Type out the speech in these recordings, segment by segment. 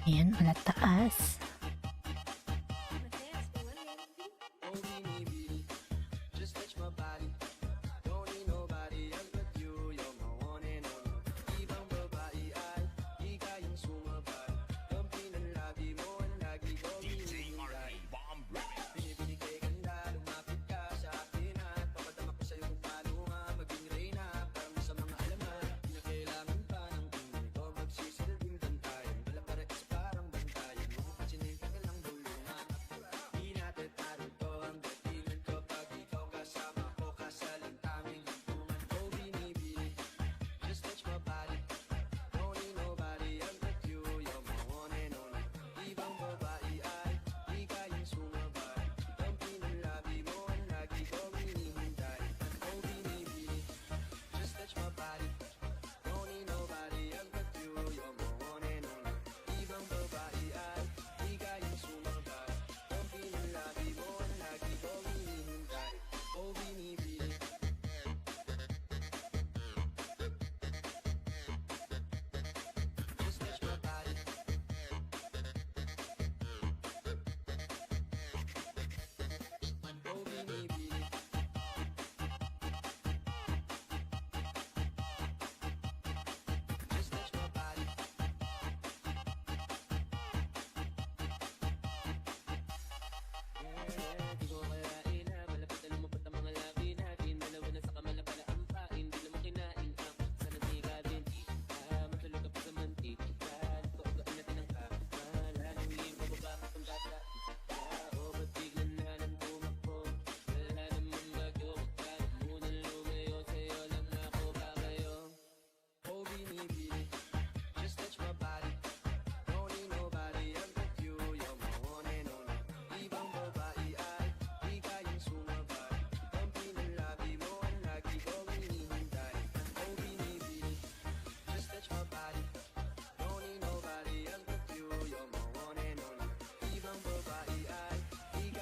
Ayan, wala taas.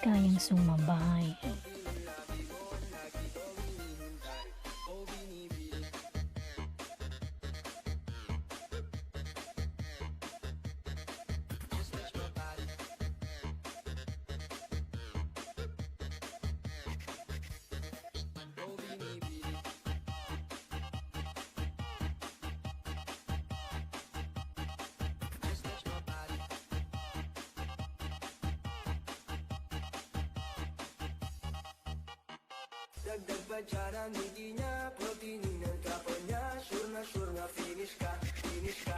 Kayang sumabay. Dagdag pa dyan ang hindi niya, proteinin ng kapo niya. Sure nga finish ka, finish ka.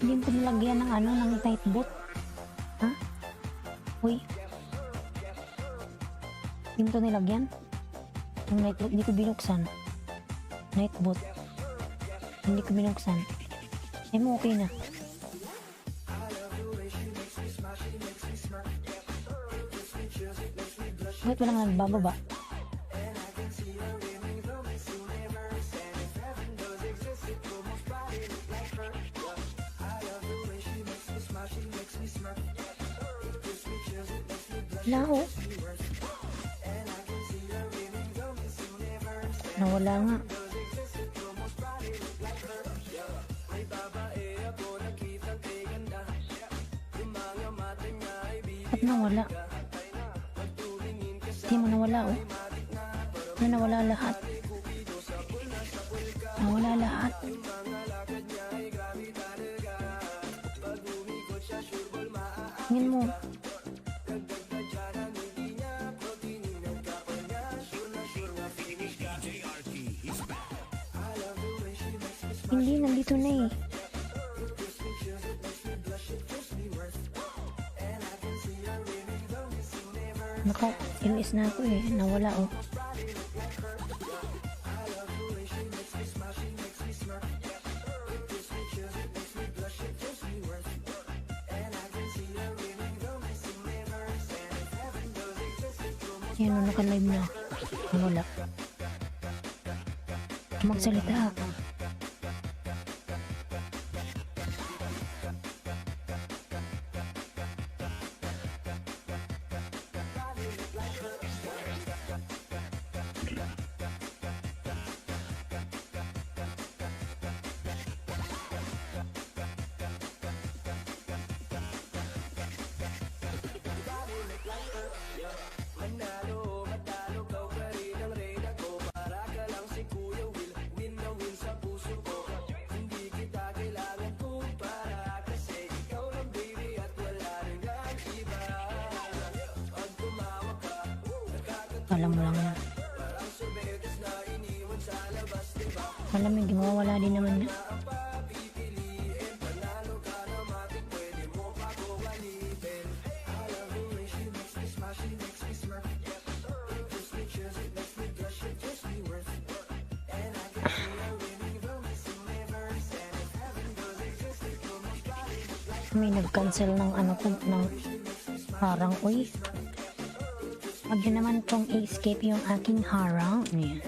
Hindi ko nilagyan ng ng tight boot. Ha? Uy. Hindi mo ito nilagyan? Yung night boot, hindi ko binuksan. Night boot. Hindi ko binuksan. Ay mo, okay na. Bakit walang nagbababa? Lao. Nawala nga. Ba't nawala? Hindi mo nawala, oh. Nawala lahat. Nawala lahat. Tingin mo. Hindi, nandito na eh. Naka-ilis na ako eh. Nawala oh. Yan o, naka-live na. Nawala. Magsalita. Alam mo lang yan. Alam mo, mawawala din naman yan. May nag-cancel ng ano ko, ng harang. Uy, wag yun naman pong i-escape yung aking harang. Ayan.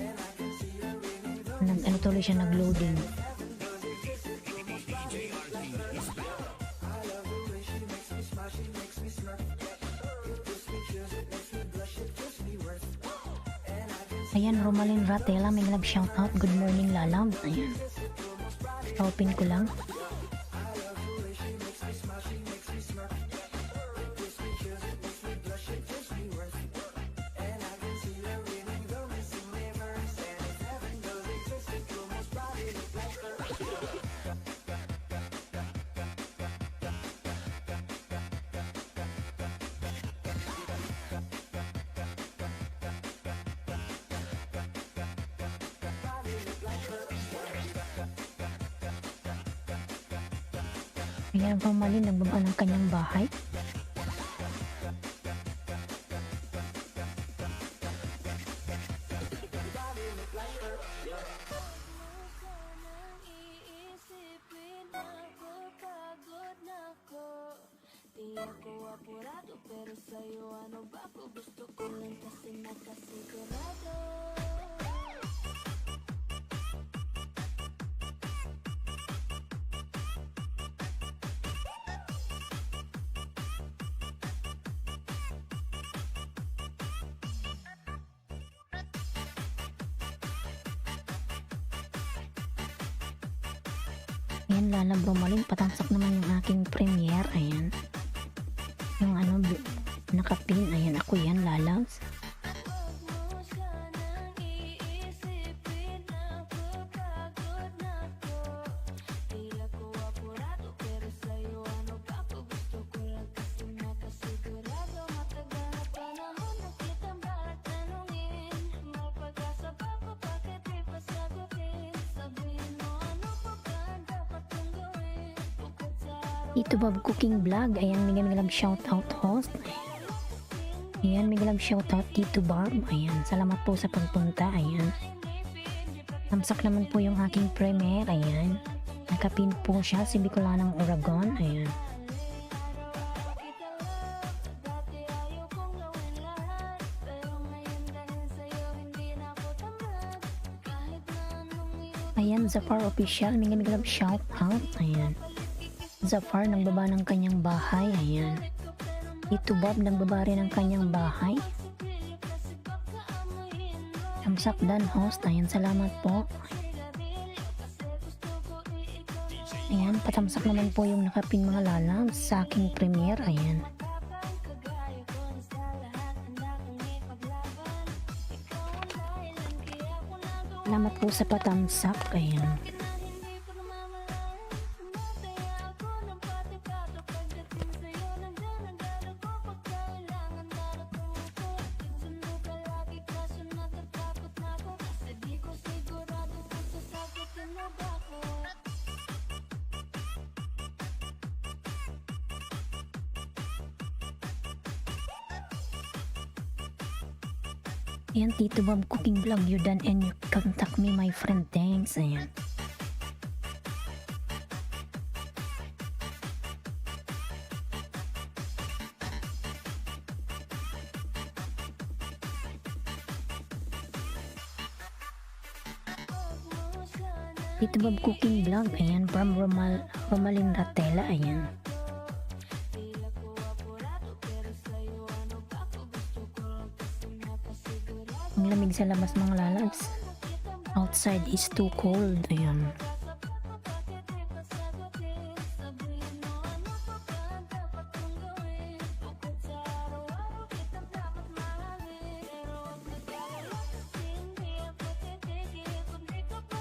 Ano tuloy siya, nag-loading. Ayan, Romalyn Ratela, may love shoutout. Good morning, lalab. Ayan. Open ko lang. Ayan, Romalyn, nagbaba ng kanyang bahay. Ayan, lalab, Romalyn, patamsak naman yung aking premiere. Ayan. Yung ano, nakapin. Ayan, ako yan, lalabs. Ito Bob Cooking Vlog. Ayan, may galang shoutout host. Ayan, may galang shoutout Tito Bob. Ayan, salamat po sa pagpunta. Ayan. Tamsak naman po yung aking premiere. Ayan. Nakapin po siya, si Bicolanang Oragon. Ayan. Ayan, Zafar Official. May galang shoutout. Ayan. Zafar nagbaba ng kanyang bahay. Ayan. Ito Bob nagbaba rin ng kanyang bahay. Tamsak Dan host. Ayan, salamat po. Ayan, patamsak naman po yung nakapin mga lalabs sa aking premiere. Ayan. Salamat po sa patamsak. Ayan. Ayan, Tito Bob Cooking Vlog, you done and you contact me, my friend. Thanks. Ayan. Tito Bob Cooking Vlog, ayan, from Romalin Ratela, ayan. Ang lamig sa labas mga lalabs. Outside is too cold, ayan.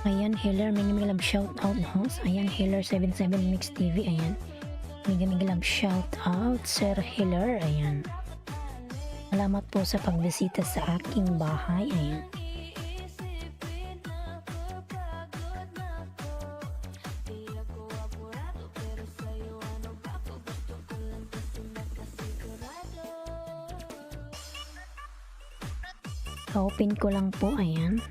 Ayan, Healer, may love shout out house. Ayan, Healer 77 Mix TV, ayan. May love shout out, Sir Healer, ayan. Salamat po sa pagbisita sa aking bahay, ayan. Open ko lang po, ayan.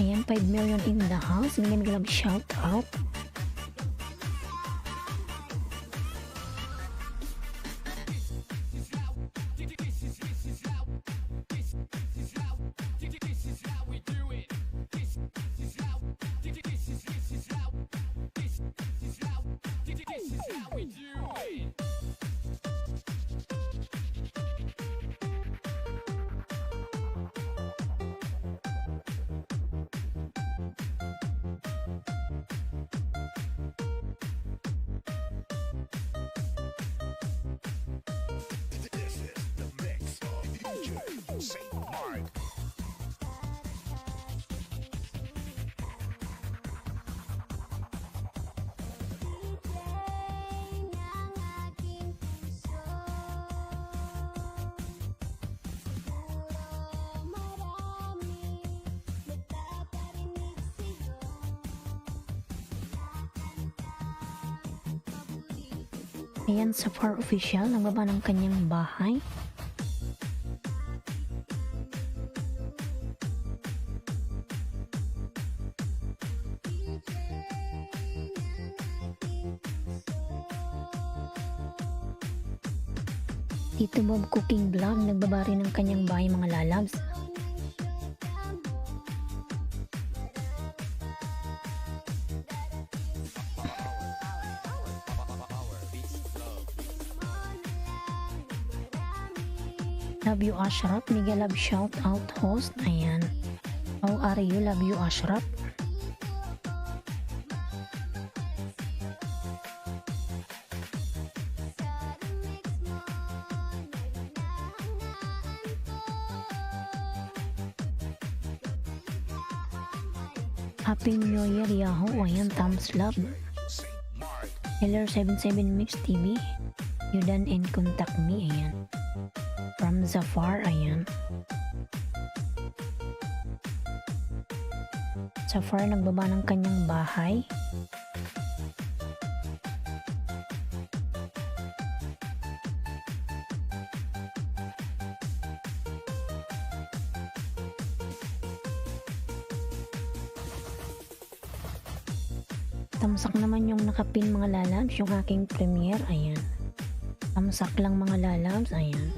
Ayan, 5 million in the house. May love shout out. Ayan, Safar Official, nagbaba ng kanyang bahay. Tito Bob Cooking Vlog, nagbaba rin ng kanyang bahay mga lalabs. Love you Ashraf, mega love shout out host, ayan. How are you, love you Ashraf? Happy New Year Yahoo, ayan, thumbs love. LR77 Mix TV, you done and contact me, ayan. From Zafar, ayan. Zafar nagbaba ng kanyang bahay. Tamsak naman yung nakapin mga lalabs, yung aking premiere, ayan. Tamsak lang mga lalabs, ayan.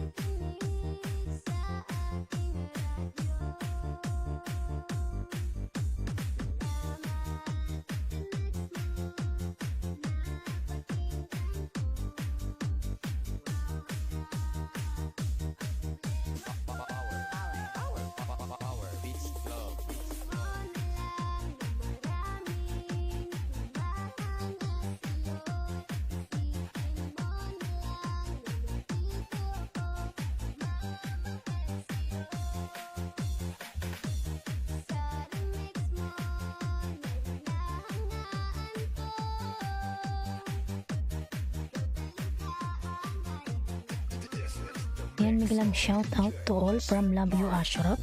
Yan, biglang shout out to all from Love You Ashraf.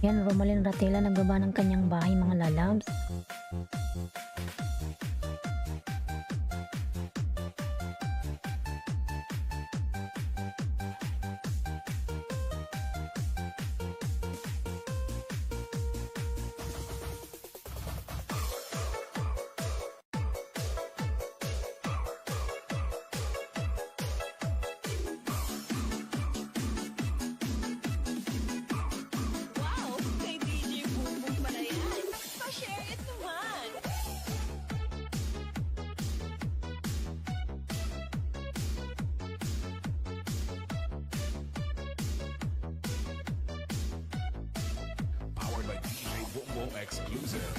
Yan, Romalyn Ratela nagbaba ng kanyang bahay mga lalabs. Wow! Kay DJ Bumbong pala yan. Pa-share it naman. Powered by DJ Boom Boom Exclusive.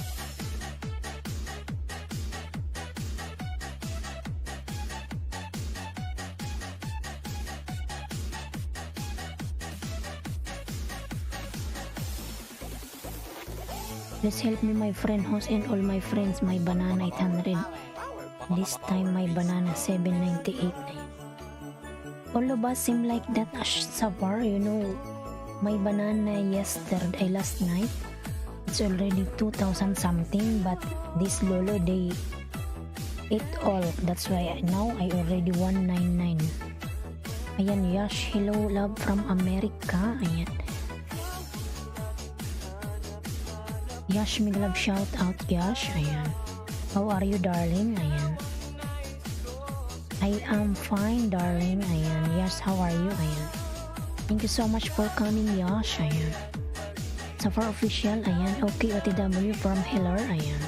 Please help me my friend host and all my friends, my banana 800. This time my banana 798. All of us seem like that so far, you know. My banana yesterday, last night, it's already 2,000 something, but this lolo they ate all. That's why now I already 199. Ayan, Yash, hello love from America. Ayan. Yash, may love shout out, Yash. Ayan. How are you, darling? Ayan. I am fine, darling. Ayan. Yash, how are you? Ayan. Thank you so much for coming, Yash. Ayan. Safar official. Ayan. Okay, OTW from Hiller. Ayan.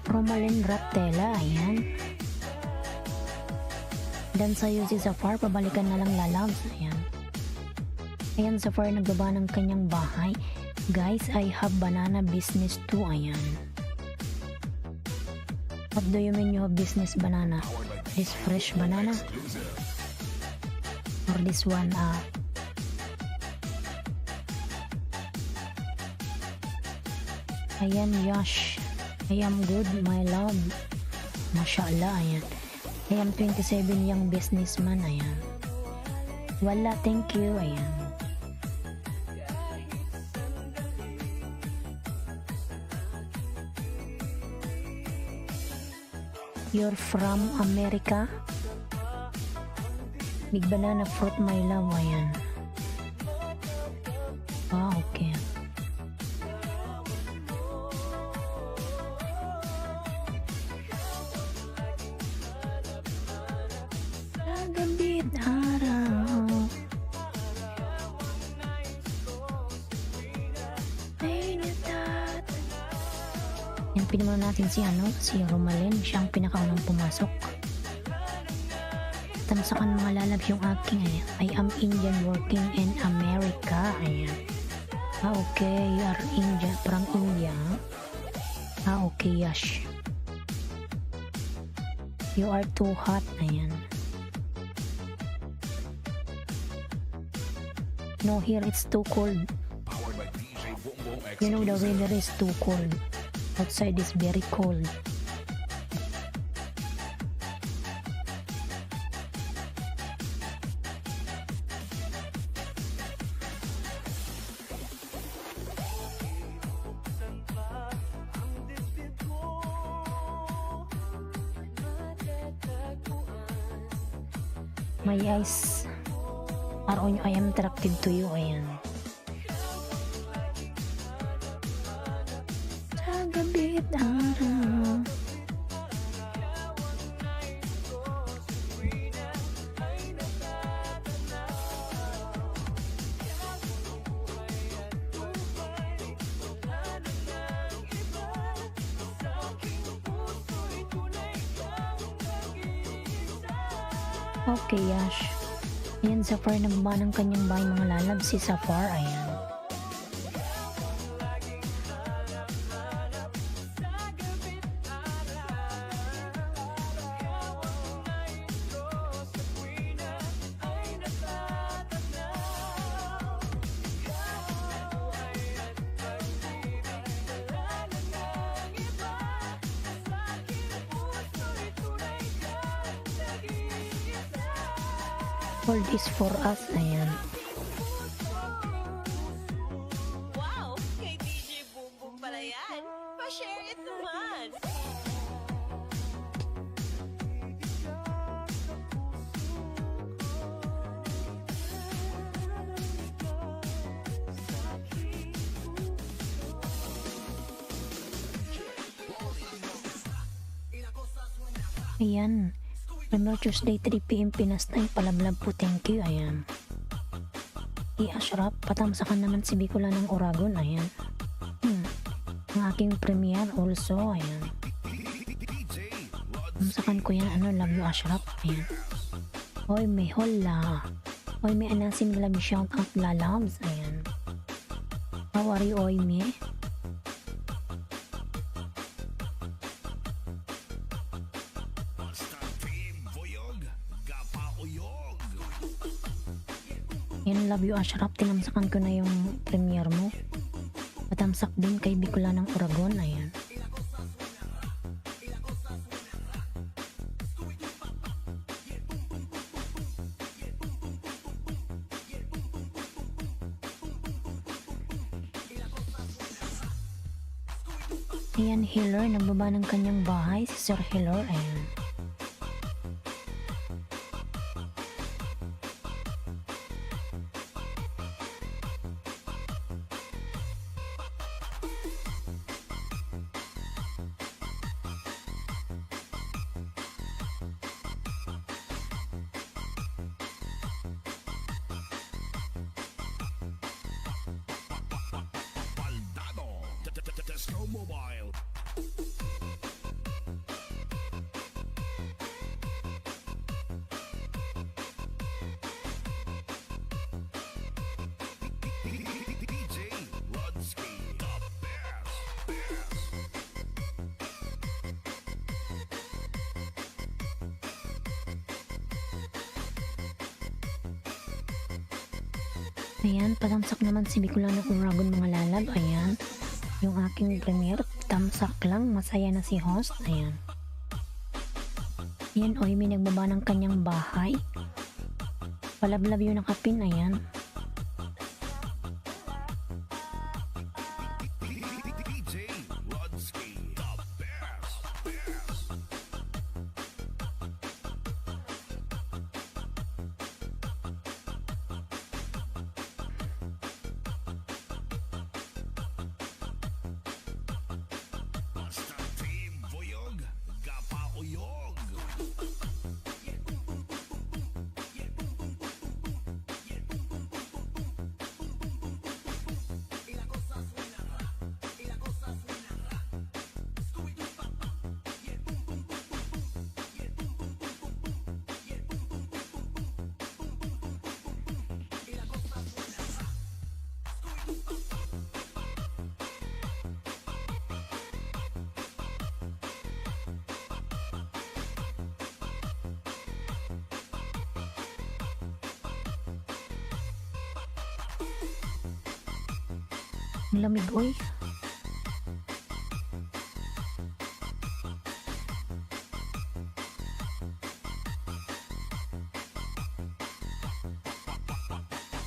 Romalyn Ratela. Ayan. Dan sa'yo si Safar, pabalikan na lang lalabs. Ayan. Ayan, Safar nagbaba ng kanyang bahay. Guys, I have banana business too. Ayan. What do you mean you have business banana? This fresh banana? Or this one? Ayan, Yash. I am good, my love. Mashallah, ayan. I am 27 young businessman, ayan. Wala, thank you, ayan. You're from America? Big banana fruit, my love, ayan. Ah, okay. Gabit araw ay natat. Yan, pinamuna natin si Romalyn. Siya ang pinakaunang pumasok. Tamsakan mga lalab yung aking I am Indian working in America. Ayan. Ah, okay. You are India, from India. Ah, okay, Yash. You are too hot. Ayan. No, here it's too cold. Powered by DJ Boom Boom You know the Exclusive. weather is too cold. Outside is very cold. My eyes are on you. I am attracted to you. Ayan. Sa gabit araw. Okay, Yash. Ayan, Safar nagbaba ng kanyang bahay mga lalab. Si Safar, ayan. All this for us. Ayan. Wow! Kay DJ Boom Boom pala yan. Pa-share it naman. Ayan. Premier Tuesday 3 PM Pinas Time. Palablab po. Thank you. Ayan. Ashraf. Patamsakan naman si Bicola ng Oragon. Ayan. Ang aking premiere also. Ayan. Patamsakan ko yan. Love you Ashraf. Ayan. Hoy may hola. Hoy may anasim love you shout out lalabs. Ayan. How are you oy me? Yan, love you Ashraf. Tinamsakan ko na yung premiere mo. Patamsak din kay Bicola ng Oragon. Ayan. Ayan, Healer. Nagbaba ng kanyang bahay. Si Sir Healer. Ayan. Tesco Mobile. DJ Ludsky, the best. Ayan, patamsak naman si Bicola ng Oragon mga lalab. Ayan. Yung aking premiere, tamsak lang. Masaya na si host. Ayan. Ayan, oy, may nagbaba ng kanyang bahay. Palablab yung nakapin. Ayan. DJ Ludsky, the best. Basta team Voyog, Gapauyog. Ang lamig, oy.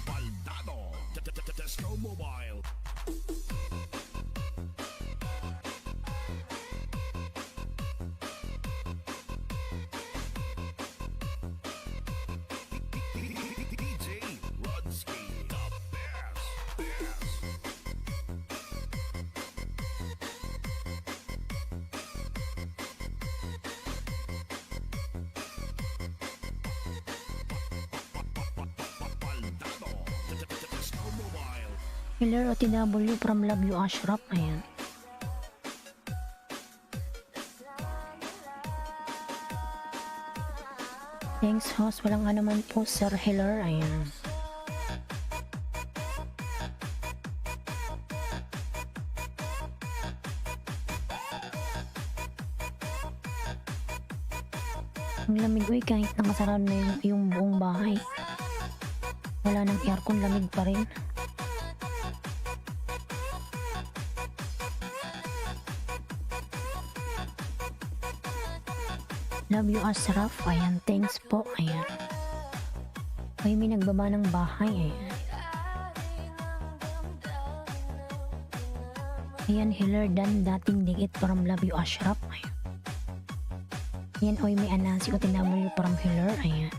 Baldado, Tesco Mobile. DJ Ludsky, the best. Baldado, Tesco Mobile. Healer OTW from Love You Ashraf. Ayan. Thanks host. Walang ano man po Sir Healer. Ayan. Ang lamig, uy, kahit nakasarado na yung buong bahay. Wala nang aircon, lamig pa rin. Love you Ashraf. Ayan, thanks po. Ayan. Ay, may nagbaba ng bahay. Ayan, Hiller Dan, dating digit from Love You Ashraf. Ayan, oy, may anasi o TW from Hiller. Ayan.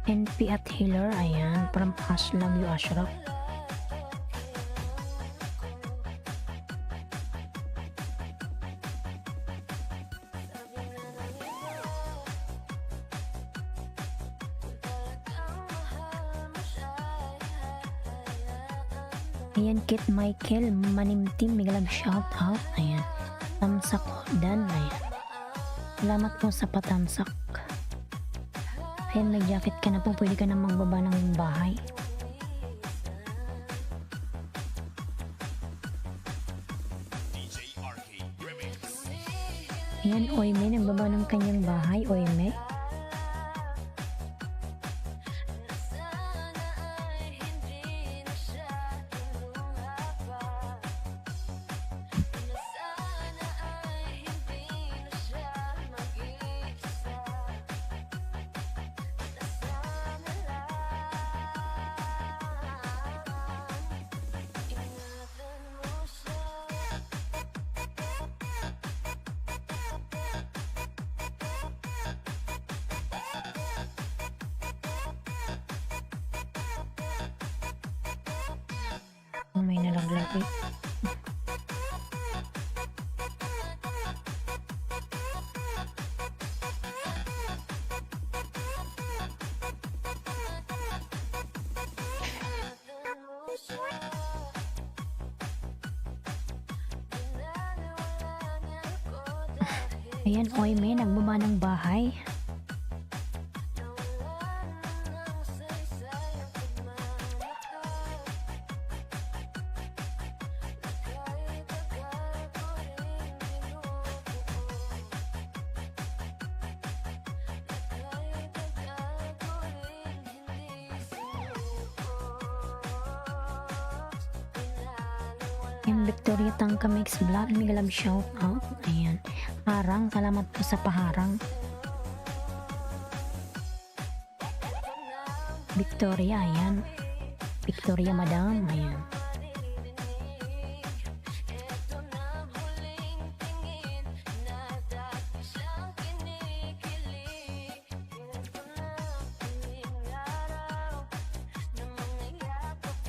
NP at Hiller. Ayan, from Love You Ashraf. Ayan, Kit Michael Manimtim, Migalag shout out. Ayan, Tamsak Dan. Ayan, salamat po sa patamsak. Ayan, nag-jacket ka na po, pwede ka na magbaba ng bahay. DJ Arcade Remix. Ayan, Oime, nagbaba ng kanyang bahay. Oime. May nalaglag eh. Ayan, Oime, nagbaba ng bahay. Ayan, Victoria Tangka Mix Vlog, Migalab shout out. Ayan, Harang, salamat po sa paharang. Victoria, ayan. Victoria Madam, ayan.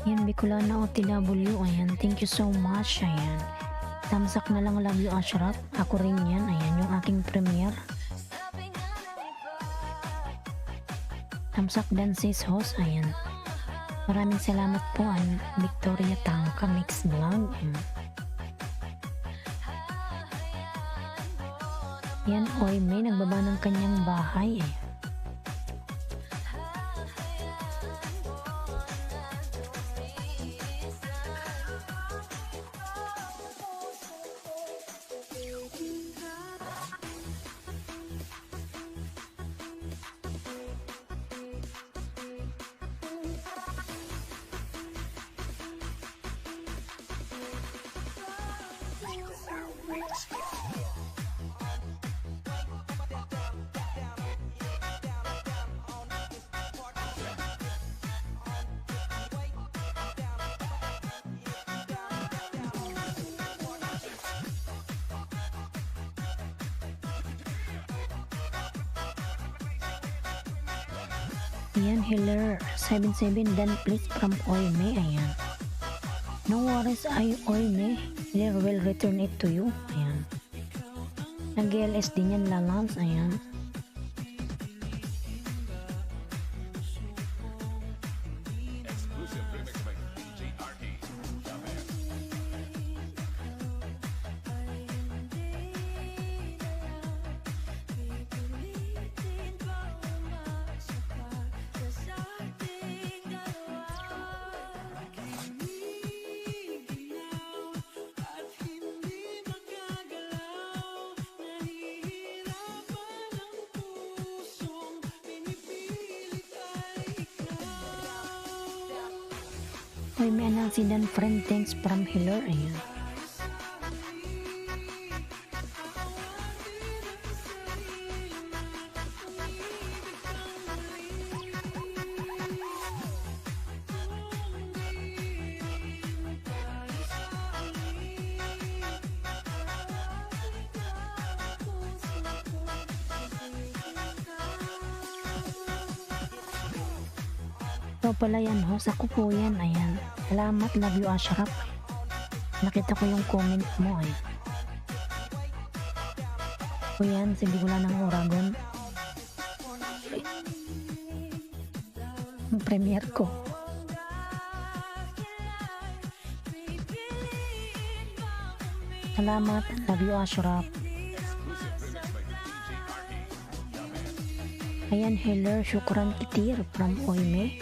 Ayan, Bicolana OTW, ayan, thank you so much, ayan. Tamsak na lang, Love You Ashraf, ako rin yan, ayan, yung aking premiere. Tamsak Dan Sis Host, ayan. Maraming salamat po, Victoria Tangka Mix Vlog. Ayan, Oime, nagbaba ng kanyang bahay, eh. Ayan, Hiller 77 Dan please from Oime, ayan. No worries, Oime, Hiller will return it to you, ayan. Nag-LS din yan, Lalams, ayan. Exclusive remix by DJ Arcade. Oy, may announce Dan friend, thanks from Hiller, ayan. Ikaw pala yan, host. Ako po yan. Ayan. Salamat. Love you, Ashraf. Nakita ko yung comment mo. Ayan. Ako yan. Si Bicol ng Oragon. Ang premiere ko. Salamat. Love you, Ashraf. Ayan, hello. Syukran kitir from Oime.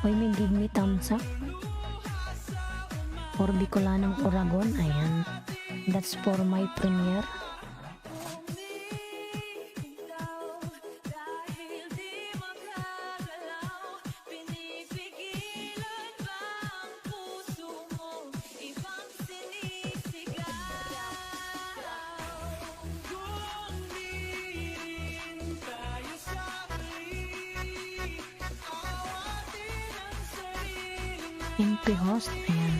Oime, give me thumbs up. For Bicolanang Oragon. Ayan. That's for my premiere. MP host. Ayan.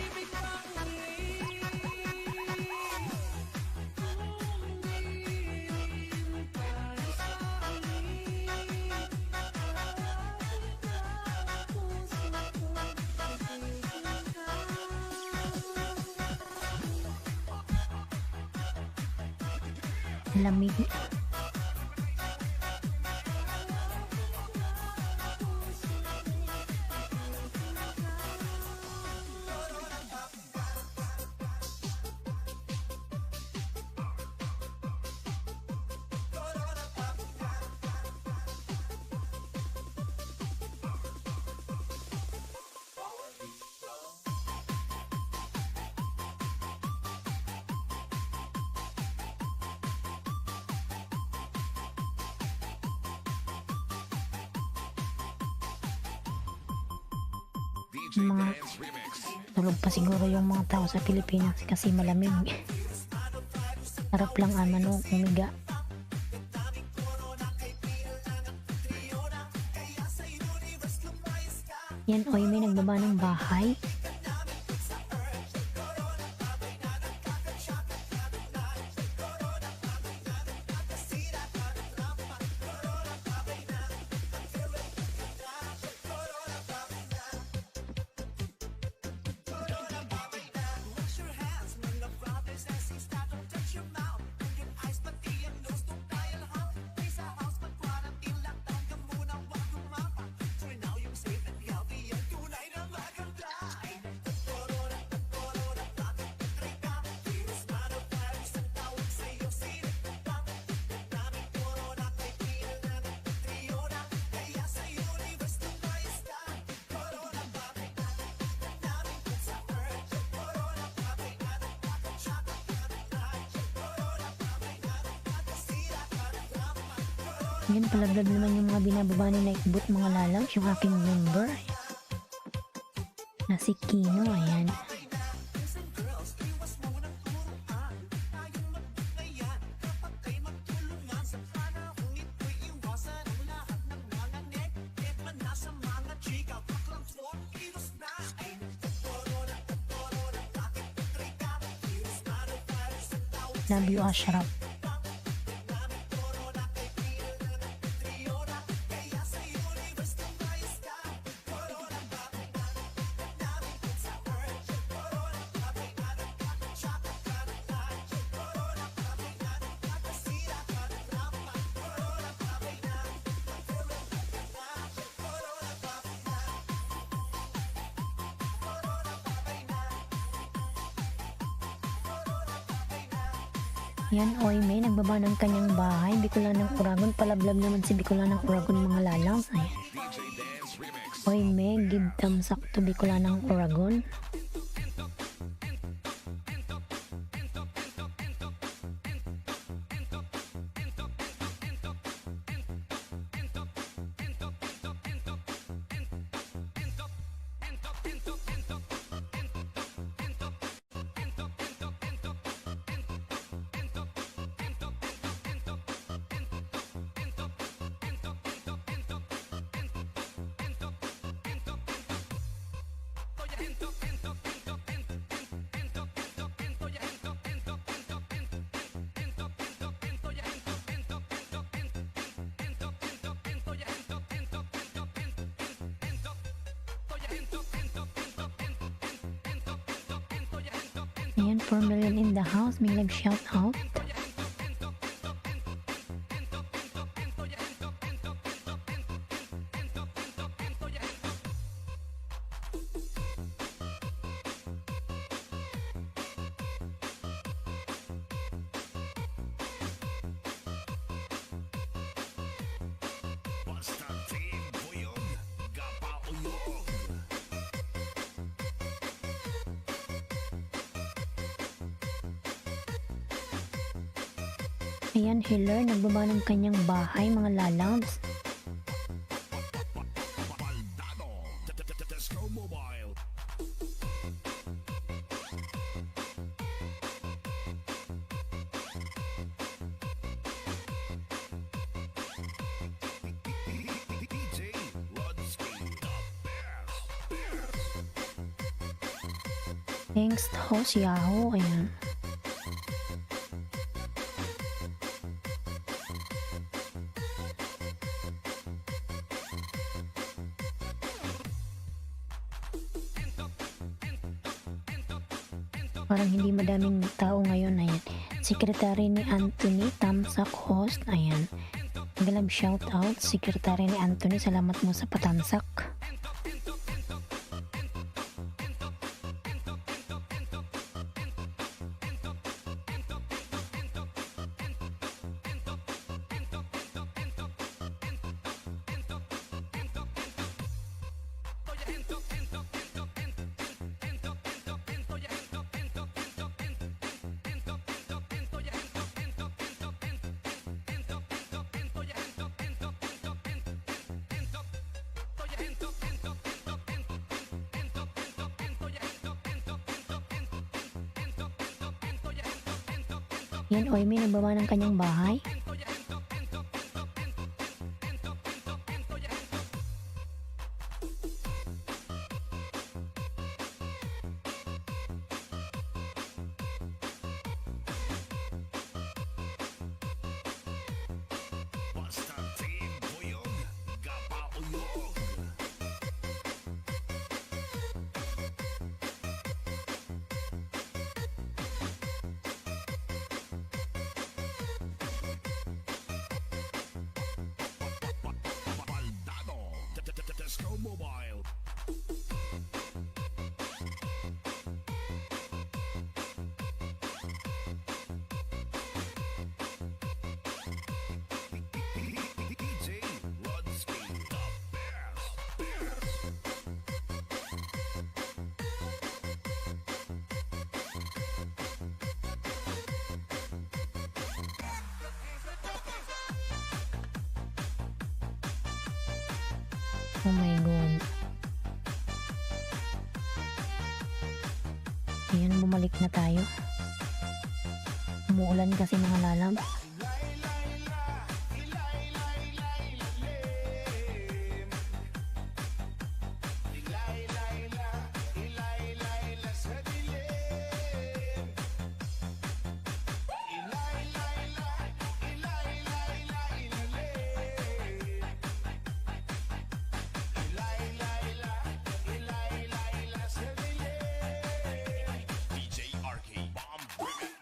Lamig. DJ Mga Dance Remix. tulog pa siguro yung mga tao sa Pilipinas kasi malamig. Harap lang ano, umiga. Yan, oy, may nagbaba ng bahay. Yan, palaglag naman yung mga binababa ni Nightbot, mga lalaws, yung aking member. Na si Kino, ayan. Love you, Ashraf. Yan, oy, may nagbaba ng kanyang bahay. Bicolanang Oragon. Palablab naman si Bicolanang Oragon, mga lalaws. Ayan. DJ Dance Remix. Oy, may give thumbs up to Bicolanang Oragon. Ayan, 4 million in the house. May nag-shout out. Basta team buyog, gapauyog. Ayan, Hiller, nagbaba ng kanyang bahay, mga lalabs. Baldado, Tesco Mobile. DJ Rodski, the best. Thanks, host Yahoo. Ayan. Parang hindi madaming tao ngayon. Ayan. Secretary ni Anthony, Tamsak host. Ayan. Magalang shout out. Secretary ni Anthony, salamat mo sa patamsak. Yan, Oy, may nagbaba ng kanyang bahay. Basta team buyog, gapauyog. Baldado, Tesco Mobile. DJ Rodski, the best. Oh my God. Ayan, bumalik na tayo. Umuulan kasi mga lalab. DJ RK Bomb Remix.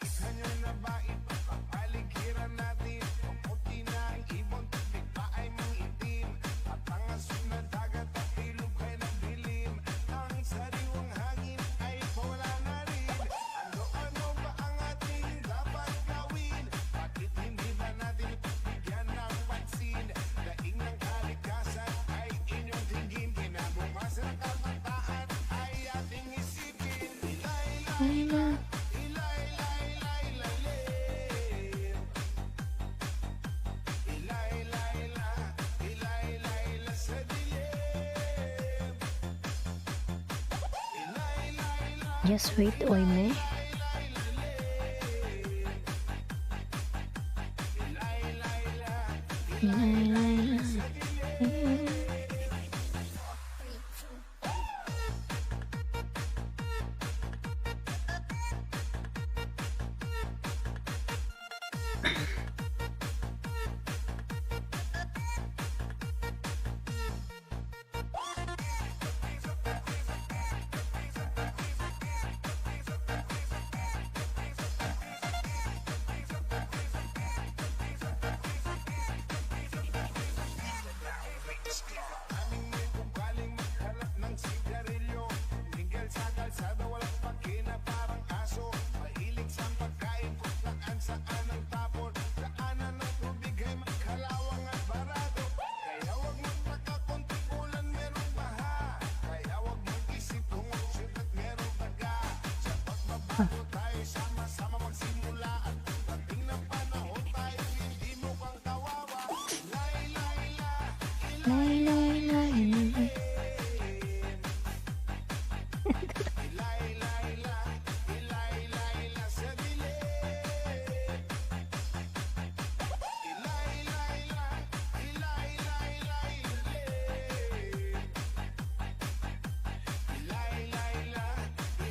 Ay na. Just wait, Oy, me. Lay, lay, lay, lay.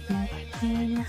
Lay, lay, lay.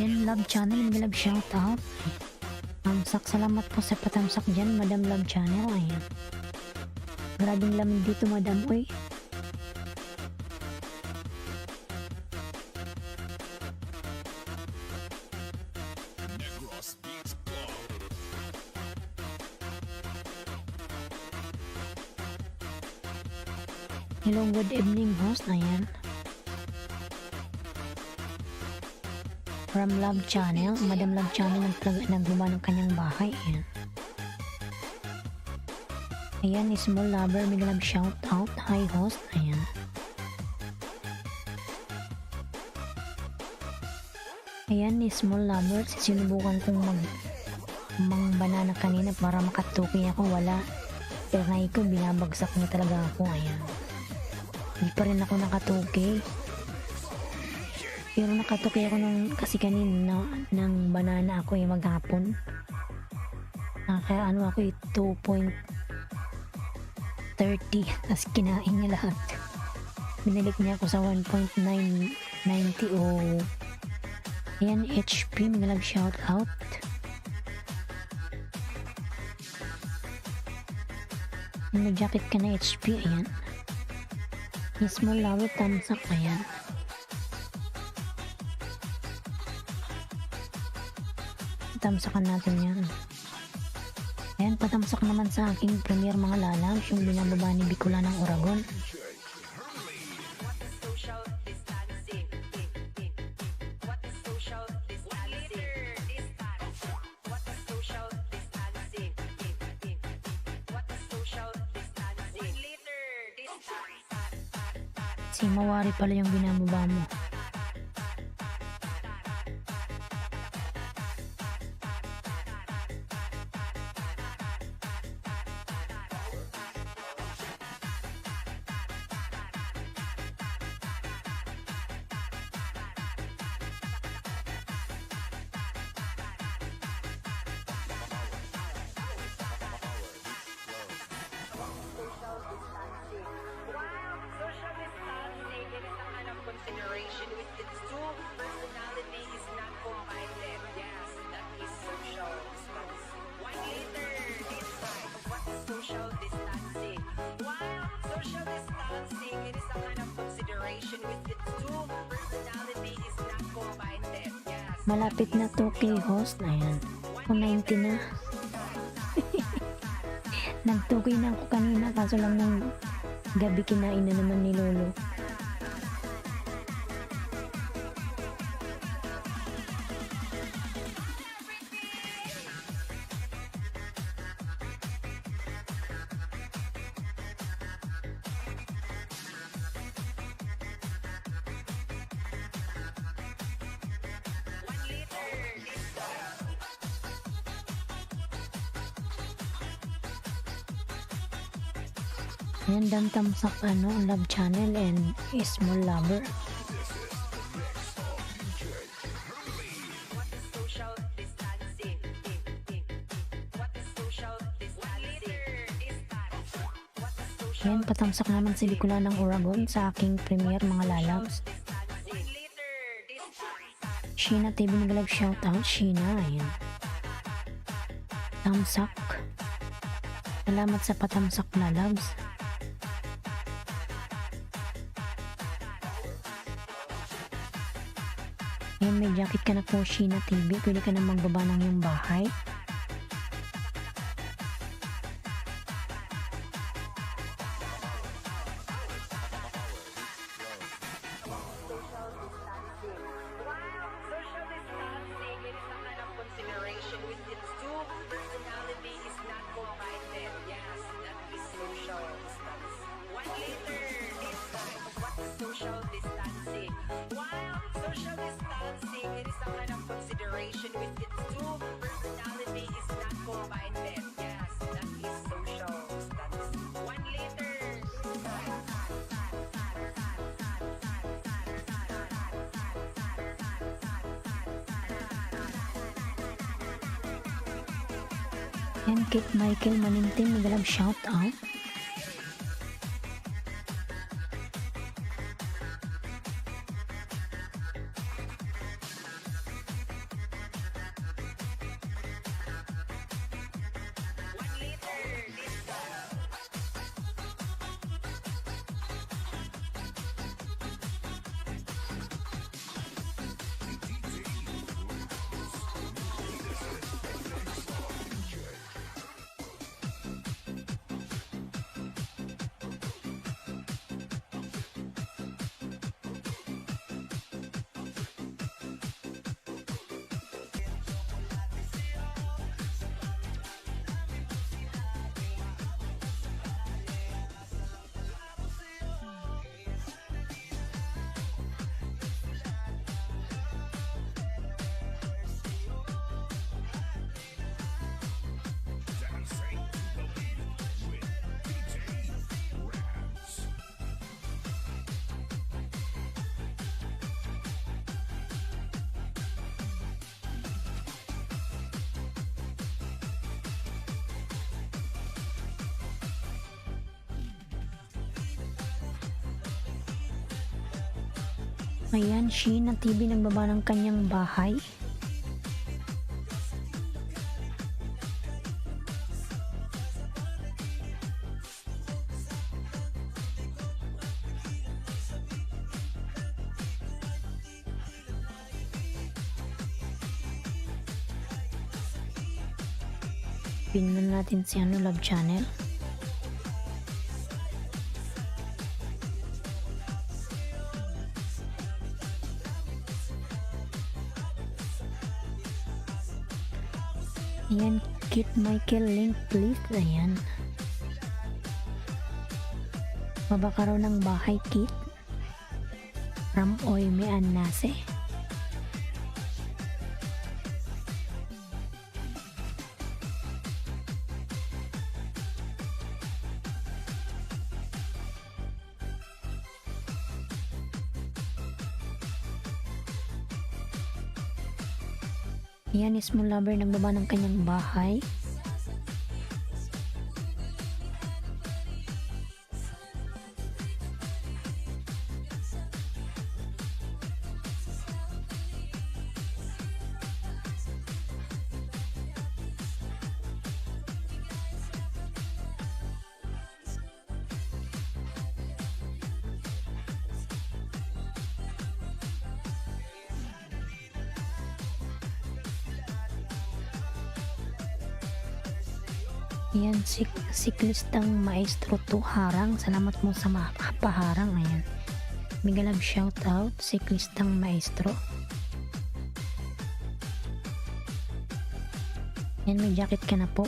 Yan, Love Channel, may love shoutout. Tamsak, salamat po sa patamsak dyan, Madam Love Channel. Ayan. Grabing lamig dito, Madam. Uy. Negros Beats Club. Hello, good evening, host. Ayan. From Love Channel, Madam Love Channel nagguba ng kanyang bahay. Ayan. Ayan, Small Lover, may love shout out. Hi, host. Ayan. Ayan, Small Lover, sinubukan kong banana kanina para makatuki ako. Wala. Pero ko, binabagsak niya talaga ako. Ayan. Hindi pa rin ako nakatuki. Pero nakatuki ako kasi kanina ng banana ako maghapon. Kaya ano ako 2.30 tapos kinain niya lahat. Binalik niya ako sa 1.990 o ayan, HP, may love shout out. Nag-jacket ka na HP, ayan. Small Lover, thumbs up, ayan. Tamsakan natin yan. Ayan, patamsak naman sa aking premier mga lalabs, yung binababa ni Bicola ng Oragon. Social distancing. What is social distancing? What is social distancing? What is social distancing? 1 liter distance. Si Mawari pala yung binababa mo. Social distancing, it is a kind of consideration with its two personality is not combined. Yes, that is social distancing. 1 liter inside. What is social distancing? While social distancing, it is a kind of consideration with its two personality is not combined. Yes. Malapit na 2K host. Ayan. O 90 na. Nag-2K na ako kanina kaso lang ng gabi kinain na naman ni Lolo. Ayan, damtamsak love channel and small lover. What is social distancing? What is social distancing? What is social Ayan, patamsak naman si Bicula ng Oragon sa aking premiere mga lalabs. distancing? 1 liter distance. Sheena TV nag-live shoutout. Sheena, ayan. Tamsak. Salamat sa patamsak lalabs. Ayan, may jacket ka na po, Sheena TV. Pwede ka na magbaba ng iyong bahay. Social distancing, it is a kind of consideration with its two personality is not combined. Yes, that is social distancing. 1 liter inside. What is social distancing? While social distancing, it is a kind of consideration with its two personality is not combined. Yes, that is social distancing. 1 liter inside. Ayan, Kit Michael Manintim nag-live shoutout. Dancing to the beat with DJ Rams. Ayan, Sheena TV nagbaba ng kanyang bahay. Pinan natin si love channel. Ayan, Kit Michael link please. Ayan. Baba ka raw ng bahay, Kit. from Oime and Nase. Yan is Small Lover nagbaba ng kanyang bahay. Yan, siklistang Maestro 2 Harang. Salamat mo sa paharang. Ayan. Mega love shout out, siklistang Maestro. Yan, may jacket ka na po.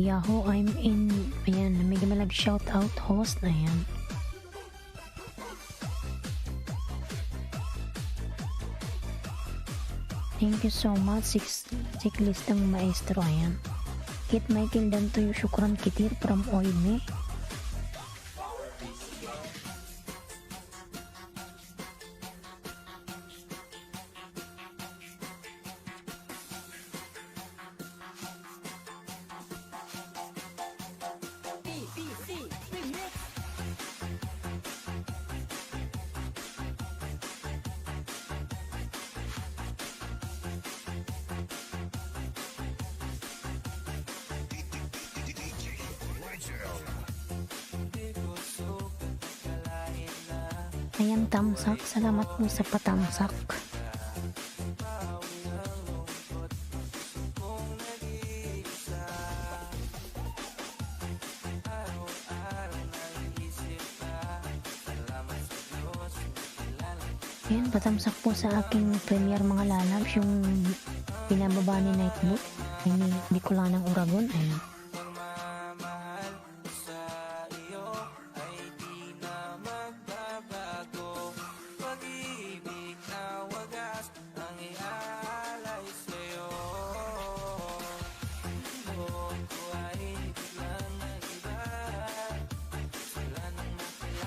Yahoo, I'm in. Ayan, mega malag shout out host. Ayan. Thank you so much, siklistang Maestro. Ayan. Kit Michael Dantoy, syukran kitir from Oime. Ayan, tamsak. Salamat po sa patamsak. Ayan, patamsak po sa aking premiere mga lalabs, yung pinababa ni Nightboot, yung Bicolanang Uragon. Ayan.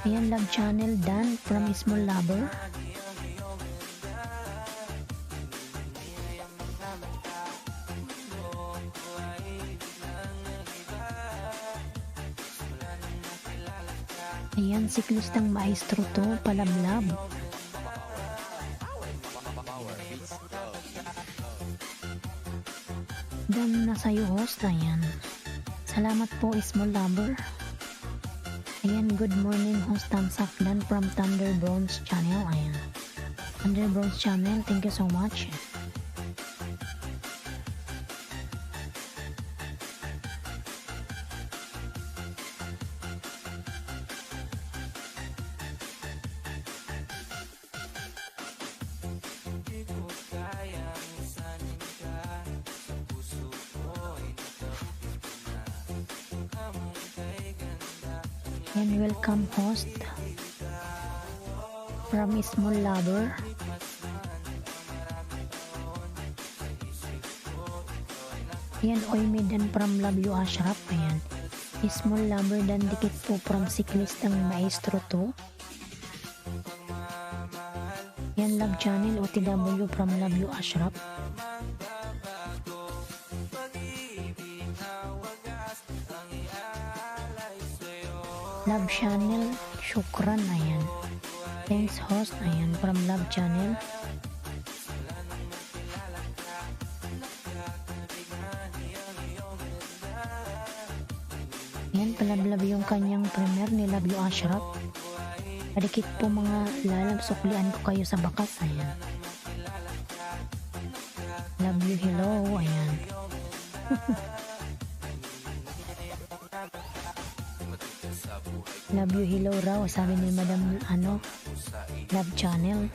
Ayan, love channel Dan from Small Lover. Ayan, siklistang Maestro to, palablab. Dan na sa'yo host. Ayan. Salamat po, Small Lover. Ayan, good morning host Tamsak Dan from Thunder Bronze Channel. Ayan. Thunder Bronze Channel, thank you so much. And welcome host from Small Lover. Ayan, Oime Dan from Love You Ashraf. Ayan, Small Lover Dan dikit po from siklistang Maestro 2. Ayan, Love Channel OTW from Love You Ashraf. Love Channel, syukran. Ayan, thanks host. Ayan, from Love Channel. Ayan, palablab yung kanyang premiere ni Love You Ashraf. Padikit po mga lalab, suklian ko kayo sa bakas. Ayan. Love you, hello. Ayan. Love you, hello raw. Sabi ni Madam, Love Channel.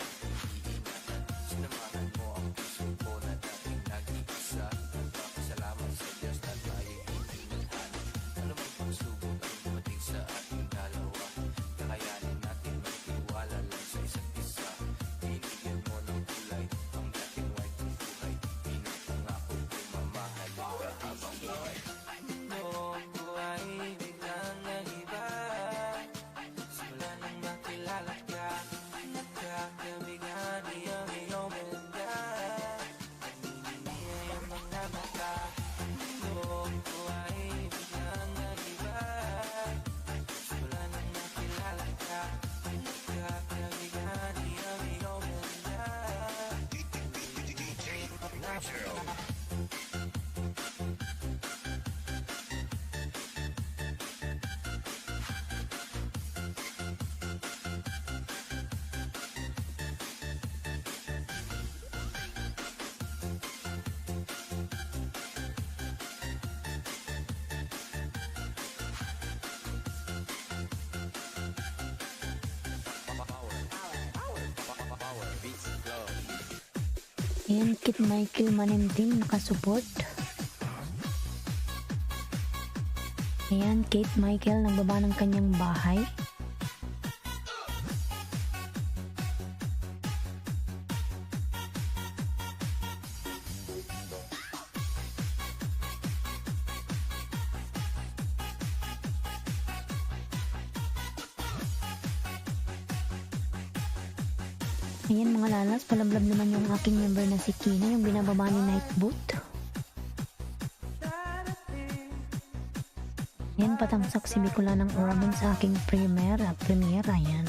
Ayan, Kit Michael Manimtim nakasupport. Ayan, Kate Michael nagbaba ng kanyang bahay. Ayan mga lalas, palablab naman yung aking member na si Kina, yung binababa ni Nightboot. Ayan, patamsak si Bicola ng Oragon sa aking premiere, ayan.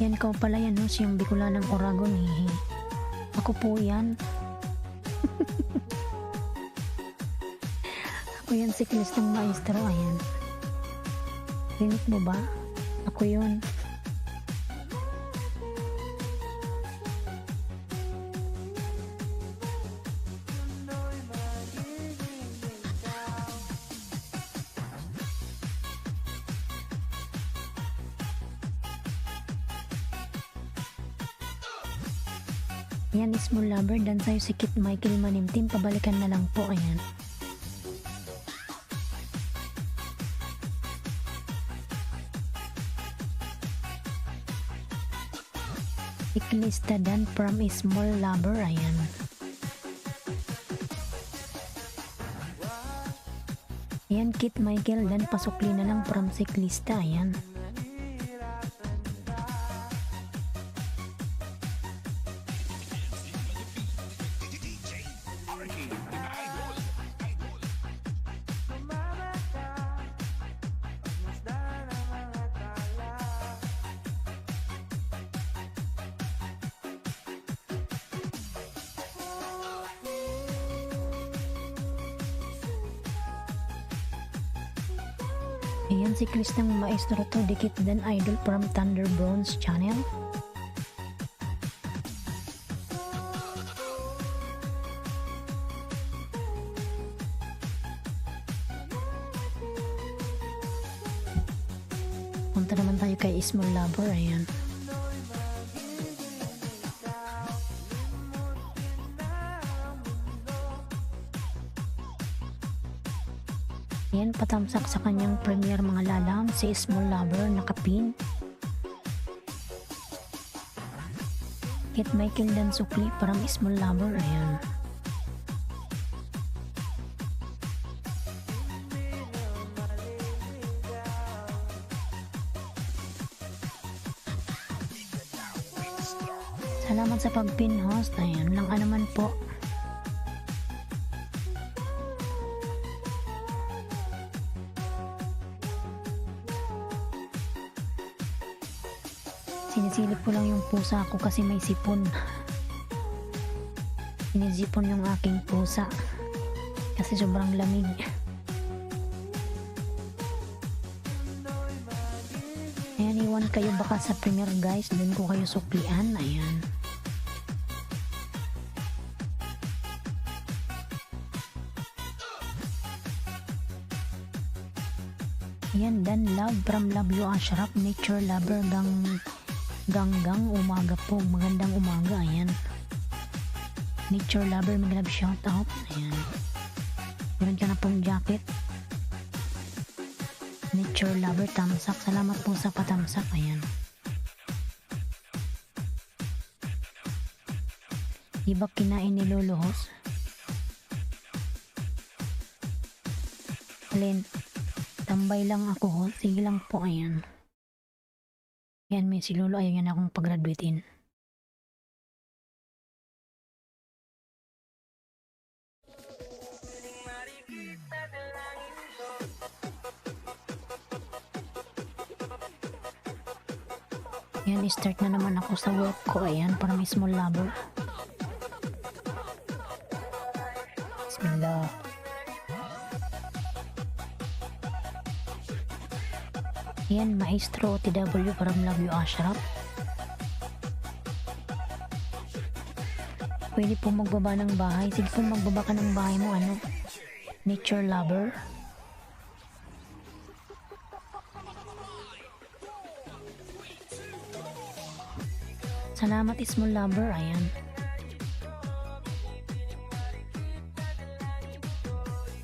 Yan ko pala yan, no? Siyang Bicola ng Oragon eh. Ako po yan. Ako yan, siklistang maestro. Ayan. Rinig mo ba? Ako yun. Ayan, small lover, dan sa'yo si Kit Michael Manimtim, pabalikan na lang po, ayan. Siklista dan from small lover, ayan. Ayan, Kit Michael, dan pasukli na lang from siklista, ayan. Ayan, si Kristang Maestro to, dikit dan idol from Thunder Bronze channel. Punta naman tayo kay Small Lover, ayan. Ayan, patamsak sa kanyang premier mga lalam, si Small Lover, nakapin. Kit Michael dan sukli, parang Small Lover, ayan. Salamat sa pag-pin host, ayan lang naman po. Sinisilip ko lang yung pusa ko kasi may sipon. Sinisipon yung aking pusa kasi sobrang lamig. Ayan, iwan kayo baka sa premier guys, dun ko kayo suklian. Ayan. Ayan, Dan Love from Love You Ashraf, Nature Lover Ganggang umaga po, magandang umaga, ayan. Nature Lover, mag-love shout out, ayan. Meron ka na pong jacket. Nature Lover, tamsak, salamat po sa patamsak, ayan. Di ba kinain ni Luluhos? Alin, tambay lang ako ho, sige lang po, ayan. Yan, may si Lolo, ayaw yan akong pag-graduatein. Yan, start na naman ako sa work ko. Ayan, para may Small Lover. Bismillah. Yan, Maestro TW from Love You Ashraf. Pwede po magbaba ng bahay. Sige po, magbaba ka ng bahay mo, ano? Nature Lover. Salamat, Small Lover. Ayan.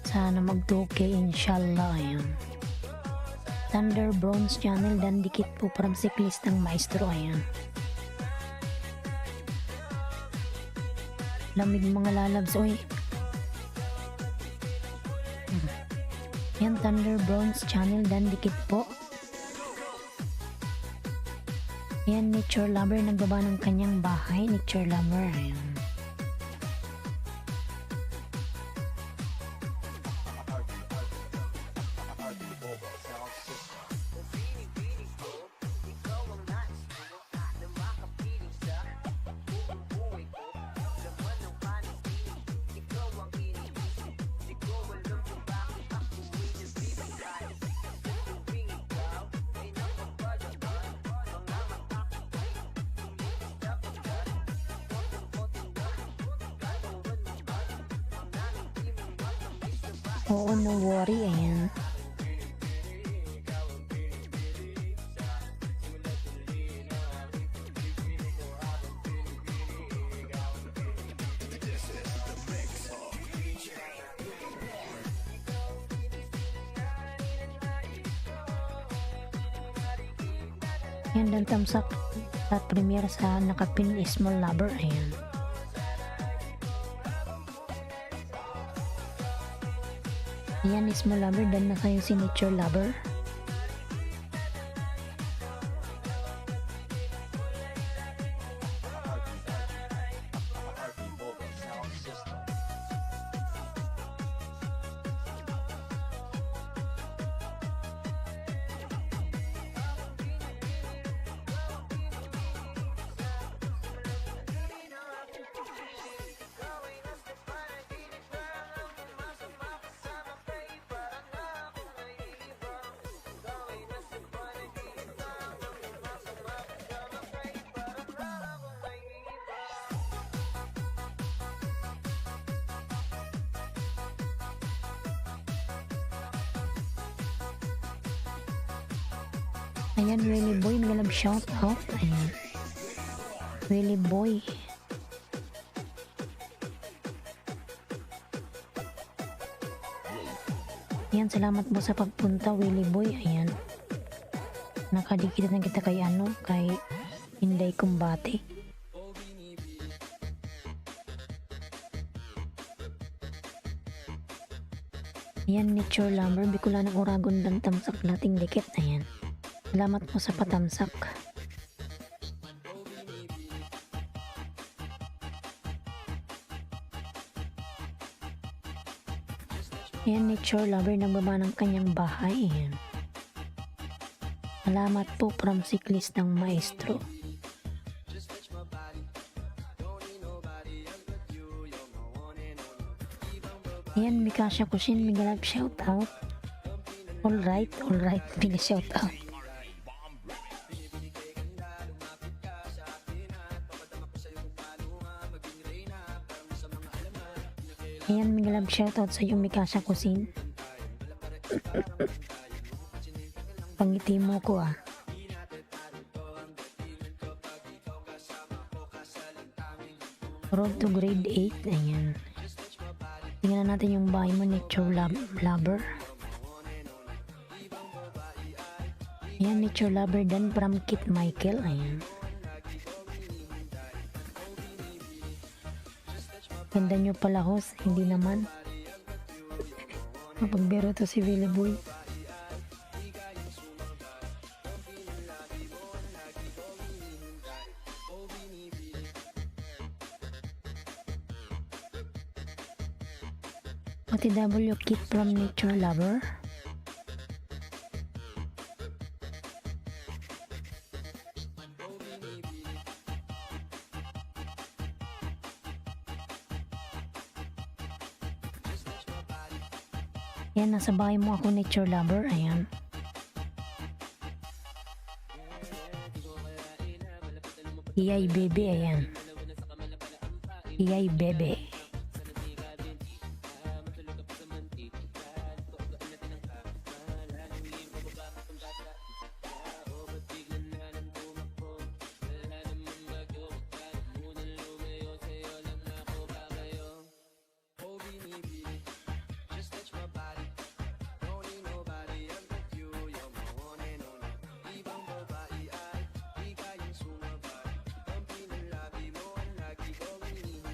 Sana mag-2K, inshallah. Ayan. Thunder Bronze Channel, dan dikit po from Cyclist ng Maestro, ayan. Lamig mga lalabs, oy. Yan, Thunder Bronze Channel, dan dikit po. Yan, Nature Lover, nagbaba ng kanyang bahay, Nature Lover, ayan. Oo, no worry, ayan. Yan, dan tamsak at premiere sa nakapin Small Lover, ayan. Ayan, Small Lover, dan na kayo si Nature Lover. Ayan, Willy Boy, nag-love shout out. Ayan. Willy Boy. Ayan, salamat po sa pagpunta, Willie Boy. Ayan. Nakadikit na kita kay kay Inday Kumbate. Ayan, Nature Lover, Bicolana Uragon dan tamsak lating dikit. Ayan. Salamat po sa patamsak. Ayan, Nature Lover, nagbaba ng kanyang bahay. Ayan. Salamat po from Siklistang Maestro. Ayan, Mikasha Kushin, Migalab shout out. Alright, Miga shout out. Ayan, Migalab shout out sa iyo, Mikasha Kushin. Pangiti mo ko ah. Road to grade 8, ayan. Tingnan natin yung bahay mo, Nature Lover. Ayan, Nature Lover dan from Kit Michael, ayan. Ganda nyo pala, host, hindi naman. Mapagbiro to si Willie Boy. OTW Kit from Nature Lover. Yan, nasa bahay mo ako, Nature Lover. Ayan. Iyay bebe, ayan. Iyay bebe.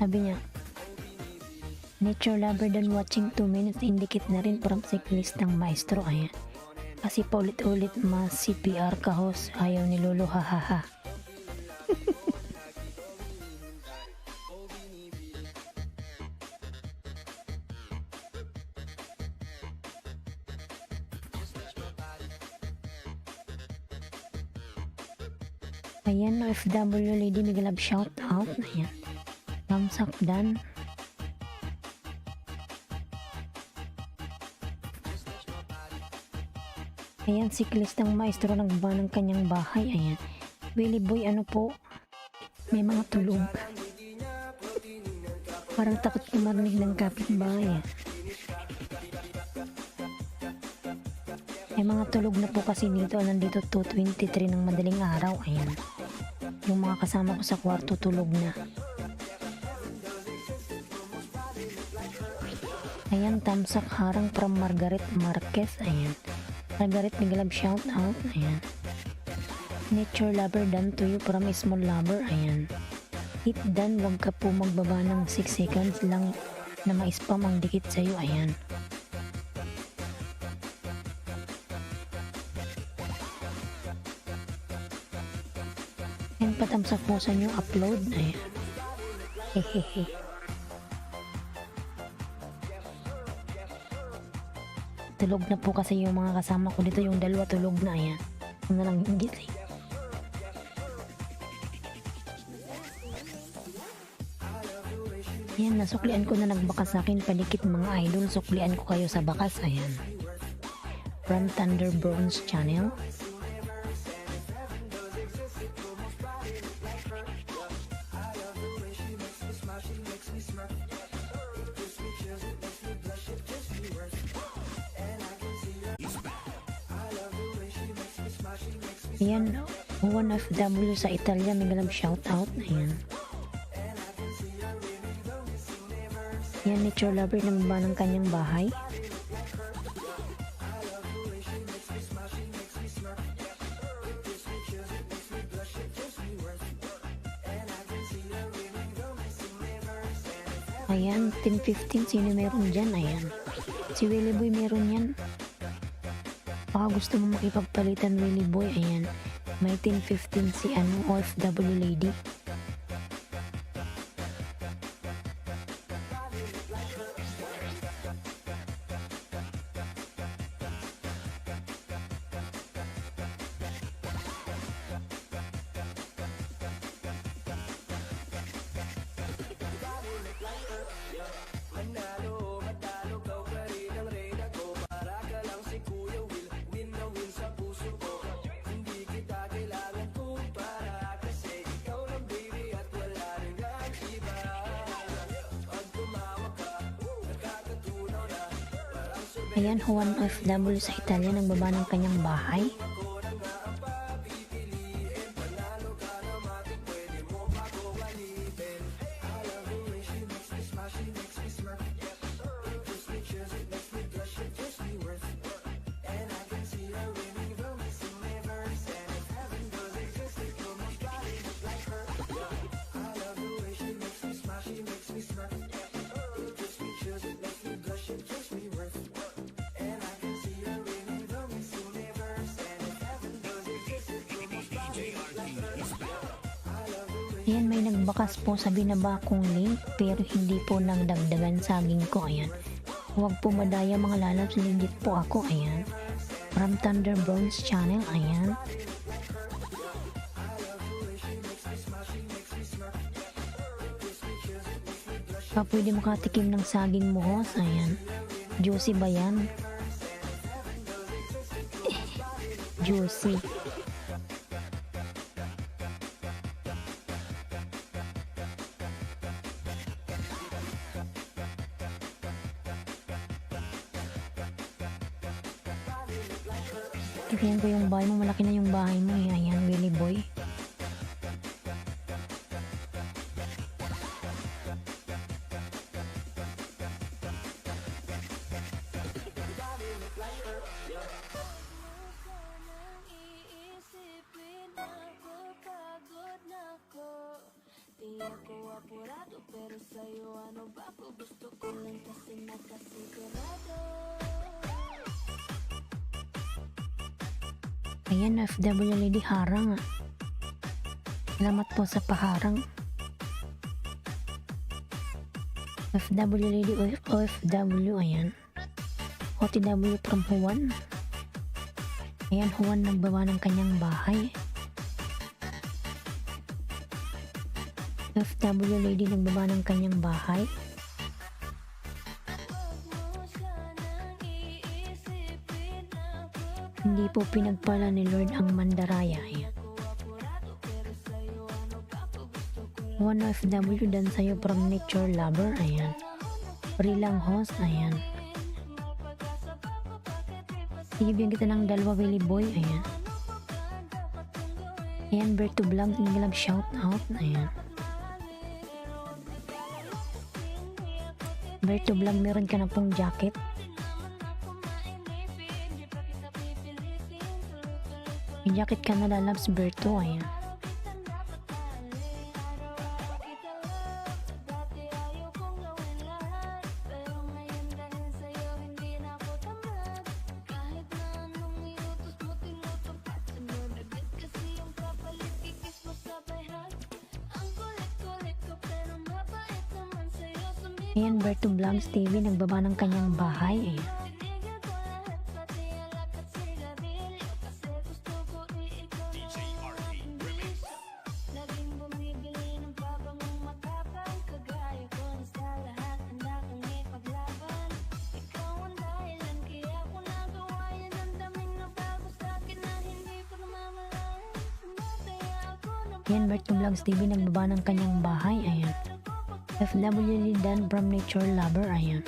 Sabi niya, Nature Lover dan watching 2 minutes, indicate na rin from Siklistang Maestro. Ayan. Kasi paulit-ulit ma-CPR ka, host. Ayaw ni Lolo, hahaha. Ayan, OFW Lady Migalab shout out. Ayan. Thumbs up dan. Ayan, Siklistang Maestro nagba ng kanyang bahay. Ayan. Willie Boy, ano po? May mga tulog. Parang takot kumarinig ng kapitbahay. May mga tulog na po kasi dito. Nandito 2:23 ng madaling araw. Ayan. Yung mga kasama ko sa kwarto tulog na. Ayan, tamsak harang from Margaret Marquez. Ayan. Margaret Migalab shout out. Ayan. Nature Lover dan to you from Small Lover. Ayan. Hit dan, wag ka po magbaba ng 6 seconds lang na ma-spam ang dikit sa'yo. Ayan. Ayan, patamsak po sa inyo upload. Ayan. Hehehe. Tulog na po kasi yung mga kasama ko dito, yung dalawa tulog na. Ayan. Ano na lang yung gising. Ayan, nasuklian ko na nagbaka sa akin. Palikit mga idol, suklian ko kayo sa bakas. Ayan. From Thunder Bronze Channel. Ayan, one of W sa Italia, Migalab shout out. Ayan. Ayan, Nature Lover nagba ng kanyang bahay. Ayan, 10-15. Sino meron dyan? Ayan. Si Willie Boy meron yan. Baka gusto mo makipagpalitan, Willie Boy. Ayan. May 10-15 si OFW lady. Manalo, matalo, kau pa rin ang reyna ko. Para ka lang si Kuya Will, win na win sa puso ko. Hindi kita kailangan kumpara, kasi ikaw lang baby at wala rin ang iba. Pag tumawag ka, nakakatunaw na. Parang sabi Ayan, Juan OFW sa Italia nang baba ng kanyang bahay. ko na nga ang papipiliin. Panalo ka na matik, pwede mo pa ko walipin. I love the way she makes me smile, she makes me smirk. It gives me chills, it makes me blush, it gives me worth. And I can see her winning the Miss Universe. And if heaven does exist, it will most probably look like her. I love the way she makes me smile, she makes me smirk. It gives me chills, it makes me blush, it gives me worth. And I can see her winning the Miss Universe. And if heaven does exist, it will most probably look like her. I love the way Ayan, may nagbakas po sa binaba kong link pero hindi po nagdagdagan saging ko. Ayan. Huwag po madaya mga lalabs, legit po ako. Ayan. From Thunder Bronze Channel. Ayan. Pa pwede makatikim ng saging muhos. Ayan. Juicy ba yan? Juicy. Tignan ko yung bahay mo. Malaki na yung bahay mo eh. Ayan, Willie Boy. Iisipin ako, pagod na ako. Di ako apurado, pero sa'yo ano ba po? Gusto ko lang kasi nakasigurado. Ayan, OFW lady harang. Salamat po sa paharang. OFW lady, OFW, ayan. OTW from Juan. Ayan, Juan nagbawa ng kanyang bahay. OFW lady nagbaba ng kanyang bahay. Hindi po pinagpala ni Lord ang mandaraya. Ayan. One OFW dan sa'yo from Nature Lover. Ayan. Free lang host. Ayan. Bigyan kita ng dalawa, Willie Boy. Ayan. Ayan, Berto Vlog. Naglag shout out. Ayan. Berto Vlog, meron ka na pong jacket. May jacket ka na lalabs, Berto. Ayan. Ayan, Berto Vlogs TV, nagbaba ng kanyang bahay. Ayan. DJ RP Remix. Laging bumibili ng babangong matapang. Kagaya ko na sa lahat handa kang ipaglaban. Ikaw ang dahilan kaya ko nagawa yan. Ang daming nabago sa'kin na hindi ko namamalayan. Sumataya ako na Ayan, Berto Vlogs TV, nagbaba ng kanyang bahay. Ayan. FW Dan from Nature Lover. Ayan.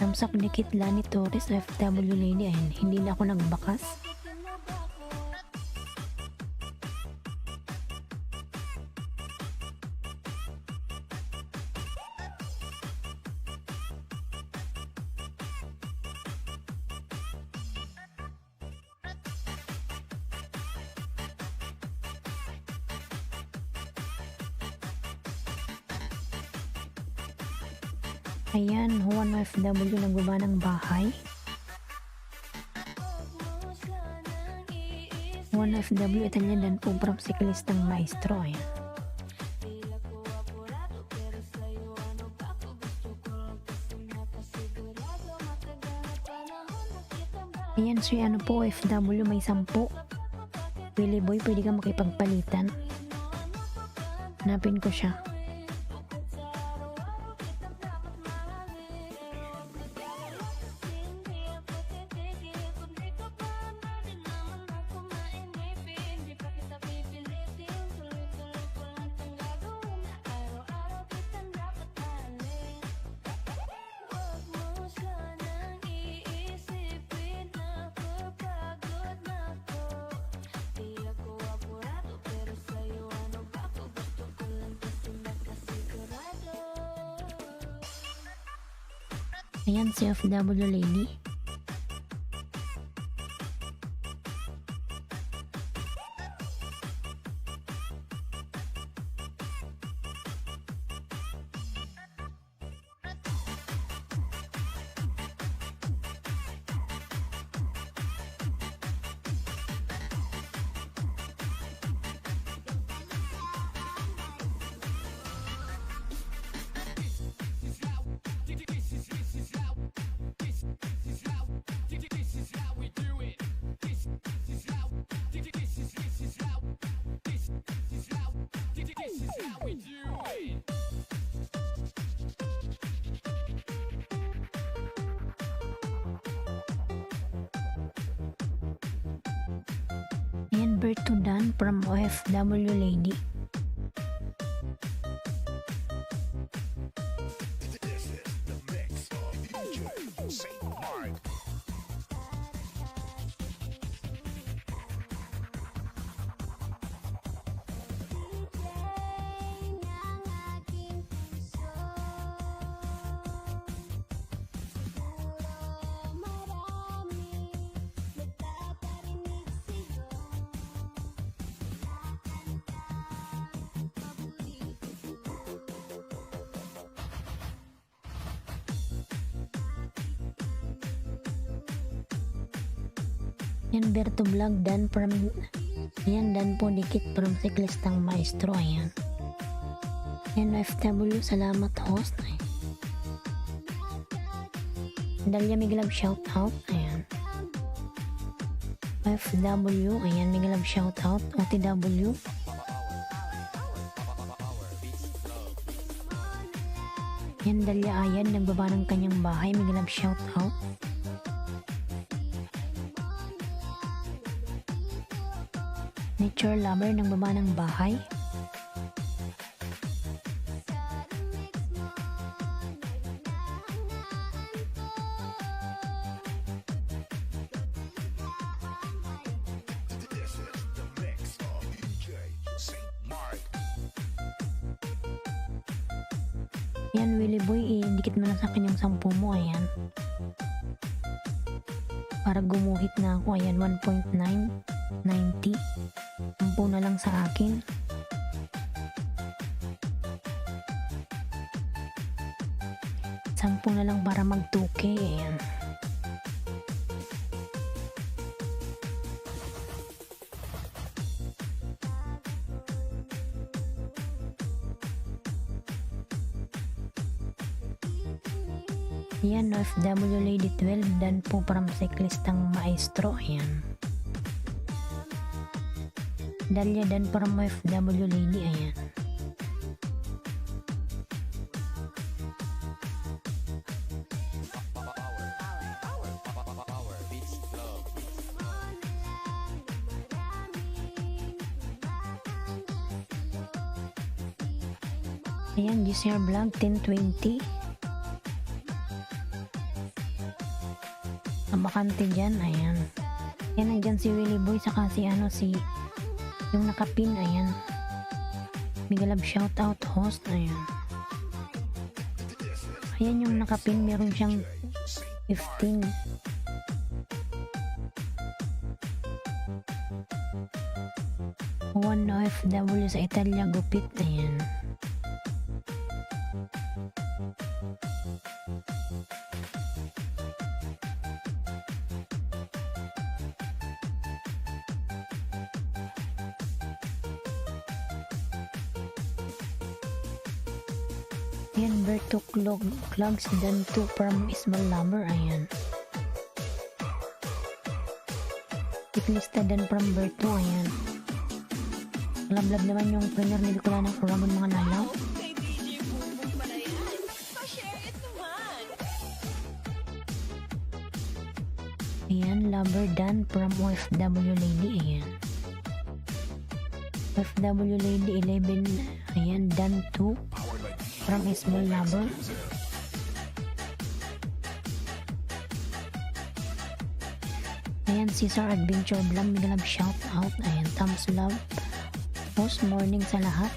Namsak dikit Lani Torres, FW Lady. Ayan. Hindi na ako nagbakas. Ayan, one OFW nagbaba ng bahay. One OFW Italian dan po from siklistang maestro. Ayan. Ayan, si ano po, OFW may 10. Willie Boy, pwede ka makipagpalitan. Hanapin ko siya. Ayan, si OFW lady. Ayan, Berto Dan from OFW lady. This is the mix of DJ St. Mark. Yan, Berto Vlog Dan from, yan, Dan po dikit from siklistang maestro. Ayan. Yan, OFW, salamat host. Ayan. Dalia Miglab shout out. Ayan. OFW, ayan, Miglab shout out. OTW. Yan, Dalia Ayan, nagbaba ng kanyang bahay. Miglab shout out. Nature lover ng baba ng bahay. This is the mix of DJ St. Mark. Yan, Willie Boy, dikit mo na sa akin yung 10 mo. Ayan. Para gumuhit na ako. Ayan, 1.990. 10 na lang sa akin. Sampu na lang para mag 2K. Ayan. Ayan, OFW Lady 12 dan po from siklistang maestro. Ayan. Dalia dan from OFW Lady. Ayan. Ayan, GCR Vlog 1020. Ang bakante dyan, ayan. Ayan, nandyan si Willie Boy, saka si yung nakapin, ayan. Migalab shoutout host, ayan. Ayan yung nakapin, meron siyang 15. One OFW sa Italia, gupit, ayan. Ayan, Berto Clogs dan to from Small Lover. Ayan. Tiklista dan from Berto. Ayan. Lablab naman yung premier ni Bicolana ng Oragon mga lalaw. Kay DJ Bumbong pala yan. Pa-share it naman. Ayan, Lover Dan from OFW Lady. Ayan. OFW Lady 11. Ayan, Dan 2 Powered by DJ from Small Lover. Ayan, Caesar Adventure Vlog. Mega love shout out. Ayan, thumbs love. Post morning sa lahat.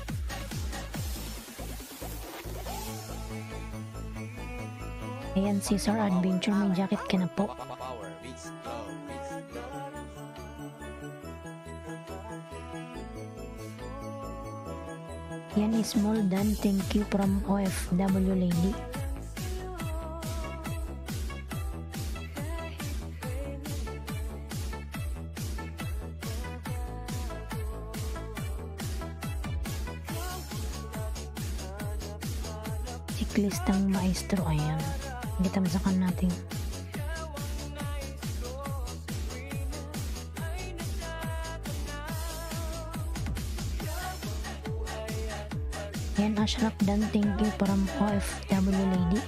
Ayan, Caesar Adventure. May jacket ka na po. Power beats go, beats go. Yan is small dan. Thank you from OFW Lady. Siklistang maestro. Ayan. Gitamsakan natin. Yan, Ashraf dan. Thank you from OFW Lady.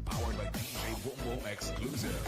Powered by DJ Boom exclusive.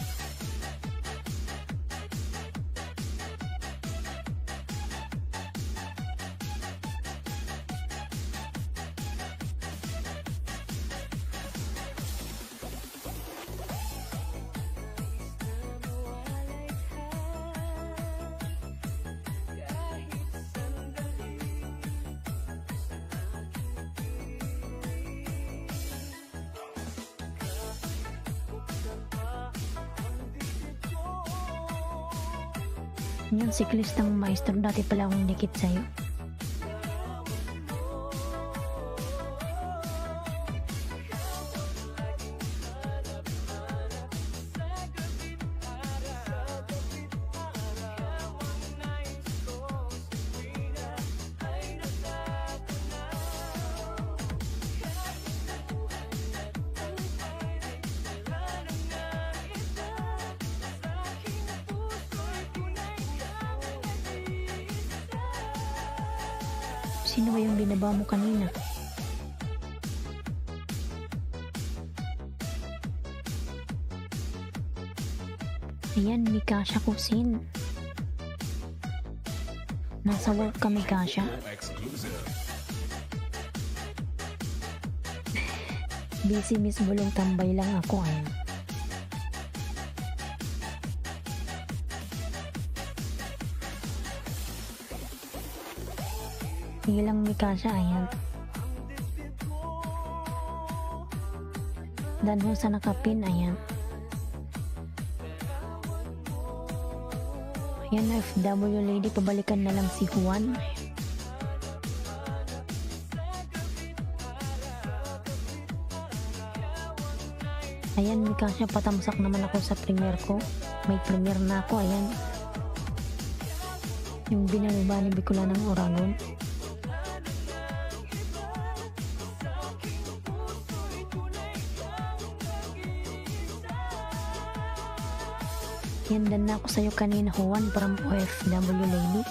Yan, siklistang maestro. Dati pala akong dikit sa'yo. Sino ba yung binaba mo kanina? Ayan, Mikasha Kusin. Nasa work ka, Mikasha. Boom exclusive. Busy Miss Bulong, tambay lang ako. Ayan. Sige lang, Mikasha. Ayan. Danho sa nakapin. Ayan. Ayan, FW Lady. Pabalikan na lang si Juan. Ayan, Mikasha. Patamsak naman ako sa premier ko. May premier na ako. Ayan. Yung binababa ni Bicolana ng Oragon. Yan, dan na ako sa'yo kanina, Juan, from OFW Lady.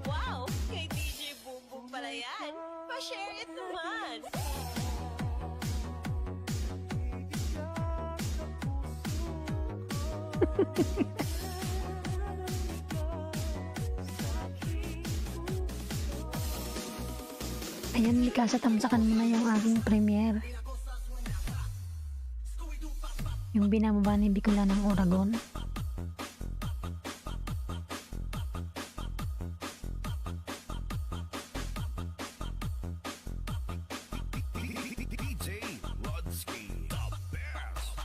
Wow! Kay DJ Bumbong pala yan. Pa-share it naman. Ayan, Mikasa, tamsakan mo na yung aking premiere. Yung binababa ni Bicola ng Oragon. DJ Rodsky, the best.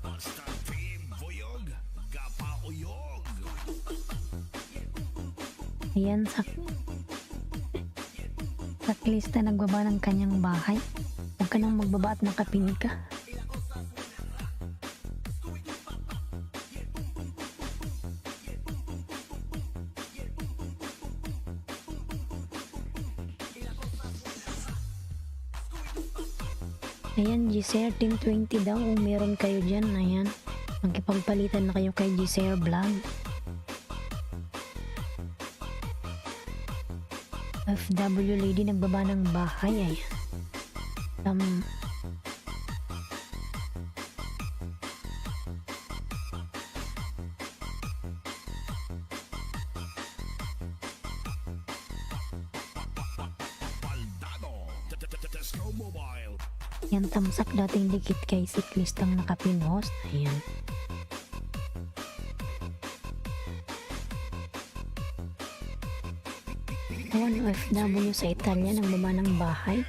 Basta team Boyog, Gapa Uyog. Ayan, sa lista nagbaba ng kanyang bahay. Huwag ka nang magbaba at nakapinig ka. Ayan, Giselle, Team 20 daw. Kung meron kayo dyan, ayan. Magkipagpalitan na kayo kay Giselle Vlog. FW lady nagbaba ng bahay, ayan. Baldado, Tesco Mobile. Yan, tamsak dating dikit kay siklistang nakapinost. Ayan. One OFW sa Italia nagbaba ng bahay.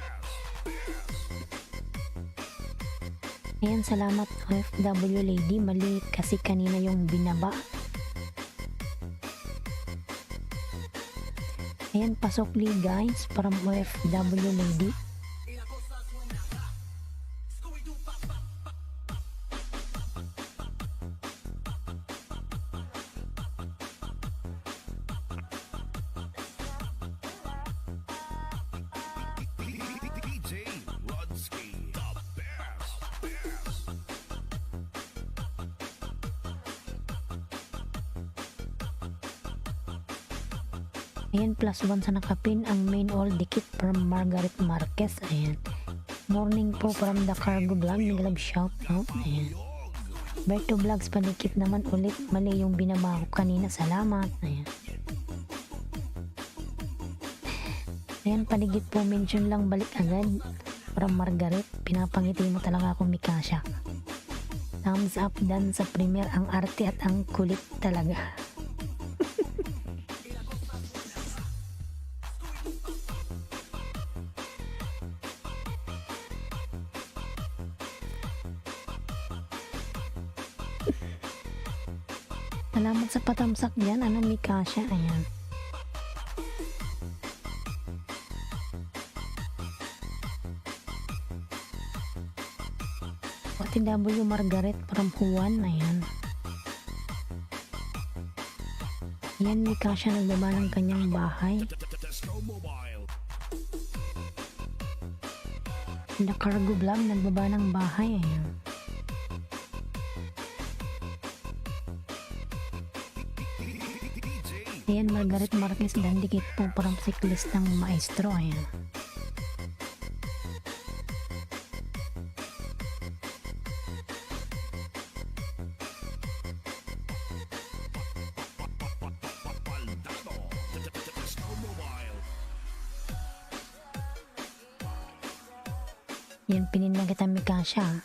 Ayan, salamat OFW lady. Mali kasi kanina yung binaba. Ayan, pasokli guys from OFW lady. DJ Rodsky, the best. Ayan, +1 sa nakapin ang main all dikit from Margaret Marquez. Ayan. Morning po from the Cargo Vlog. Nag-love shout out. Ayan. Berto Vlogs panikip naman ulit. Mali yung binaba ko kanina. Salamat. Ayan. Ayan, paligid po. Mention lang balik agad. From Margaret. Pinapangiti mo talaga ako, Mikasha. Thumbs up dan sa premiere. Ang arte at ang kulit talaga. Salamat sa patamsak dyan. Ano, Mikasha? Ayan. OTW Margaret from Juan. Ayan. Ayan, Mikasha nagbaba ng kanyang bahay. Tesco Mobile. The Cargo Vlog nagbaba ng bahay. Ayan. Ayan, Margaret Marquez dan dikit po parang siklist ng maestro. Ayan. Baldado, Tesco Mobile. Yan, pinin na kita, Mikasha.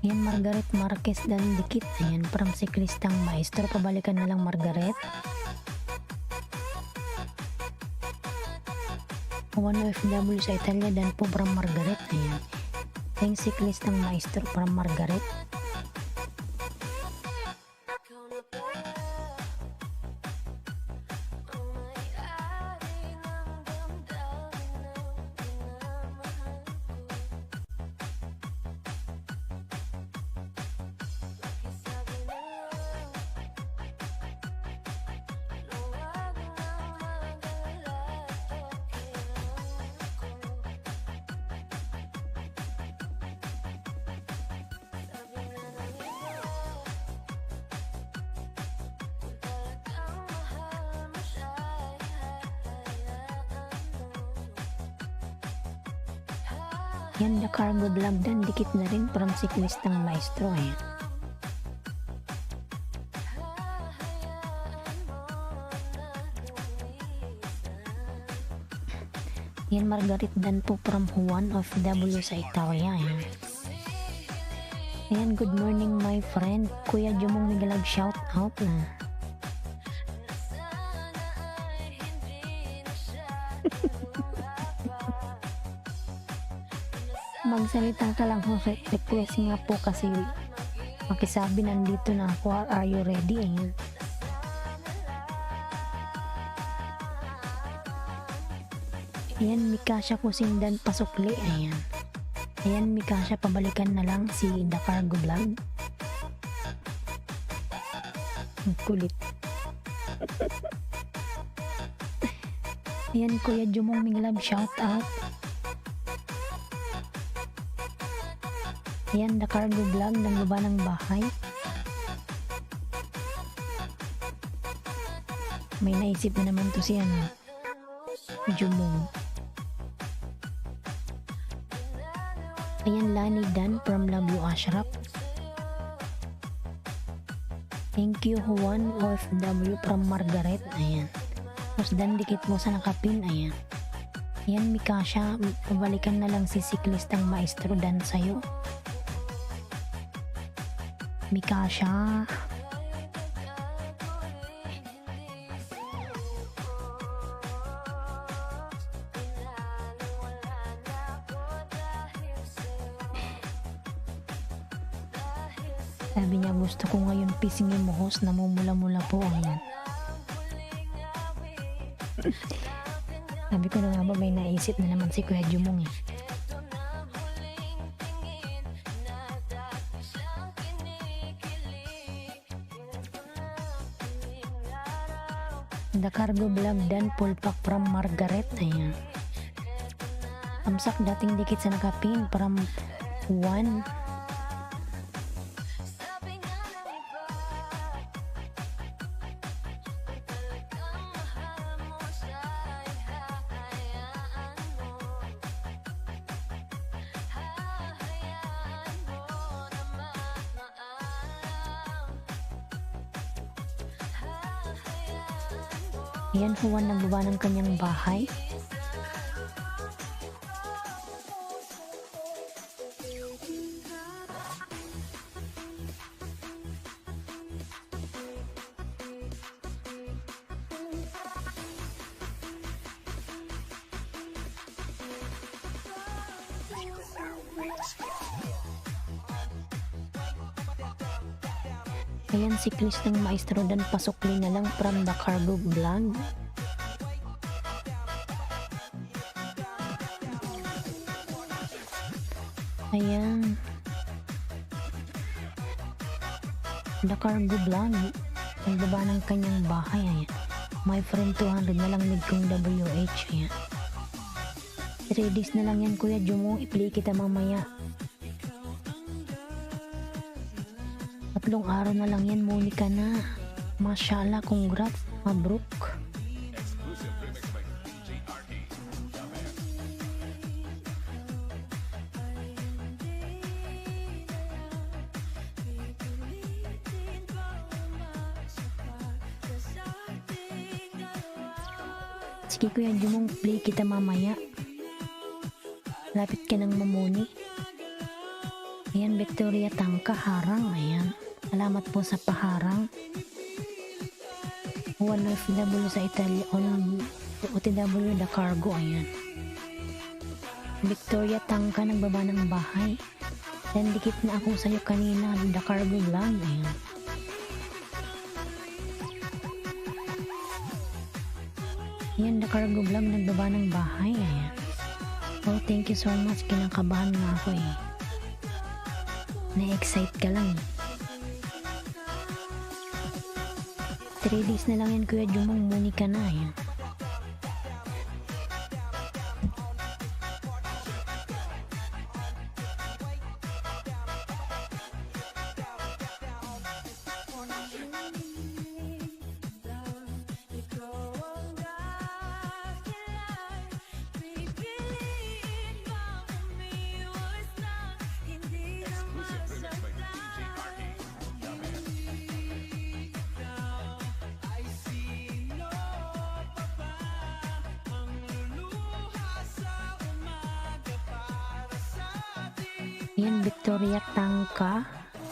Yan, Margaret Marquez dan dikit. Ayan, from siklistang maestro. Pabalikan na lang, Margaret. One OFW sa Italia dan po from Margaret. Ayan. Yung siklistang maestro from Margaret. Ikaw na ba ang may-ari ng damdamin ng minamahal ko? Pakisabi na lang na wag nang magalala at pakiramdam ko. Yan, the cargo vlog dan, dikit na rin from Siklistang Maestro. Ayan. Yan, Margaret dan po from Juan of W sa Italia. Ayan. Ayan, good morning my friend. Kuya Jumong Migalag shout out na. Magsalita ka lang ho, request nga po kasi makisabi nandito na ako, are you ready? Ayan. Ayan, Mikasha Kusindan Pasukli. Ayan. Ayan, Mikasha, pabalikan na lang si The Cargo Vlog. Ang kulit. Ayan, Kuya Jumong Minglab, shout out. Ayan, The Cargo Vlog ng baba ng bahay. May naisip na naman to si Jumong. Ayan, Lani Dan from Love You Ashraf. Thank you Juan OFW from Margaret. Ayan. Tapos Dan, dikit mo sa nakapin. Ayan. Ayan, Mikasha, pabalikan na lang si Siklistang Maestro Dan sa'yo. Mikasha. Sabi niya, gusto ko ngayon pisingin mo host, namumula-mula po. Ayan. Sabi ko na nga ba, may naisip na naman si Kuya Jumong eh. The Cargo Vlog Dan Pulpak from Margaret. Ayan. Amsak dating dikit sa nakapin from 1. Ayan, Juan nagbaba ng kanyang bahay. Ayan, Siklistang Maestro Dan Pasukli na lang from The Cargo Vlog. Ayan. The Cargo Vlog. Nagbaba ng kanyang bahay. Ayan. My friend 200 na lang need kong WH. Ayan. 3 days na lang yan, Kuya Jumong. I-play kita mamaya. 3 araw na lang yan, Monica na. Mashallah, congrats, mabruk. Sige Kuya Jumong, play kita mamaya. Lapit ka ng mamuni. Ayan, Victoria Tangka, harang. Ayan. Salamat po sa paharang. One OFW sa Italia on OTW The Cargo. Ayan. Victoria Tangka, nagbaba ng bahay. Then dikit na ako sa'yo kanina, The Cargo Vlog. Ayan. Ayan, The Cargo Vlog, nagbaba ng bahay. Ayan. Oh, thank you so much. Kinakabahan nga ako eh. Na-excite ka lang. 3 days na lang yan, Kuya Jumong. Monica na. Ayan. Ayan, Victoria Tangka.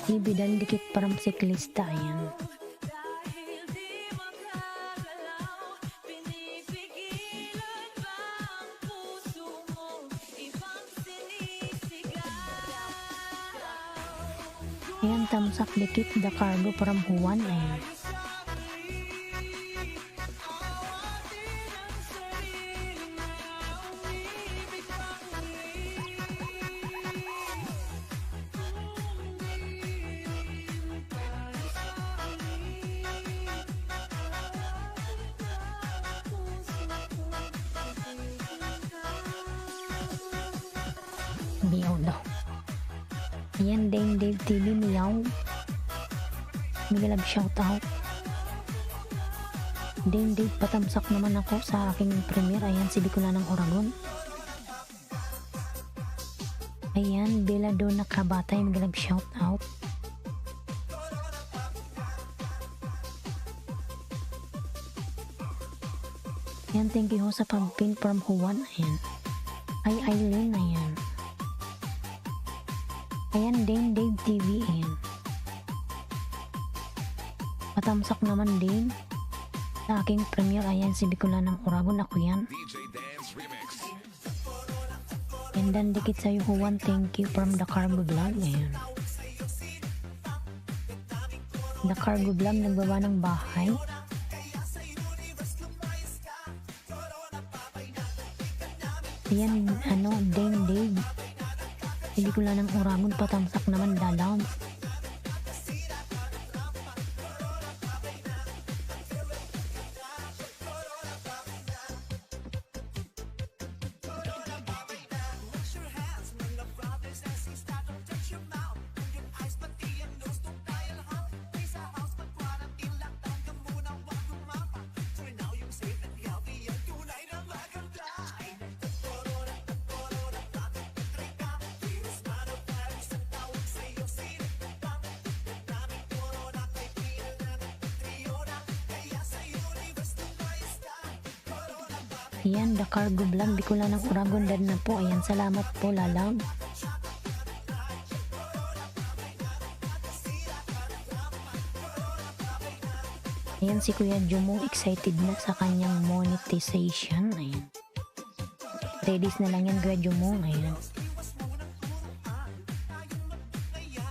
Ibidan dikit parang siklista. Ayan. Dahil di makagalaw, pinipigilan ba ang puso mo? Ibang sinisigaw. Ayan, tamsak dikit the cargo from Juan. Ayan. Miyaw daw. Ayan, Dave TV, miyaw. Migalag shoutout. Dave, patamsak naman ako sa aking premiere. Ayan, si Bicolanang Oragon. Ayan, Beladona Kabatay, migalag shoutout. Ayan, thank you ho sa pag-pin from Juan. Ayan. Ay, Eileen, ayan. Ayan, Dave TV, ayan. Patamsak naman din sa aking premiere. Ayan, si Bicolanang Oragon, ako yan. DJ Dance Remix. And then, dikit sa'yo, Juan, thank you from the Cargo Vlog, ayan. The Cargo Vlog, nagbaba ng bahay. Ayan, Dave. Hindi ko lang ng Oragon, patamsak naman dalaw. Ayan, the Cargo Vlog, di ko lang ng Oragon dad na po. Ayan, salamat po, lalaw. Ayan, si Kuya Jumo, excited na sa kanyang monetization. Ayan. Readies na lang yan, Kuya Jumo. Ayan.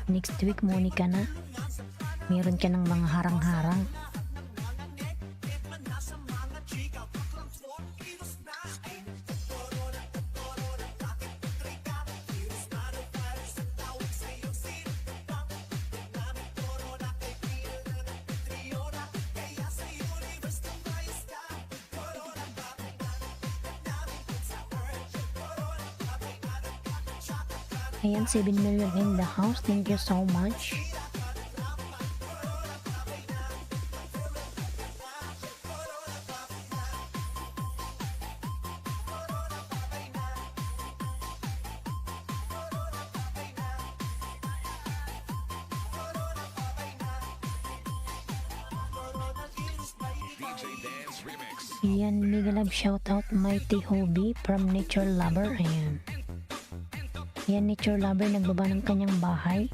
Next week, Monica na. Meron ka ng mga harang-harang. Ayan, 7 million in the house. Thank you so much. DJ Dance Remix. Ayan, mega love shoutout Mighty Hobby from Nature Lover. Ayan. Ayan, Nature Lover, nagbaba ng kanyang bahay.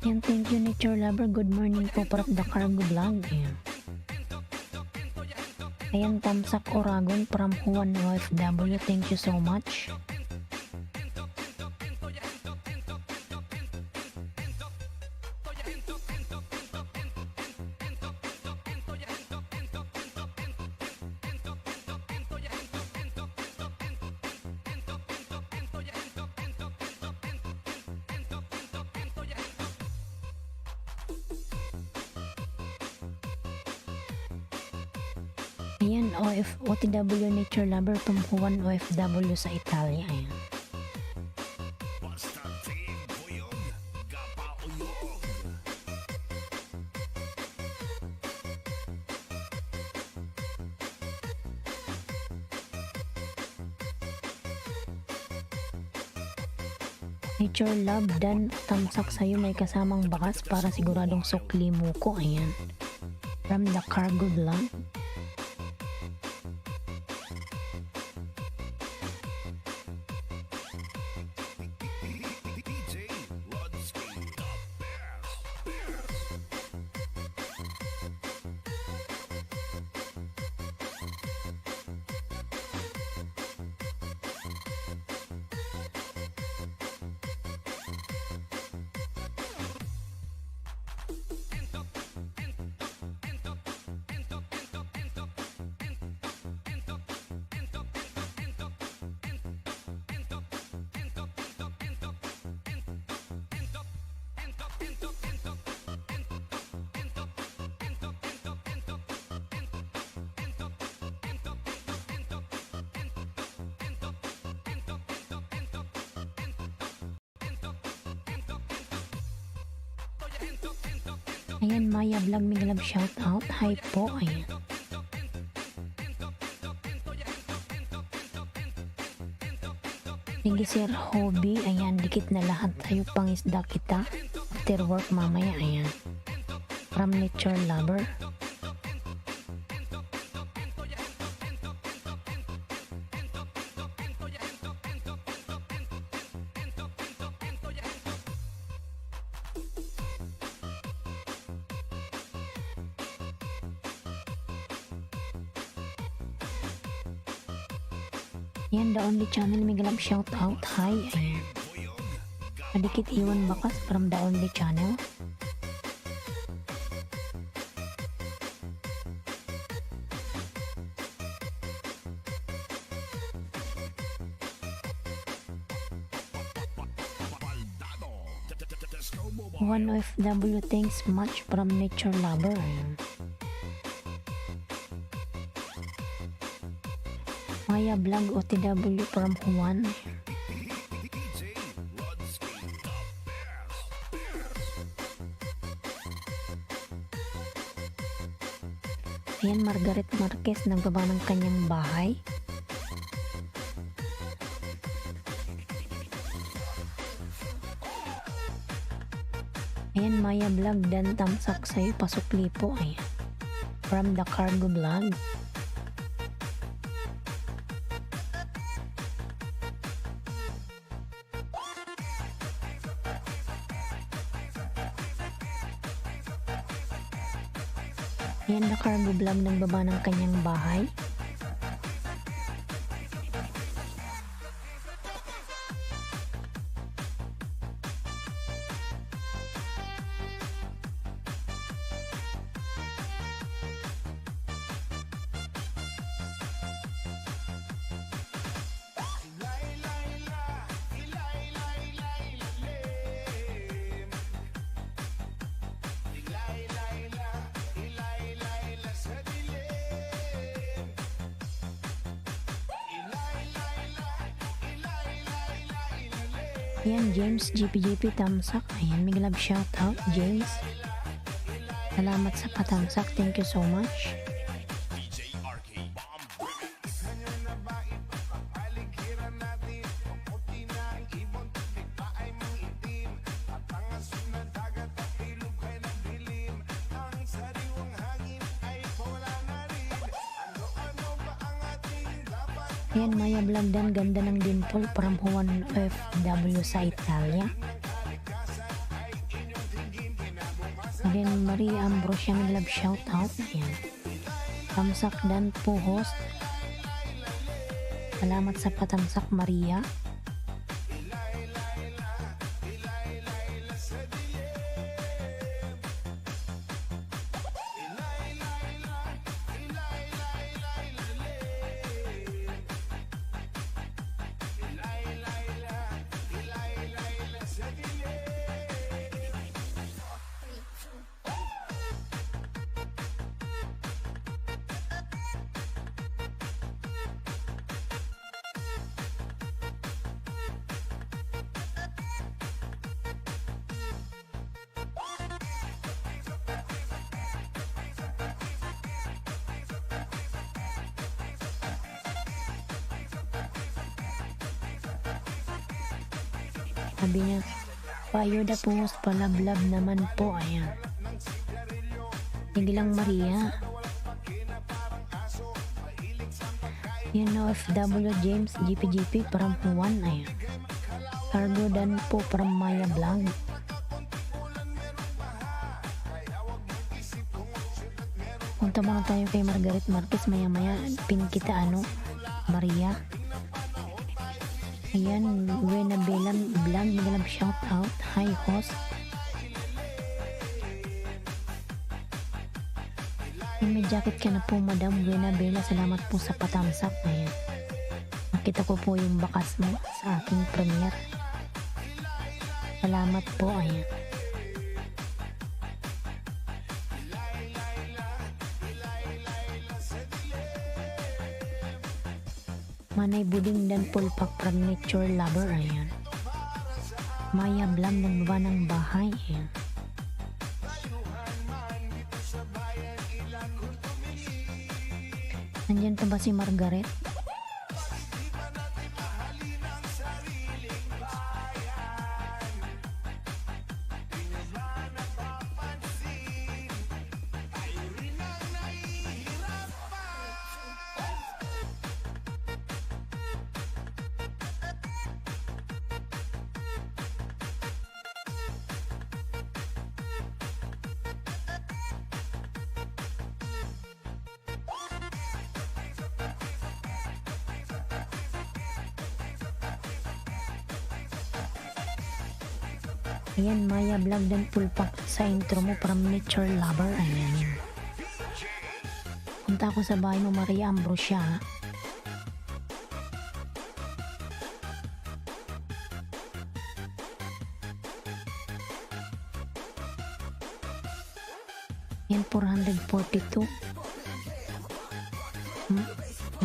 Ayan, thank you, Nature Lover. Good morning po from the Cargo Vlog. Ayan. Ayan, Tamsak Oragon from Juan OFW. Thank you so much. Ayan, OTW Nature Lover from Juan OFW sa Italia. Ayan. Basta tig buyog, gapauyog. Nature Love dan tamsak sa'yo may kasamang bakas para siguradong sukli mo ko. Ayan. From the Cargo Vlog. DJ Rodsky, the best. Ayan, Maya Vlog, may love shout out. Hi po. Ayan. Sige Sir Hobby, ayan, dikit na lahat tayo pangisda kita. After work mamaya, ayan. From Nature Lover. Yan, the only channel may galap shout out. Hi, ayan. Kadikit iwan bakas from the only channel. One OFW, thanks much from Nature Lover. Ayan. Maya Vlog OTW from Juan. DJ Rodsky, the best. Ayan, Margaret Marquez nagbaba ng kanyang bahay. Ayan, Maya Vlog dan tamsak sa'yo pasukli po. Ayan. From the Cargo Vlog. Ayan, the Cargo Vlog nagbaba ng kanyang bahay. Ayan, James GPGP tamsak. Ayan, may love shout out, James. Salamat sa patamsak. Thank you so much. DJ RK Bomb Remix. Ayan, Maya Vlog dan ganda ng dimple from Juan OFW sa Italia. Ayan, Maria Ambrosia, may love shout out. Ayan. Tamsak dan po host. Salamat sa patamsak, Maria. Sabi niya, paayuda po, palablab naman po, ayan. Sige lang Maria. Yan OFW James GPGP from Juan, ayan. Cargo dan po from Maya Vlog. Punta muna tayo kay Margaret Marquez, maya maya pin kita Maria. Ayan, Wena Belam Vlog, magalang shout out. Hi host. May jacket ka na po Madam Wena Bella, salamat po sa patamsak. Ayan, nakita ko po yung bakas mo sa aking premiere. Salamat po, ayan. Manay Buding dan Pulpak from Nature Lover, ayan. Maya Vlog, nagbaba ng bahay, ayan. Nandyan pa ba si Margaret? Ayan, Maya Vlog dan Pulpak sa intro mo from Nature Lover, ayan. Punta ako sa bahay mo Maria Ambrosia. Yan 442.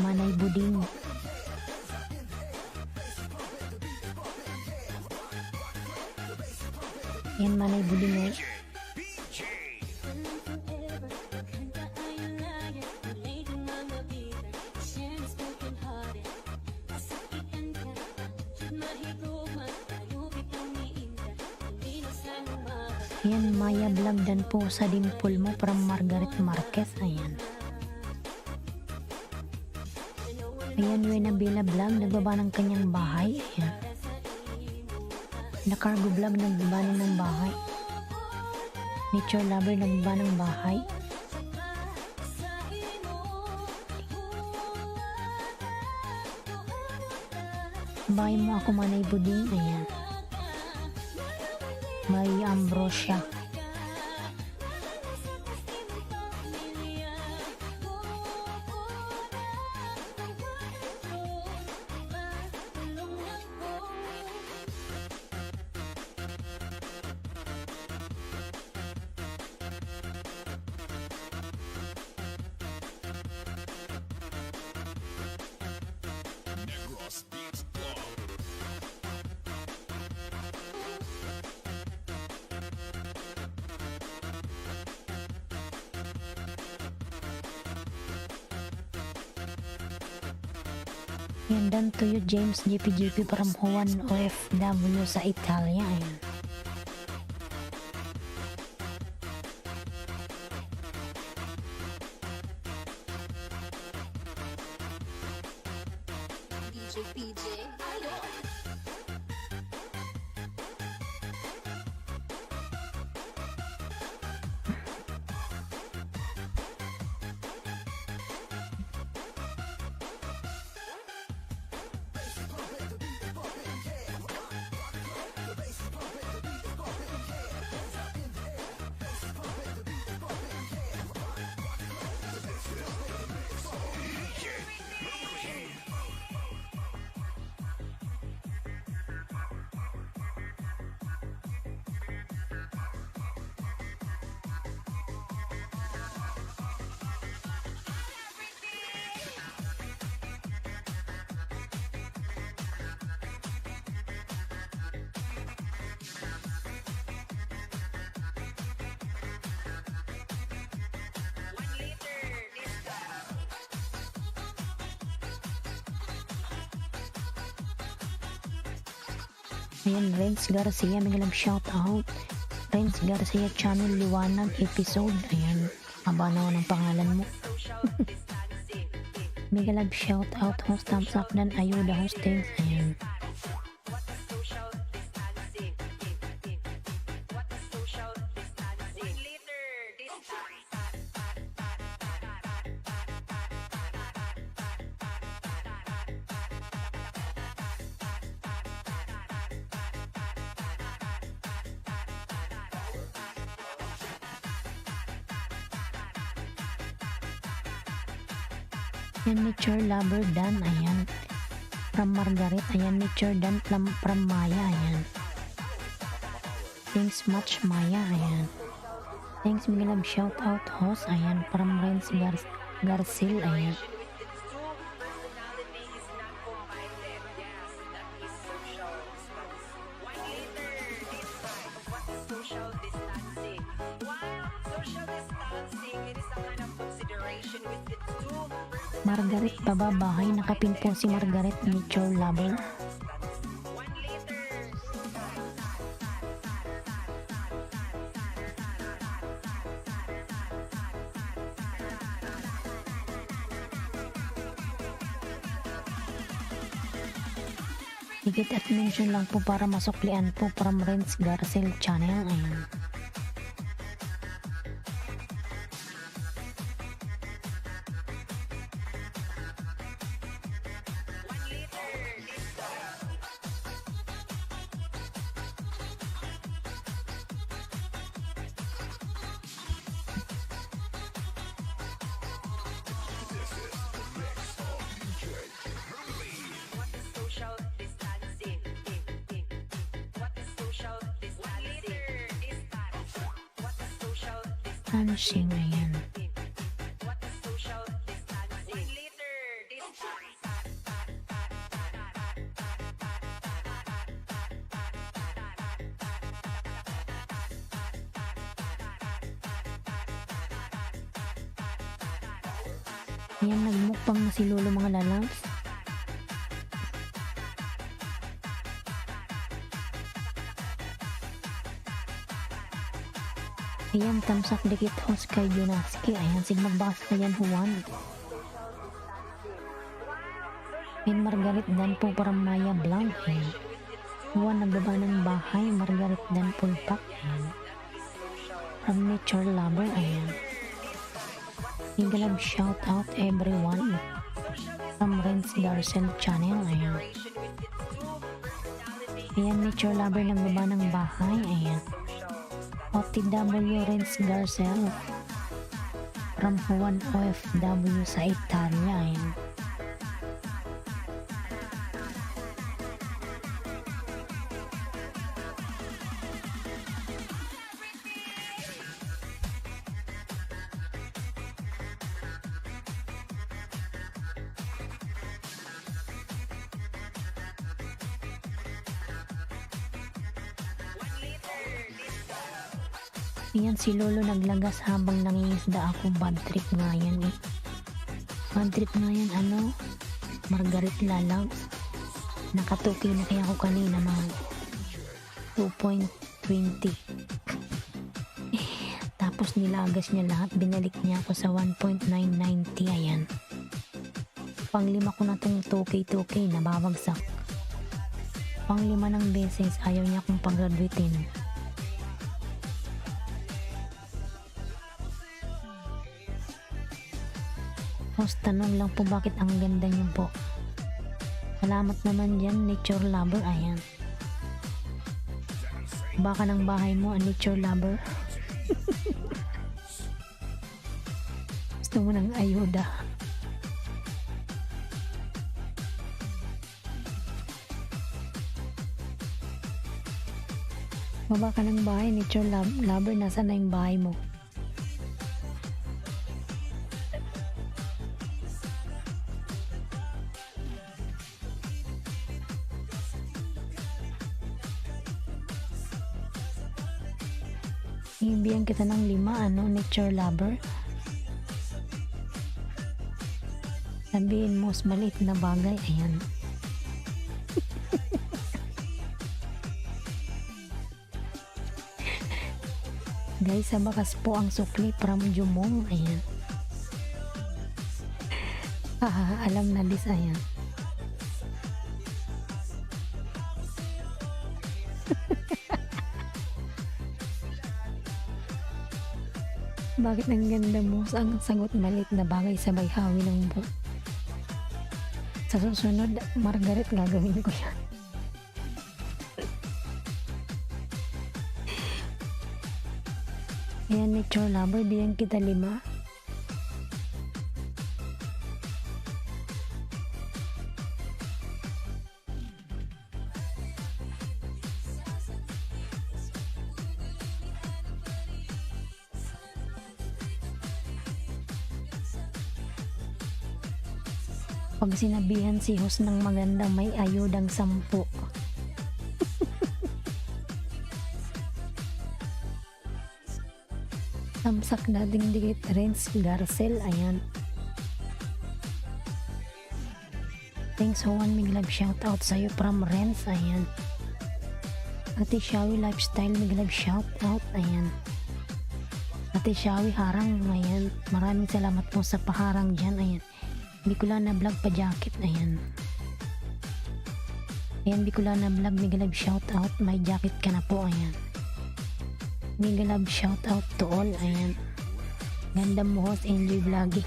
Manay Buding. Yan Manay Buding, eh. Ayan, Maya Vlog dan po sa dimple mo from Margaret Marquez, ayan. Ayan, Wena Bella Vlog, nagbaba ng kanyang bahay, ayan. Na Cargo Vlog, nagbaba ng bahay. Nature Lover, nagbaba ng bahay. Bahay mo ako Manay Buding, ayan. Maria Ambrosia. Negros Beats Club. Yan, dan to you James GPGP from Juan OFW sa Italia, ayan. DJ PJ, Idol. Ayan, Renz Garcia, mega love shout out. Renz Garcia channel Liwanag episode. Ayan, haba naman ang pangalan mo. Mega love shout out, host thumbs up dan ayuda hosting. Ayan. Social distancing. What is social distancing? 1 liter distance. Ayan, nature lover Dan. Ayan. From Margaret. Ayan, nature Dan from Maya. Ayan. Thanks much Maya. Ayan. Thanks mega love shout out host. Ayan, from Renz Garcil. Ayan. With its two personality is not combined. Yes, that is social distance. 1 liter distance. What is social distancing? While social distancing, it is a kind of consideration with its two Margaret Bababahay. Nakapin po si Margaret nature lover. 1 liter. Higit at mention lang po para masuklian po from Renz Garcil channel. Ayan. What is social distancing? What is social distancing? Distance. What is social Dancing. Ayan. What is social distancing? 1 liter distance. Ayan, nagmukbang na si Lolo mga lalabs. Ayan, tamsak dikit host kay Junaski. Ayan, sigmagbas ka yan Juan. Ayan, Margaret Dan po para Maya Blanc. Ayan. Juan, nagbaba ng bahay. Margaret Dan Pulpak. Ayan. From nature lover. Ayan. Mega love shout out everyone. From Renz Garcil channel. Ayan. Ayan, nature lover nagbaba ng bahay. Ayan. OTW Renz Garcel from Juan OFW sa Italia. Ayan. Ayan, si Lolo naglagas habang nangingisda ako. Bad trip nga yan eh. Bad trip nga yan, ano? Margaret Lalaw. Nakatuki na kaya ako kanina mga 2.20. Tapos nilagas niya lahat. Binalik niya ako sa 1.990. Ayan. Panglima ko na tong 2K nababagsak. Panglima ng beses ayaw niya akong pag-graduatein. Host, tanong lang po bakit ang ganda niyo po. Salamat naman dyan, nature lover. Ayan. Baka ng bahay mo, nature lover. Gusto mo ng ayuda. Baba ka ng bahay, nature lover. Nasaan na yung bahay mo? Ibigyan kita ng 5, nature lover. Sabihin mo, maliit na bagay. Ayan. Guys, sa bakas po ang sukli from Jumong. Ayan. Alam na Liz. Ayan. Bakit ang ganda mo? Ang sagot maliit na bagay sabay hawi ng buhok. Sa susunod, Margaret, gagawin ko yan. Ayan, nature lover, bigyan kita 5. Pag sinabihan si host ng maganda, may ayudang 10. Tamsak dating dikit Renz Garcel. Ayan. Thanks for 1 big love shout out sa'yo from Renz. Ayan. Ate Shawi Lifestyle, big love shout out. Ayan. Ate Shawi Harang. Ayan. Maraming salamat po sa paharang dyan. Ayan. Bicolana Vlog pa jacket. Ayan. Ayan, Bicolana Vlog, mega love shout out. May jacket ka na po. Ayan. Mega love shout out to all. Ayan. Ganda mo host, enjoy vlogging.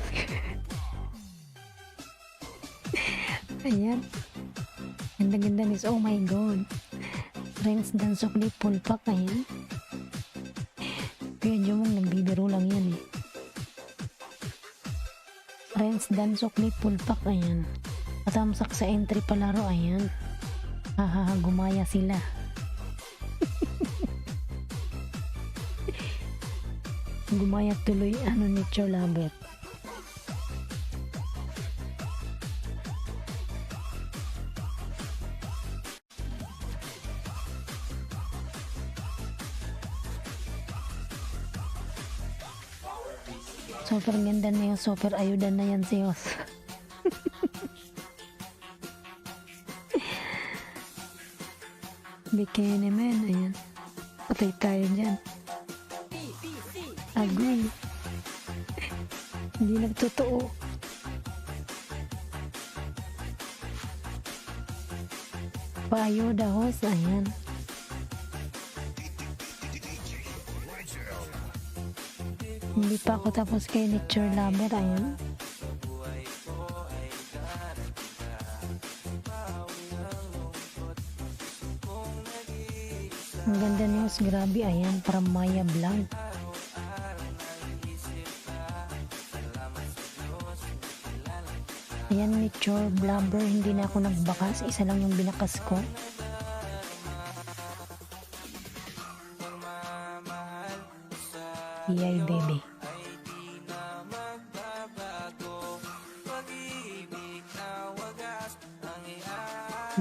Ayan. Ganda-ganda nis. Oh my god. Friends dan sukli full pack. Ayan. Kaya Jumong nagbibiro lang yan eh. Friends dan sukli full pack. Ayan. Patamsak sa entry palaro. Ayan. Hahaha, gumaya sila. Gumaya tuloy nature lover. Super ganda na yung super ayudan na yan si Os. Bikini man, ayan. Patay tayo dyan. Agoy. Hindi nagtotoo. Paayuda host, ayan. Hindi pa ako tapos kay nature lover. Ayan. Ang ganda news, grabe. Ayan, para Maya Vlog. Ayan, nature blabber. Hindi na ako nagbakas. Isa lang yung binakas ko. Yay, baby.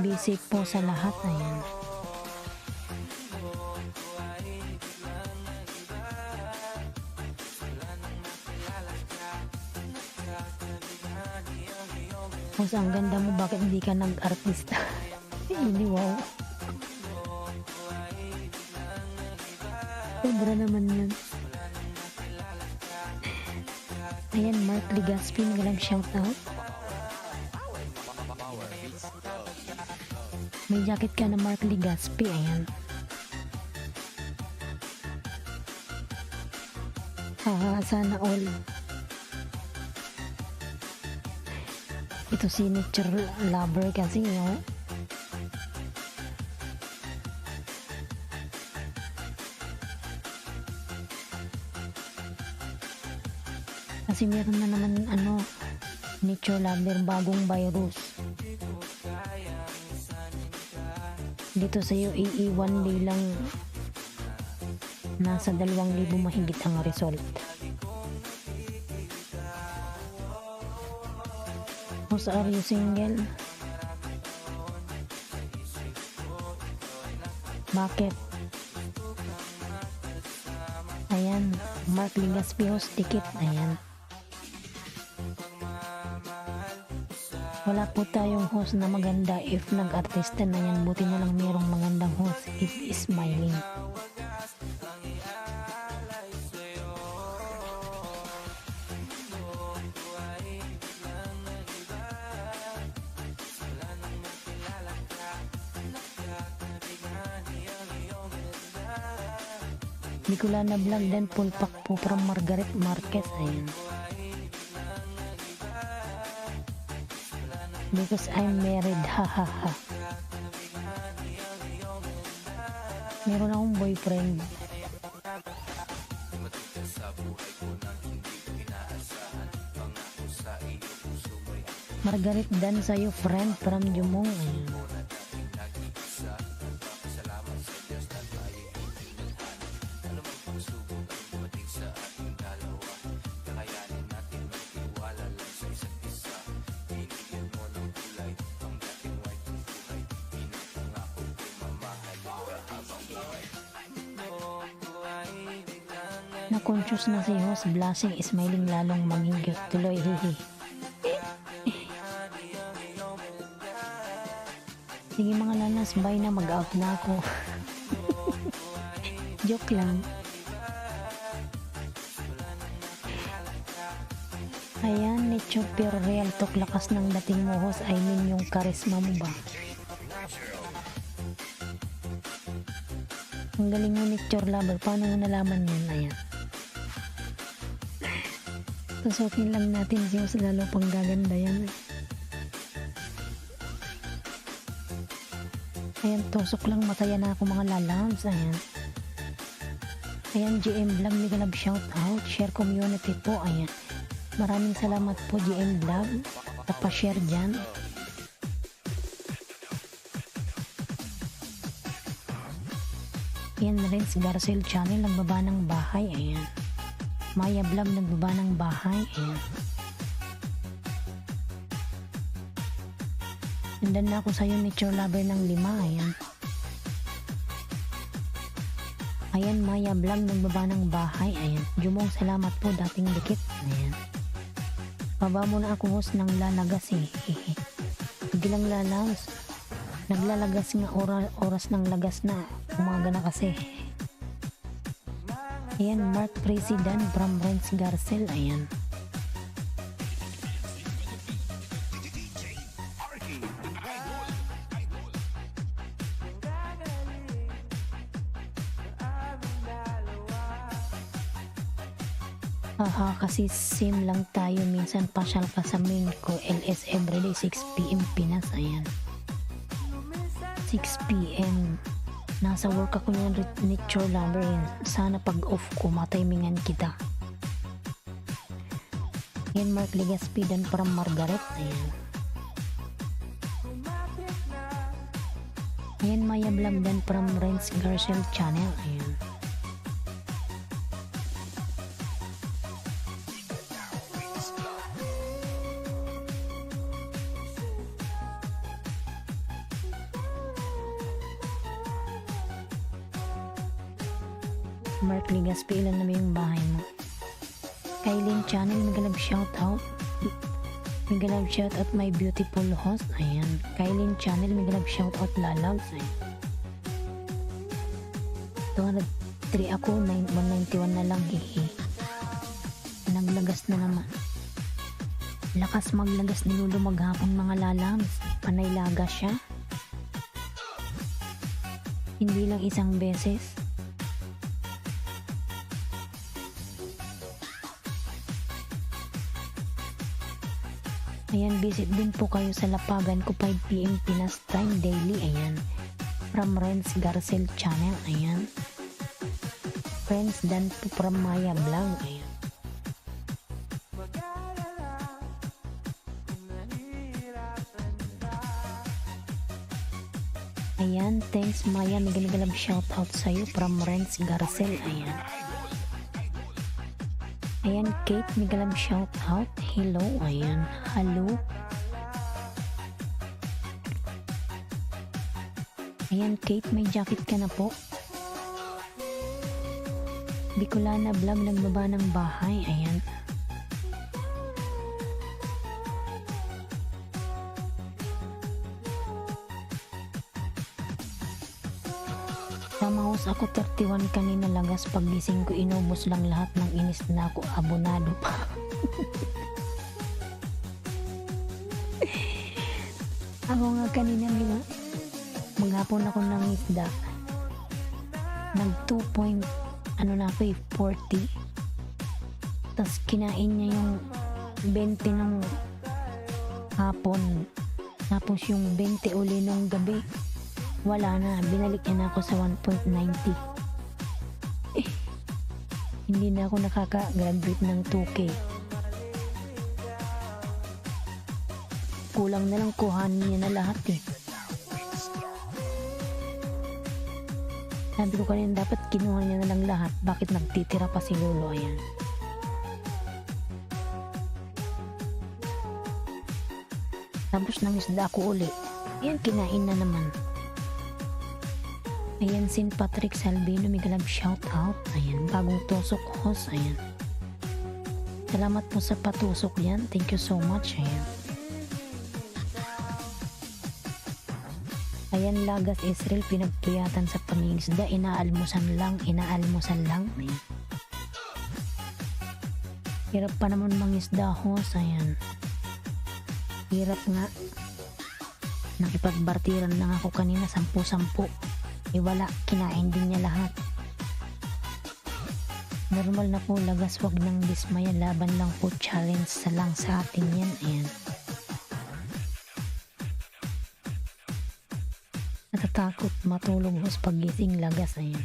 Basic po sa lahat. Ayan. Mas ang ganda mo, bakit hindi ka nag-artista? Hindi, wow. Sobra naman yun. Ayan, Mark Legaspi, magalang shoutout. May jacket ka na Mark Legaspi. Ayan. Sana all. Ito si nature lover kasi, no? Kasi meron na naman nature lover bagong virus. Dito sa UAE 1 day lang nasa 2,000 mahigit ang result. Kung are you single? Bakit? Ayan, Mark Legaspi host ticket. Ayan. Wala po tayong host na maganda if nag-artista na yan. Buti na lang mayroong magandang host if smiling. Bicolana Vlog dan pulpak po from Margaret Marquez. Ayan. Because I'm married, hahaha. Meron akong boyfriend. Margaret dan sa'yo friend from Jumong. Ayan. Na-conscious na si host, blushing, smiling, lalong manginggit. Tuloy, hihi. Sige mga lanas, bye na, mag-out na ako. Joke lang. Ayan, ni Chopper Real Talk, lakas ng dating mo host, I mean yung charisma mo ba? Ang galing mo ni Chor Lover, paano mo nalaman yun? Ayan. Tusukin lang natin siya, lalo pang gaganda yan. Ayan, tusok lang, masaya na ako mga lalabs. Ayan. Ayan, GM Vlog, mega love shout out, share community po. Ayan. Maraming salamat po GM Vlog, tapashare dyan. Ayan, Renz Garcel channel, nagbaba ng bahay. Ayan. Maya Vlog, nagbaba ng bahay. Ayan. Nandan na ako sa'yo ni Chor Lover ng 5. Ayan. Ayan, Maya Vlog, nagbaba ng bahay. Ayan. Jumong, salamat po, dating dikit. Ayan. Baba mo na ako host ng lalagas eh. Bilang lalagas. Naglalagas nga oras ng lagas na. Umaga na kasi. Ayan, Mark President from Renz Garcel. Ayan. Aha, kasi same lang tayo. Minsan pasyal ka sa main ko. LS everyday 6 PM Pinas. Ayan. 6 PM. Nasa work ako niyan ni Chor Lover. Sana pag off ko, matimingan kita. Ayan, Mark Legaspi dan from Margaret. Ayan. Ayan, Maya Vlog dan from Renz Garcel channel. Ayan. Mark Legaspi, ilan na yung bahay mo? Kailin channel, mega love shout out. Mega love shout out my beautiful host. Ayan. Kailin channel, mega love shout out lalabs. Ayan. 203 ako, 191 na lang. Hihi. Naglagas na naman. Lakas maglagas ni Lulu maghapon mga lalabs. Panay lagas siya. Hindi lang isang beses. Ayan, visit din po kayo sa lapagan ko 5 PM Pinas time daily. Ayan. From Renz Garcel channel. Ayan. Friends dan po from Maya Vlog. Ayan. Ayan, thanks Maya. Mega shout out sa'yo from Renz Garcel. Ayan. Ayan, Kate, mega shout out. Hello, ayan. Hello. Ayan, Kate, may jacket ka na po. Bicolana Vlog, nagbaba ng bahay. Ayan. Tama host ako, 31 kanina lagas, pagising ko inubos lang lahat ng inis na ako, abonado pa. Ako nga kanina maghapon ako ng isda, nag 2.5 ano na ako 40. Tapos kinain niya yung 20 ng hapon. Tapos yung 20 uli nung gabi. Wala na. Binalik niya na ako sa 1.90. Hindi na ako nakaka-graduate ng 2K. Kulang na lang kuhanin niya na lahat eh. Sabi ko kanina dapat kinuha niya na lang lahat. Bakit nagtitira pa si Lolo? Ayan. Tapos nang isda ko uli. Ayan, kinain na naman. Ayan, St. Patrick Salvino, Migalab shout out. Ayan, bagong tusok host. Ayan. Salamat po sa patusok yan. Thank you so much. Ayan. Ayan, Lagas Israel, pinagkiyatan sa pangingisda. Inaalmusan lang. Ayan. Hirap pa naman mangisda host. Ayan. Hirap nga. Nakipagbartiran lang ako kanina, 10-10. Wala, kinain din niya lahat. Normal na po, Lagas, wag nang dismaya. Laban lang po, challenge sa lang sa atin yan. Ayan. Natatakot matulog hos pagising, Lagas. Ayan.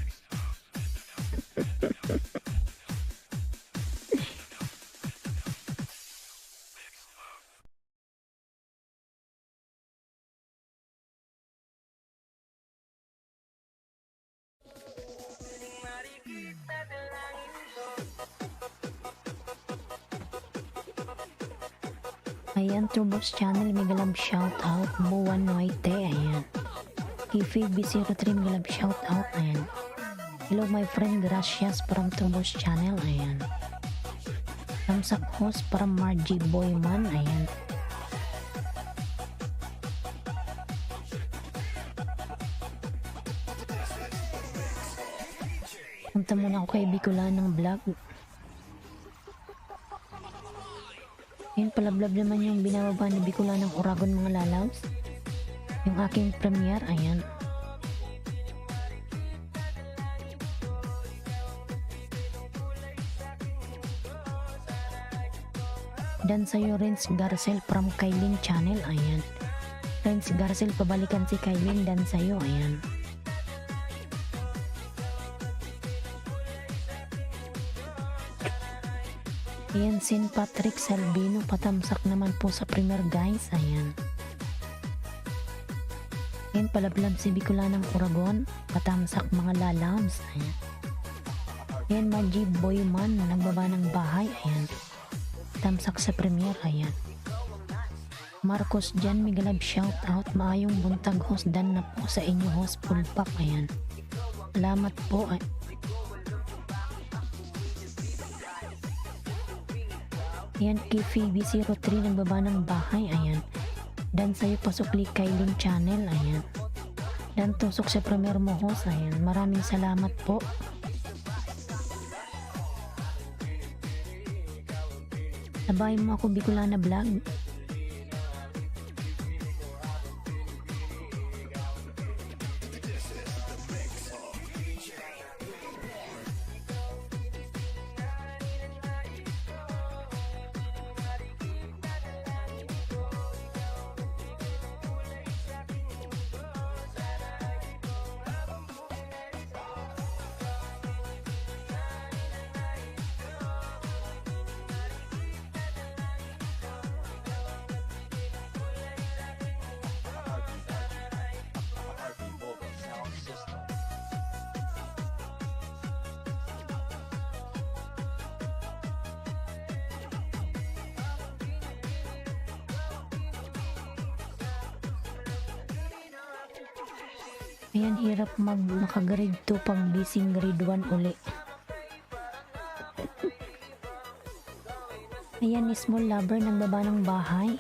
Ayan, Turbos Channel, Migalab shout out. Buwan Noite, ayan. Kifi B03, Migalab shout out, ayan. Hello my friend, gracias from Turbos Channel, ayan. Tamsak host from Margie Boyman, ayan. Punta muna ako kay Bicola ng vlog. Ayan, palablab naman yung binababa ni Bicola ng Oragon, mga lalabs. Yung aking premiere, ayan. Dan sa'yo, Renz Garcel from Kailin Channel, ayan. Renz Garcel, pabalikan si Kailin, dan sa'yo, ayan. Ayan, St. Patrick Salvino, patamsak naman po sa premier, guys. Ayan. Ayan, palablab si Bicola ng Oragon, patamsak, mga lalams. Ayan. Ayan, Margie Boyman, nagbaba ng bahay. Ayan. Tamsak sa premier. Ayan. Marcos Jan, Migalab shout out. Maayong buntag host, dan na po sa inyo host, full pack. Ayan. Salamat po. Ayan, Kifi B03, nagbaba ng bahay. Ayan. Dan sa'yo, pasukli Kailin Channel. Ayan. Dan tusok sa premier mo host. Ayan. Maraming salamat po. Sabay mo ako, Bicola na vlog. Ayan, hirap maka-grade 2 pag bising grade 1 uli. Ayan, small lover, nagbaba ng bahay.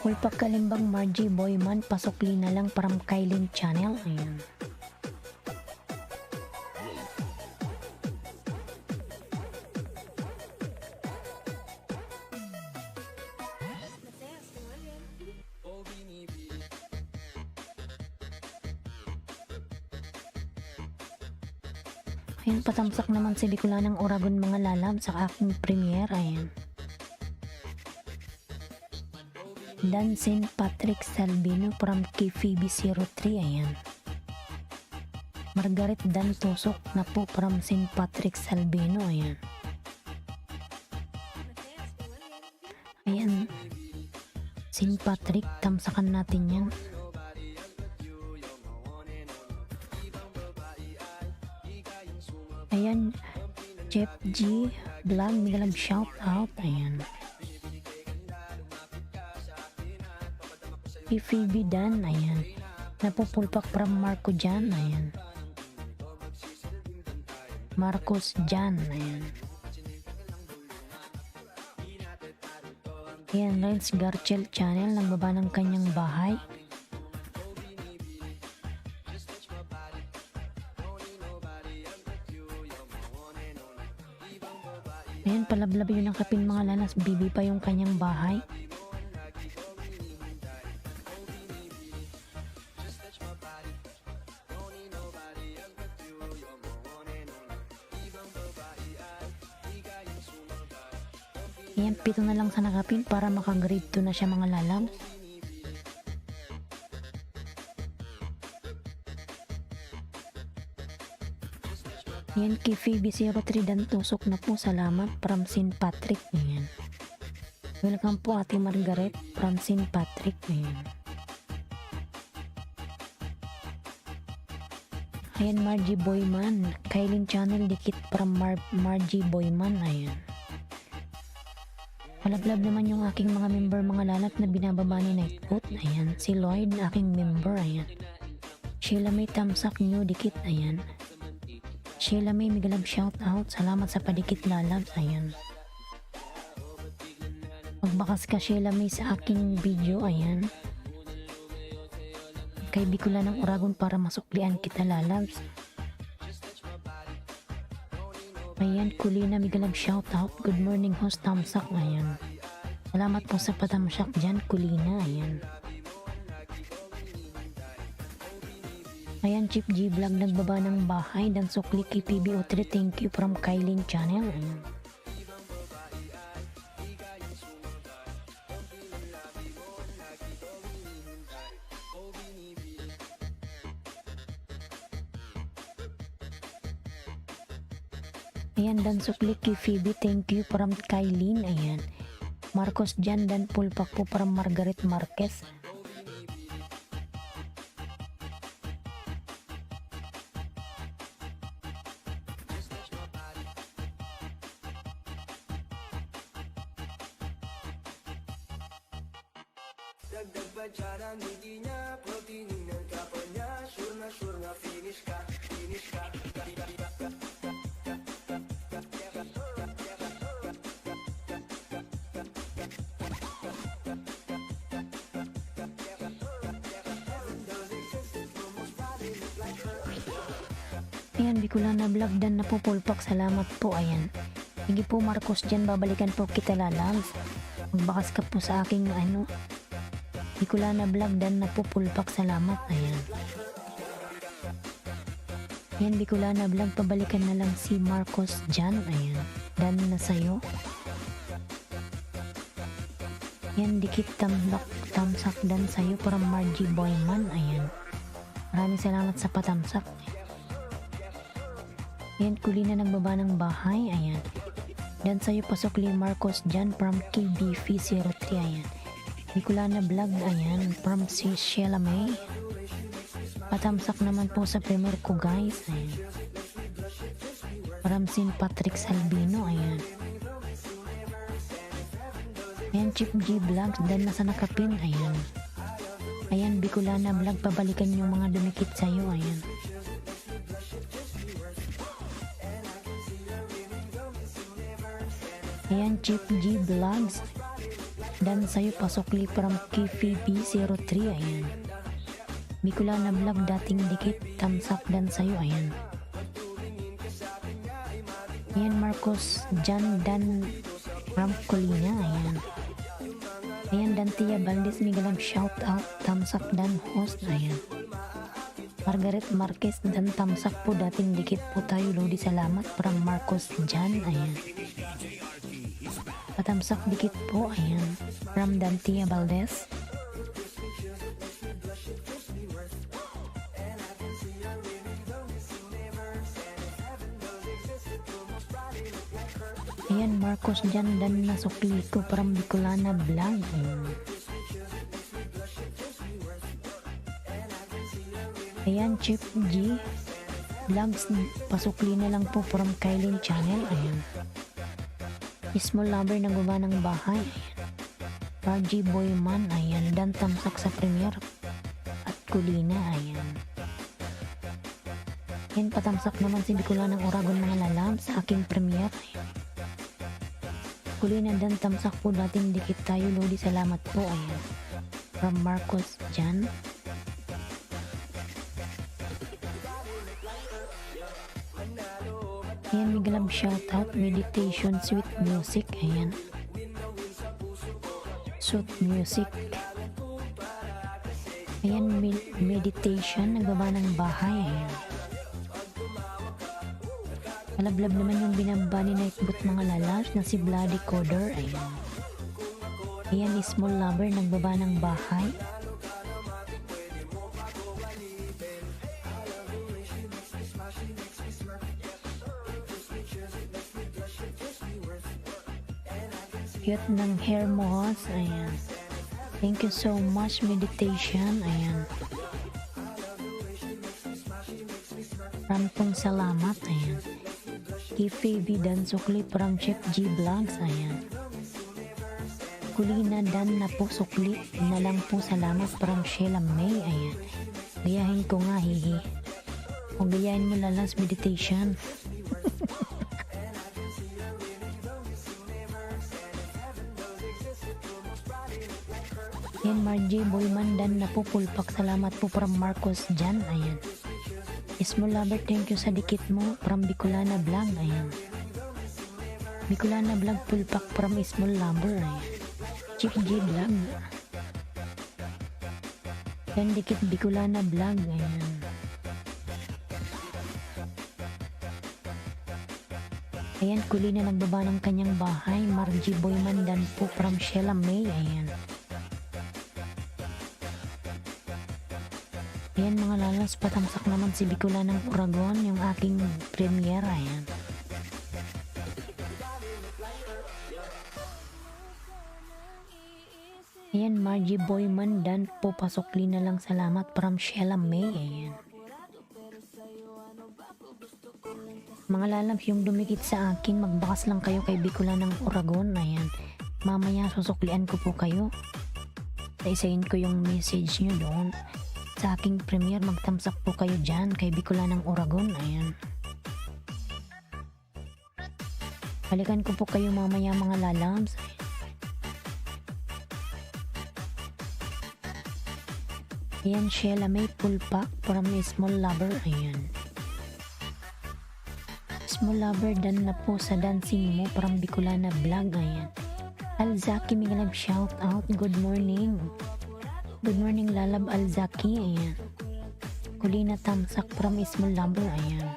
Full pagkalimbang Margie Boyman, pasukli na lang from Kailin Channel. Ayan. Ayan, patamsak naman si Bicolanang Oragon mga lalab sa aking premiere. Ayan. Dan St. Patrick Salvino from KPB03. Ayan. Margaret Dan Tusok na po from St. Patrick Salvino. Ayan. Ayan. St. Patrick, tamsakan natin yan. Ayan, Jeff G Vlog, migalang shout out. Ayan. PVB Dan, ayan. Napupulpak from Marco Jan, ayan. Marcos Jan, ayan. Ayan, Lance Garchel Channel, nagbaba ng kanyang bahay. Ayan, palablab yun ang kapin mga lalas. Bibi pa yung kanyang bahay. Ayan, 7 na lang sa nakapin para makagrade 2 na siya mga lalab. Ayan, kay Phoebe03 Dan Tusok na po. Salamat from St. Patrick. Ayan. Welcome po Ate Margaret from St. Patrick. Ayan. Ayan, Margie Boyman. Kailin Channel dikit from Margie Boyman. Ayan. Palablab naman yung aking mga member mga lalap na binababa ni Nightfoot. Ayan. Si Lloyd, aking member. Ayan. Sheila May Tamsak New dikit. Ayan. Sheila May migalab shout out. Salamat sa padikit lalabs. Ayan. Magbakas ka Sheila May sa aking video. Ayan. Kay Bicula ng Oragon para masuklian kita lalabs. Ayan, Kulina migalab shout out. Good morning host Tamsak. Ayan. Salamat po sa patamsak dyan Kulina. Ayan. Ayan, Chip G Vlog nagbaba ng bahay. Dan sukli kay PBO3. Thank you from Kailin Channel. Ayan. Ayan, Dan sukli kay Phoebe. Thank you from Kailin. Ayan. Marcos Jan Dan pulpak po from Margaret Marquez. Dagdag pa dyan ang ngiti niya, proteinin ng kapal niya. Sure na finish ka, finish ka. Ayan, Bicolana Vlog Dan na po pulpak. Salamat po. Ayan. Sige po Marcos dyan, babalikan po kita lalabs. Magbakas ka po sa aking Bicolana Vlog Dan na po pulpak. Salamat. Ayan. Ayan, Bicolana Vlog, pabalikan na lang si Marcos dyan. Ayan. Dan na sayo. Ayan, dikit tamsak Dan sayo para Margie Boyman. Ayan. Maraming salamat sa patamsak. Ayan, Kulina nagbaba ng bahay. Ayan. Dan sa'yo pasok li Marcos dyan from KBV03. Ayan. Bicolana Vlog. Ayan. From si Sheila May. Patamsak naman po sa premiere ko guys. Ayan. From St. Patrick Salvino. Ayan. Ayan, Chip G Vlog. Dan na sa nakapin. Ayan. Ayan, Bicolana Vlog. Pabalikan yung mga dumikit sa'yo. Ayan. Ayan, Chip G Vlogs. Dan sa'yo pasokli from KPB03. Ayan. Bicolana Vlog dating dikit. Tamsak dan sa'yo. Ayan. Ayan, Marcos Jan Dan from Colina. Ayan. Ayan, Dan Tia Valdez migalang shout out. Tamsak dan host. Ayan. Margaret Marquez dan tamsak po dating dikit po tayo Lodi salamat from Marcos Jan ayan. Patamsak dikit po ayan from Dantia Valdez. Ayan Marcos Jan dan nasukli ko from Bicolana Vlog ayan. Ayan, Chip G Vlogs, pasukli na lang po from Kylin Channel, ayan. Small Lover nagawa ng bahay, ayan. RG Boyman, ayan. Dan tamsak sa premiere at Kulina, ayan. Ayan, patamsak naman si Bicolana ng Oragon mga lalam sa aking premiere, ayan. Kulina dan tamsak po dating dikit tayo Lodi salamat po, ayan. From Marcos Jan. Ayan, Migalab shoutout, meditation, sweet music, ayan. Sweet music. Ayan, meditation, nagawa ng bahay, ayan. Malablab naman yung binaba ni Nightbot mga lalas na si Bloody Coder, ayan. Ayan, Small Lover, nagbaba ng bahay. Cute ng hair mo, ayan. Thank you so much, meditation, ayan. Rampong salamat, ayan. Kifi dan sukli from Chef G Vlogs, ayan. Kulina dan na po sukli na lang po salamat from Sheila May, ayan. Gayahin ko nga, hihi. O gayahin mo lalas meditation. Yan, Margie Boyman dan napupulpak salamat po from Marcos Jan, ayan. Small Lover, thank you sa dikit mo from Bicolana Vlog, ayan. Bicolana Vlog pulpak from Small Lover, ayan. Chief G Vlog. Yan, dikit Bicolana Vlog, ayan. Ayan, Kulina nagbaba ng kanyang bahay. Margie Boyman dan po from Sheila May, ayan. Ayan mga lalas, patamsak naman si Bicolana ng Oragon, yung aking premiere, ayan. Ayan, Margie Boyman dan po pasukli na lang salamat from Sheila May, ayan. Mga lalabs, yung dumikit sa akin, magbakas lang kayo kay Bicolana ng Oragon, ayan. Mamaya susuklian ko po kayo. Isa-isahin ko yung message nyo doon. Sa aking premiere, magtamsak po kayo dyan kay Bicolana ng Oragon, ayan. Balikan ko po kayo mamaya mga lalabs. Ayan, Sheila May pulpak from Small Lover, ayan. Small Lover dan na po sa dancing mo from Bicolana Vlog, ayan. Alzaki Migalab shout out, good morning. Good morning Lalab Alzaki, ayan. Kulina tamsak from Small Lover, ayan.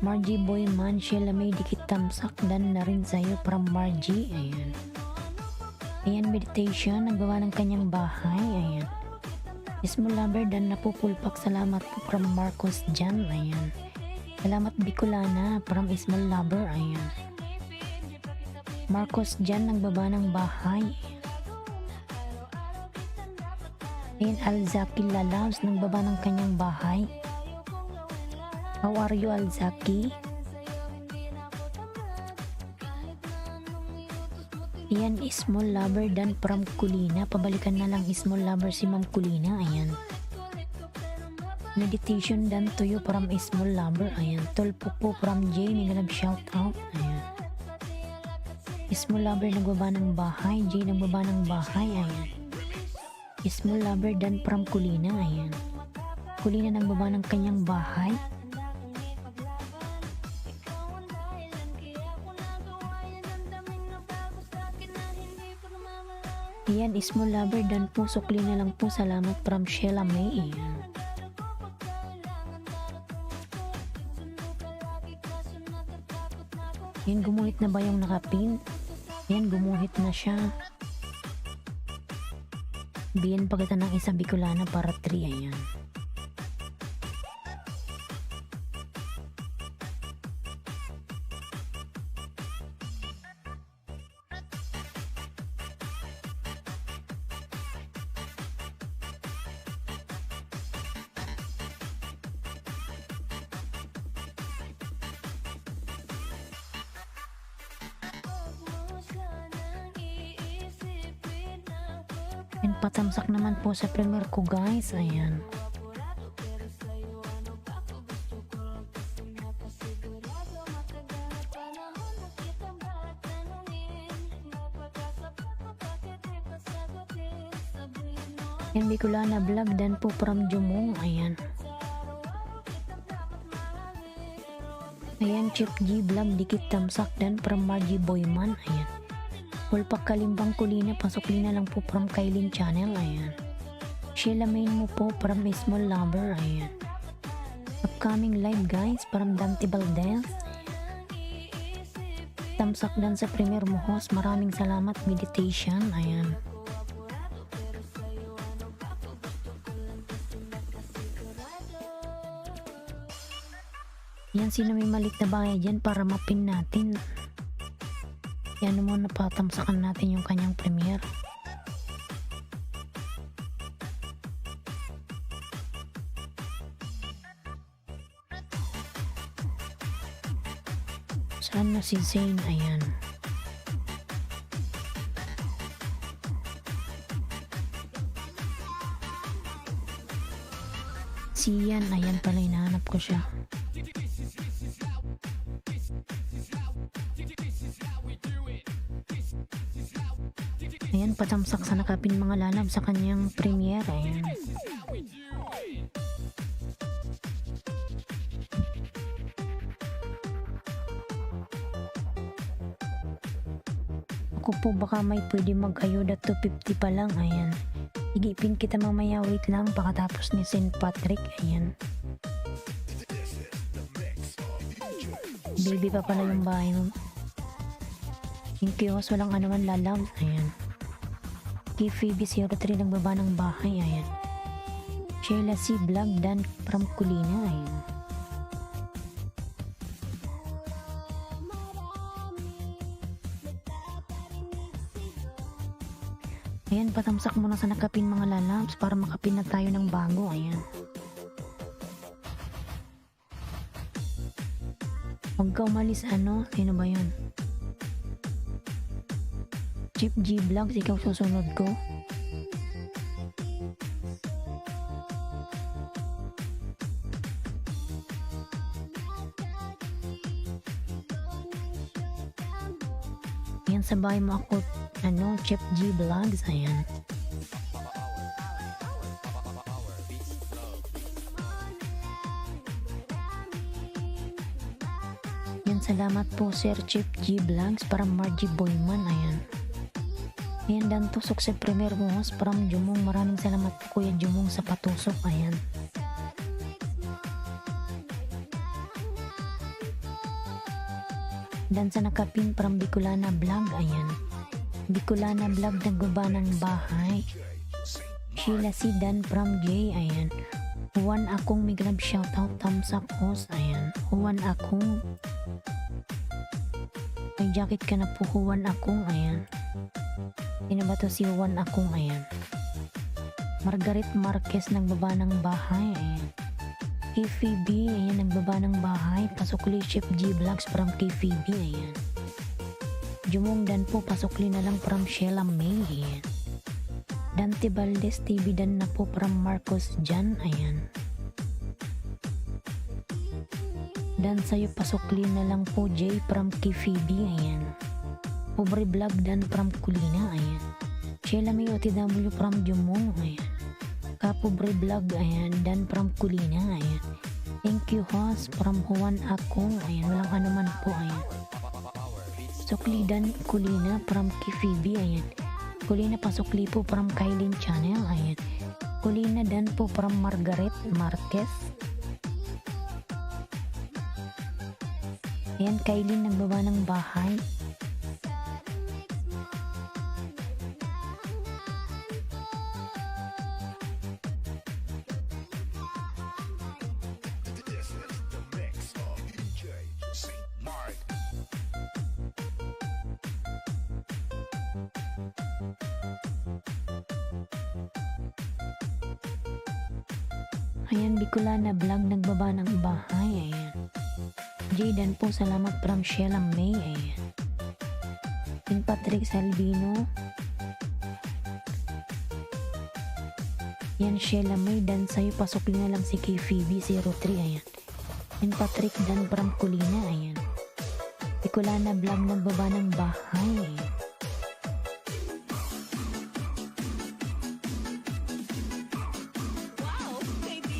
Margie Boyman, Sheila May dikit tamsak dan na rin sa'yo from Margie, ayan. Ayan, meditation, nagawa ng kanyang bahay, ayan. Small Lover dan napupulpak salamat po from Marcos Jan, ayan. Salamat Bicolana from Small Lover, ayan. Marcos Jan nagbaba ng bahay. Ayan, Alzaki Lalabs nagbaba ng kanyang bahay. How are you, Alzaki? Ayan, Small Lover dan from Kulina. Pabalikan na lang Small Lover si Ma'am Kulina, ayan. Meditation dan tuyo from Small Lover, ayan. Tolpo po from J, Migalab shout out, ayan. Small Lover nagbaba ng bahay, J nagbaba ng bahay, ayan. Small Lover dan from Kulina, ayan. Kulina nagbaba ng kanyang bahay. Ayan, Small Lover dan po sukli na lang po salamat from Sheila May, ayan. Yan, gumuhit na ba yung nakapin? Yan, gumuhit na siya. Biyan pa kita ng isa Bicolana para 3. Ayan. And patamsak naman po sa premier ko guys. Ayan. Yan Bicolana vlog dan po from Jumong. Ayan. Ayan Chip G vlog dikit tamsak dan from Margie Boyman. Ayan. Pulpak Kalimbang Kulina, Pasuklina lang po from Kailin Channel, ayan. Sheila Main mo po from Small Lover, ayan. Upcoming live guys, from Dante Valdez. Tamsak dan sa premier mo host, maraming salamat meditation, ayan. Yan, sino may malit na bagay dyan para mapin natin. Yan mo, napatamsakan natin yung kanyang premiere. Saan na si Zane? Ayan. Si Ian, ayan pala, hinahanap ko siya. Ayan, patamsak sa nakapin mga lalab sa kanyang premiere. Ayan. Ako po baka may pwede mag-ayuda 250 pa lang. Ayan. Igipin kita mamaya, wait lang, pakatapos ni St. Patrick. Ayan. Baby pa pala yung bahay mo. Thank you, walang anuman lalab. Ayan. Kay Phoebe 03 nagbaba ng bahay. Ayan. Sheila C. Vlog dan from Kulina. Ayan. Ayan, patamsak muna sa nakapin mga lalabs para makapin na tayo ng bago. Ayan. Huwag ka umalis, ano? Sino ba yun? Chip G Vlogs, ikaw susunod ko. Ayan, sa bahay mo ako, ano, Chip G Vlogs, ayan. Ayan, salamat po Sir Chip G Vlogs para Margie Boyman, ayan. Ayan, dan tusok sa premier mo host from Jumong. Maraming salamat po Kuya Jumong sa patusok. Ayan. Dan sa nakapin from Bicolana vlog. Ayan. Bicolana vlog nagbaba ng bahay. Sheila C. Dan from J. Ayan. Juan Akong migrab shoutout thumbs up host. Ayan. Juan Akong. May jacket ka na po Juan Akong. Ayan. Sino ba to si Juan Akong? Ayan. Margaret Marquez nagbaba ng bahay. Ayan. KFB, ayan, nagbaba ng bahay. Pasukli Chef G Vlogs from KFB. Ayan. Jumong dan po, pasukli na lang from Sheila May. Ayan. Dante Valdez TV dan na po from Marcos Jan. Ayan. Dan sa'yo pasukli na lang po J from KFB. Ayan. Pobre Vlog dan from Kulina. Ayan. Sheila May OTW from Jumong. Ayan. Kapobre Vlog. Ayan. Dan from Kulina. Ayan. Thank you host from Juan Akong. Ayan. Walang anuman po. Ayan. Sukli dan Kulina from Kifibi. Ayan. Kulina pasukli po from Kailin Channel. Ayan. Kulina dan po from Margaret Marquez. Ayan, Kailin nagbaba ng bahay. This is the mix of DJ St. Mark. Ayan, Bicolana Vlog nagbaba ng bahay. Ayan. Jaydan po, salamat from Sheila May. Ayan. Yung Patrick Salvino. Yan, Sheila May, dan sa'yo, pasok na lang si KPB03. Ayan. Yung Patrick Dan from Colina. Ayan. Bicolana Vlog nagbaba ng bahay. Ayan.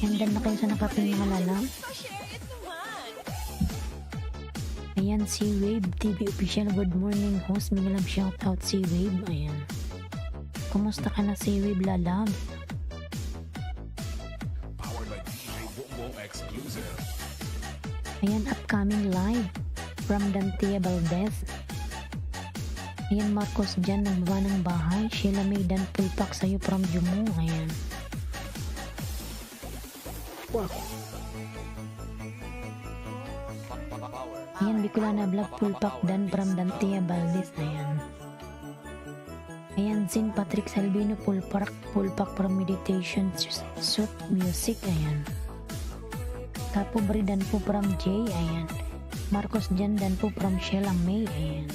Hanggang na kayo sa nakapinangalan. Ayan, si Wave TV Official. Good morning, host. May love shoutout si Wave. Ayan. Kumusta ka na si Wave Lalab? Powered by DJ Bongbong Exclusive. Ayan, upcoming live from Dantia Valdez. Ayan, Marcos dyan, nagbaba ng bahay. Sheila May Dan Pulpak sa'yo from Jumo. Ayan. Ayan, Bicolana Vlog Pulpak Dan from Dantia Valdez. Ayan. Ayan, Sin Patrick Salvino Pulpak from Meditation Suit Music. Ayan. Kapo Bridan po from J. Ayan. Marcos dyan dan po from Sheila May. Ayan.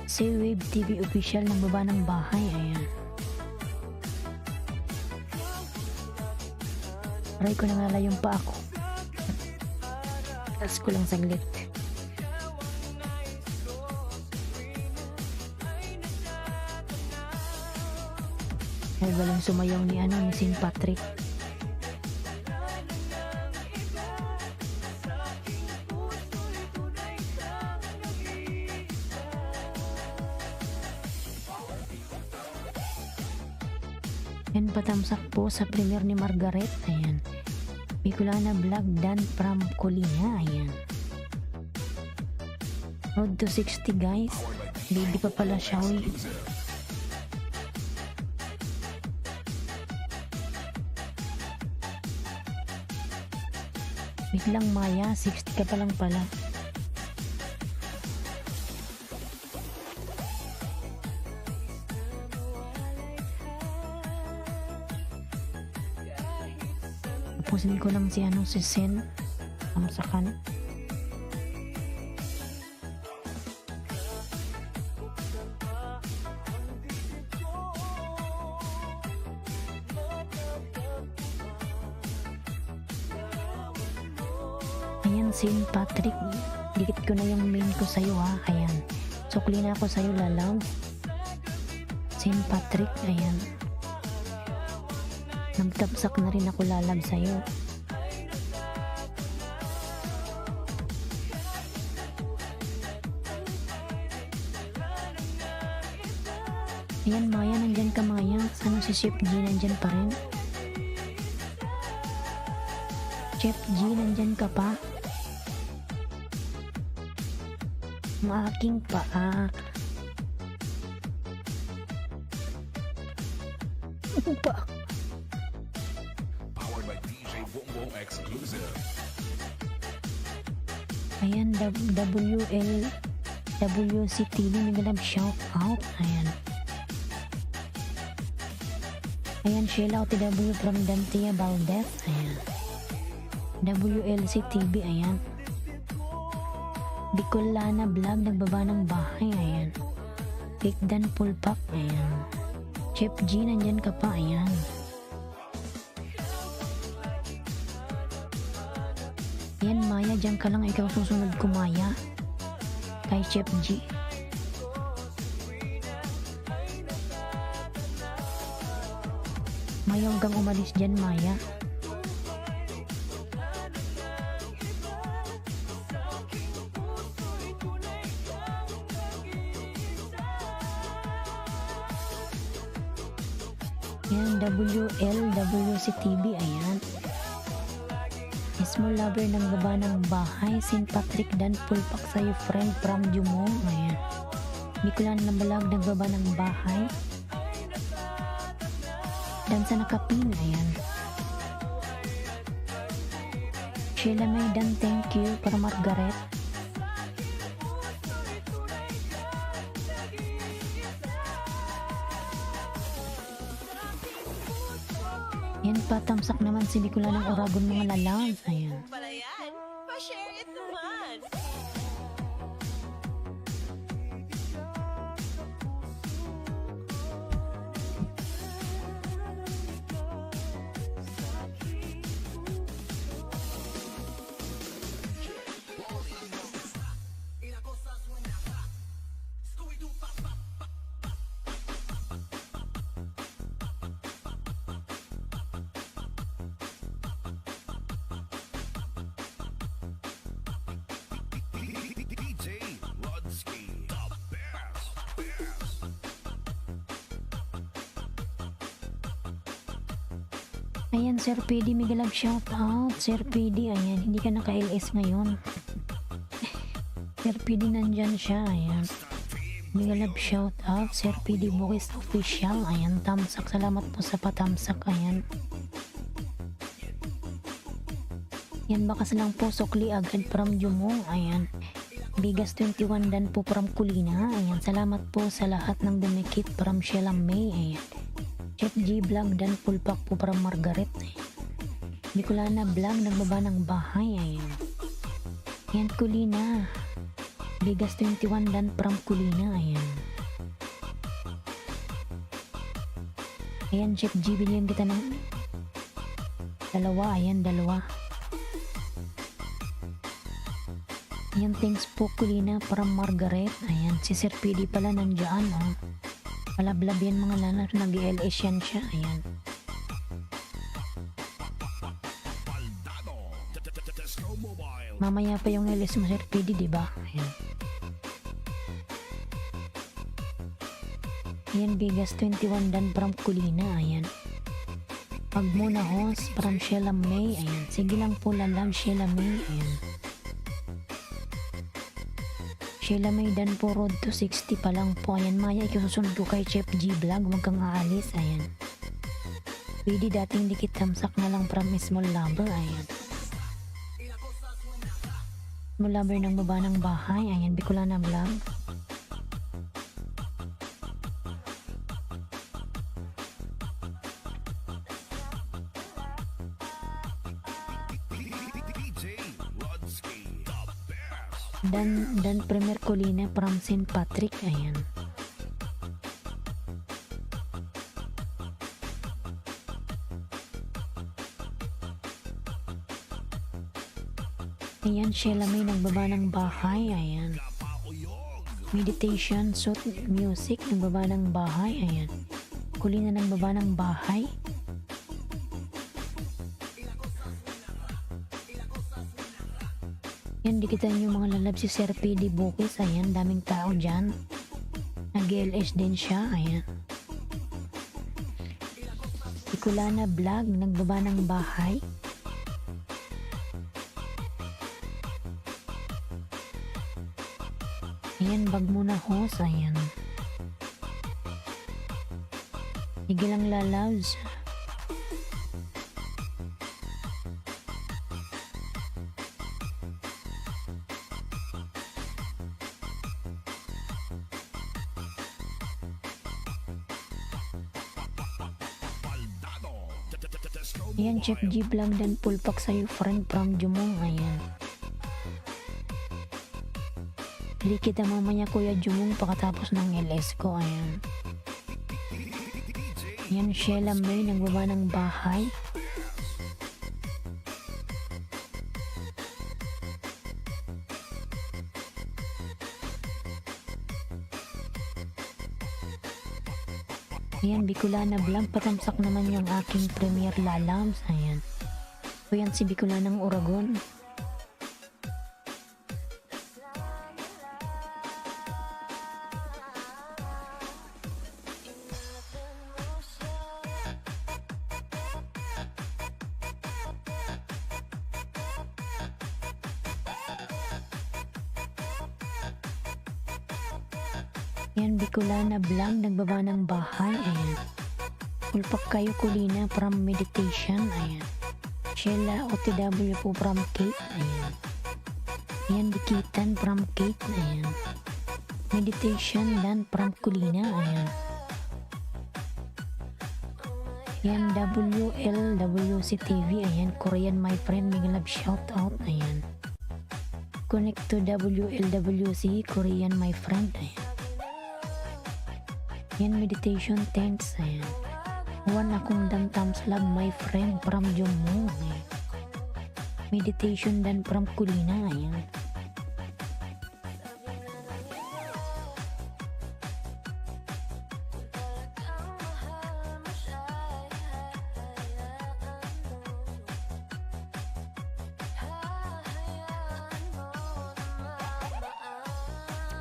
Si Wave TV Official nagbaba ng bahay. Ayan. Aray ko nangala yung pa ako. Tas ko lang saglit. Ay, walang sumayaw ni ni St. Patrick. Yan, patamsak po sa premiere ni Margaret. Ayan. Bicolana Vlog Dan from Colina. Ayan. Road to 60 guys. Baby pa pala siya. Uy. Biglang Maya, 60 ka pa lang pala. Tapusin ko lang si Sen. Amsakan. Ayan, St. Patrick. Dikit ko na yung main ko sa'yo ha. Ayan. Sukli na ako sa'yo, lalaw. St. Patrick. Ayan. Nagtapsak na rin ako lalab sa'yo. Ayan, Maya, nandyan ka, Maya. Ano si Chef G, nandyan pa rin? Chef G, nandyan ka pa? Ang aking paa. Pa. Powered by DJ Bongbong Exclusive. Ayan, WCTV, nag-love shout out. Ayan. Ayan, Sheila OTW from Dantia Valdez. Ayan. WLCTV, ayan. Bicolana Vlog, nagbaba ng bahay. Ayan. Pikdan Pulpak. Ayan. Chef G, nandyan ka pa. Ayan. Ayan, Maya, dyan ka lang. Ikaw susunod ko, Maya. Kay Chef G. Maya, huwag kang umalis dyan, Maya. Ayan, WLWCTV, ayan. Small lover ng baba ng bahay, St. Patrick Dan Pulpak sa'yo friend from Jumong. Ayan. Bicolan ng balag ng baba ng bahay. Dan sa nakapin. Ayan. Sheila May Dan, thank you para Margaret. Yan pa, tamsak naman si Bicolan ng Oragon mga lalab. Ayan. Pala yan. Pa-share it naman. DJ Rodsky, the best. Ayan, Sir PD, Miguel shout out. Sir PD, ayan, hindi ka naka-LS ngayon. Sir PD, nandyan siya, ayan. Miguel shout out. Sir PD Bukis official, ayan, tamsak. Salamat po sa patamsak, ayan. Yan, bakas lang po, sukli agad from Jumong, ayan. Bigas 21 Dan po from Kulina, ayan. Salamat po sa lahat ng dumikit from Sheila May, ayan. Chef G Vlog Dan Pulpak po from Margaret, ayan. Bicolana Vlog nagbaba ng bahay, ayan. Yan, Kulina. Bigas 21 Dan from Kulina, ayan. Ayan, Chef G, bilhin kita ng dalawa, ayan, dalawa. Ayan, thanks po Kulina from Margaret. Ayan, si Sir PD pala nandyan, oh. Palablab yan mga lanar, nag-LS yan siya, ayan. Baldado, Tesco Mobile. Mamaya pa yung LS mo Sir PD, diba? Ayan. Ayan, bigas 21 Dan from Kulina, ayan. Pag muna host from Sheila May, ayan. Sige lang po lalag Sheila May, ayan. Sheila May Dan po, road to 60 pa lang po. Ayan, Maya, ikususunod ko kay Chef G Vlog. Huwag kang aalis. Ayan. Pwede dating dikit tamsak na lang from Small Lover. Ayan. Small Lover ng baba ng bahay. Ayan, Bicolana Vlog. DJ Rodsky, the best. Dan Premier Colina from St. Patrick. Ayan. Ayan, Sheila May nagbaba ng bahay. Ayan. Meditation, suit, music, nagbaba ng bahay. Ayan. Kulina nagbaba ng bahay. Yan, dikitan yung mga lalab si Sir PD Bukis. Ayan, daming tao dyan. Nag-LS din siya. Ayan. Bicolana Vlog, nagbaba ng bahay. Ayan, bag muna host. Ayan. Sige lang lalabs. Baldado, Tesco Ayan, Chef G Vlog Dan Pulpak sa'yo friend from Jumong. Ayan. Hindi kita mamaya Kuya Jumong pagkatapos ng LS ko. Ayan. Ayan, Sheila May nagbaba ng bahay. Ayan, Bicolana Vlog, patamsak naman yung aking premier lalams. Ayan. So yan si Bicolana ng Oragon. Yan, Bicolana Vlog, nagbaba ng bahay. Ayan. Ulpak kayo Kulina from meditation. Ayan. Sheila OTW po from Cape. Ayan. Yan, Dikitan from Cape. Ayan. Meditation dan from Kulina. Ayan. Yan, WLWC TV. Ayan, Korean my friend. Mega love shout out. Ayan. Connect to WLWC Korean my friend. Ayan. Yan, meditation thanks. Ayan. One akong dan thumbs love my friend from Jommo. Ayan. Meditation dan from Kulina. Ayan.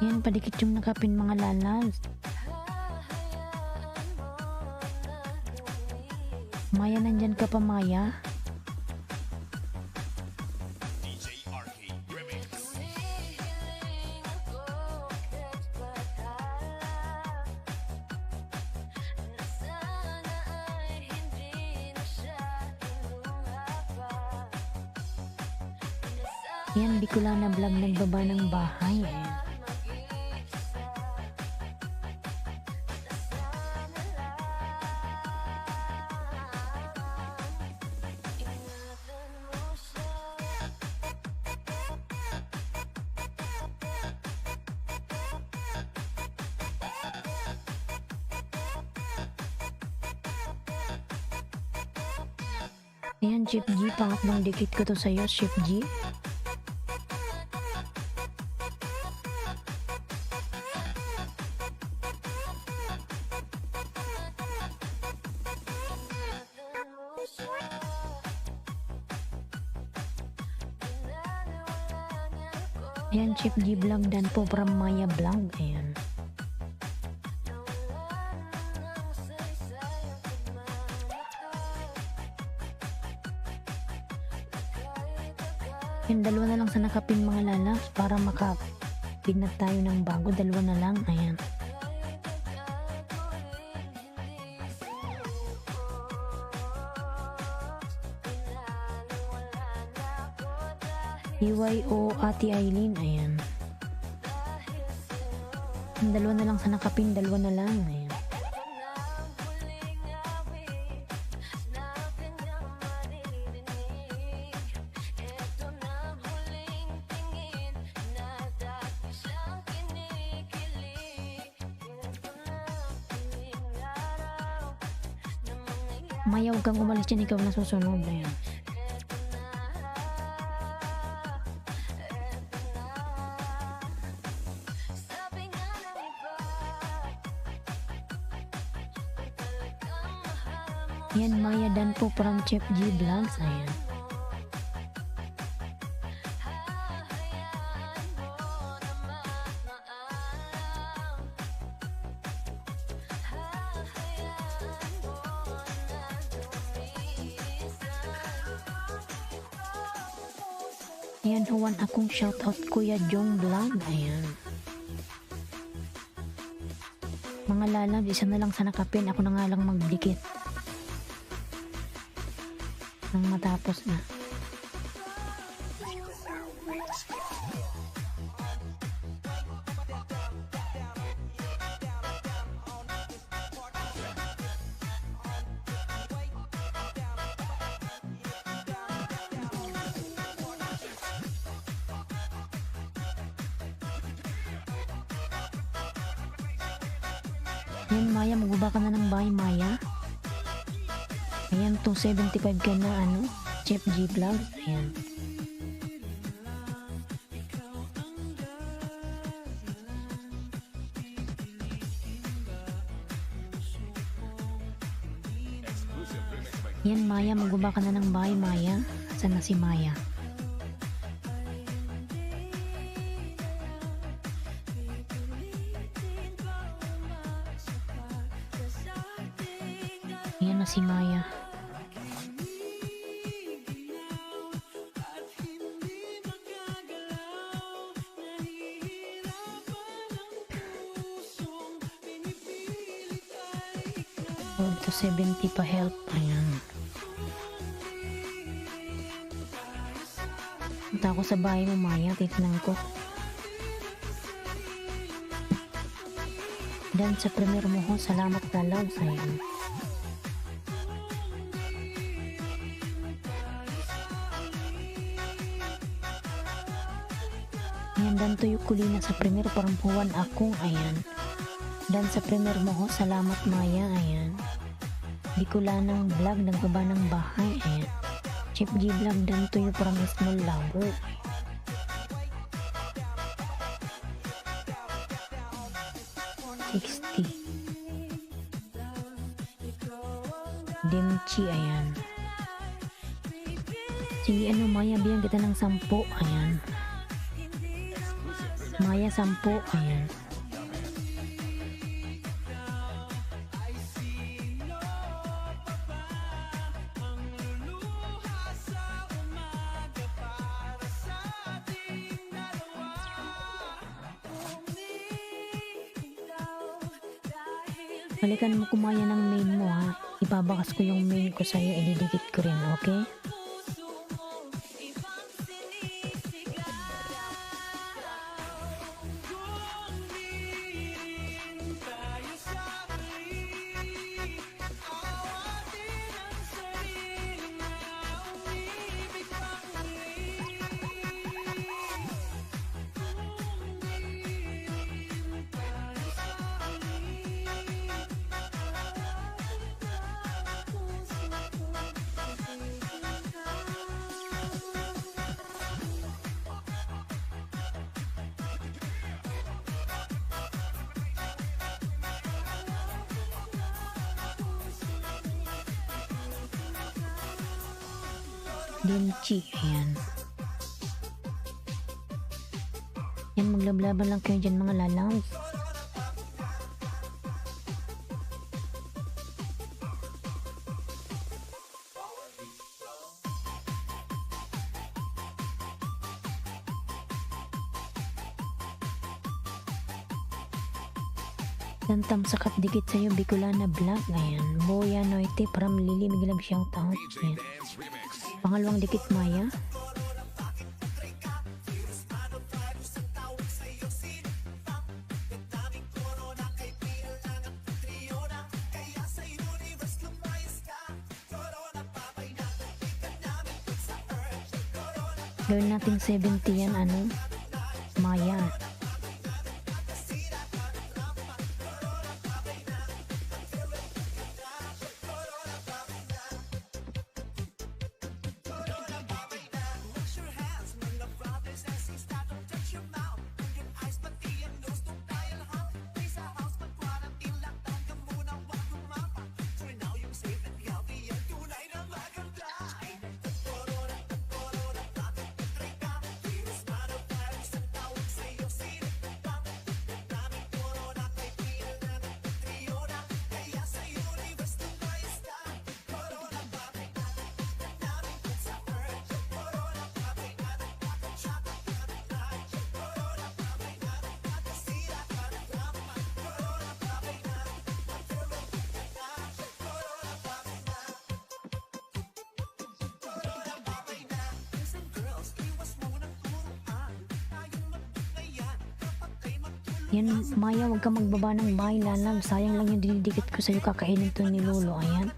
Yan, padikit yung nakapin mga lalas. Maya, nandyan ka pa, Maya? DJ Arcade Remix. Yan, Bicolana Vlog, nagbaba ng bahay. Ayan. Ayan, Chef G, pangatlong dikit ko to sa'yo, Chef G. Ayan, Chef G Vlog dan po from Maya Vlog. Ayan. Ayan, dalawa na lang sa nakapin mga lalas para makapin na tayo ng bago. Dalawa na lang. Ayan. EYO Ate Aileen. Ayan. Dalawa na lang sa nakapin. Dalawa na lang. Ayan. Maya, huwag kang umalis dyan. Ikaw na susunod. Ayan. Yan, Maya dan po from Chef G Vlogs. Ayan. Ayan, huwan akong shoutout Kuya Jong Vlog. Ayan. Mga lalab, isa na lang sa nakapin. Ako na nga lang magdikit. Nang matapos na. Yan, Maya, magbaba ka na ng bahay, Maya. Ayan, 275 ka na, ano, Chef G Vlog. Ayan. Exclusive remix by Yan, Maya, magbaba ka na ng bahay, Maya. Saan na si Maya? Yan na si Maya. 12 to 70 pa help. Ayan. Punta ako sa bahay mo, Maya. Titignan ko. Dan sa premier mo ho, salamat na lang. Ayan. Ayan, dan tuyo kulina sa premier parampuan akong. Ayan. Dan sa premier mo ho, salamat Maya. Ayan. Di ko lang vlog, nagbaba ng bahay. Ayan. Chip G vlog, dan tuyo parang small lover. $60. Dimchi, ayan. Sige, ano, Maya, bigyan kita ng 10. Ayan. Maya, 10. Ayan. Balikan mo kumaya ng main mo ha. Ibabakas ko yung main ko sa'yo. Ididikit ko rin, okay? Dimchi, ayan. Yan, maglablaban lang kayo dyan mga lalaw. Tantam sakat dikit sa'yo, Bicolana Vlog. Ayan. Boya Noite, para malili, migilag shoutout. Ayan. Pangalawang dikit, Maya. Gawin natin 70 yan, ano? Maya. Yan, Maya, huwag ka magbaba ng bahay, lalam. Sayang lang yung dinidikit ko sa'yo, kakainin to ni Lolo. Ayan.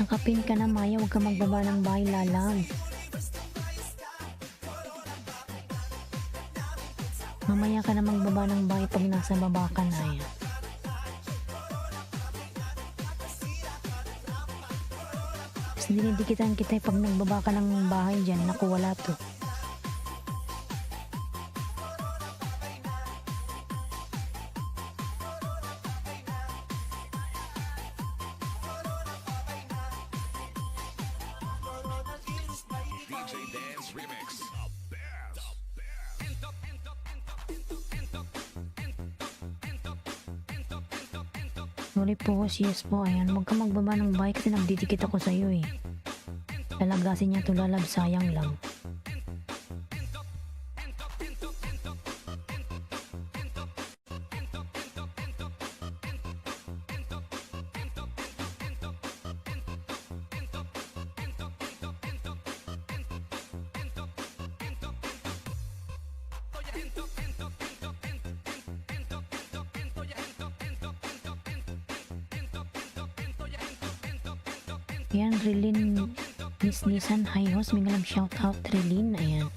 Nakapin ka na, Maya, huwag ka magbaba ng bahay, lalam. Mamaya ka na magbaba ng bahay pag nasa baba ka na. Ayan. Dinidikitan kita pag nagbaba ka ng bahay dyan. Naku, wala to. DJ Dance Remix. Sorry po, yes po. Ayan, huwag ka magbaba ng bahay kasi nagdidikit ako sa'yo eh. Lalagasin niya to, lalab, sayang lang. Ayan, Rilin Miss Nissan Hi-Hos, may ngalang shoutout Rilin, ayan.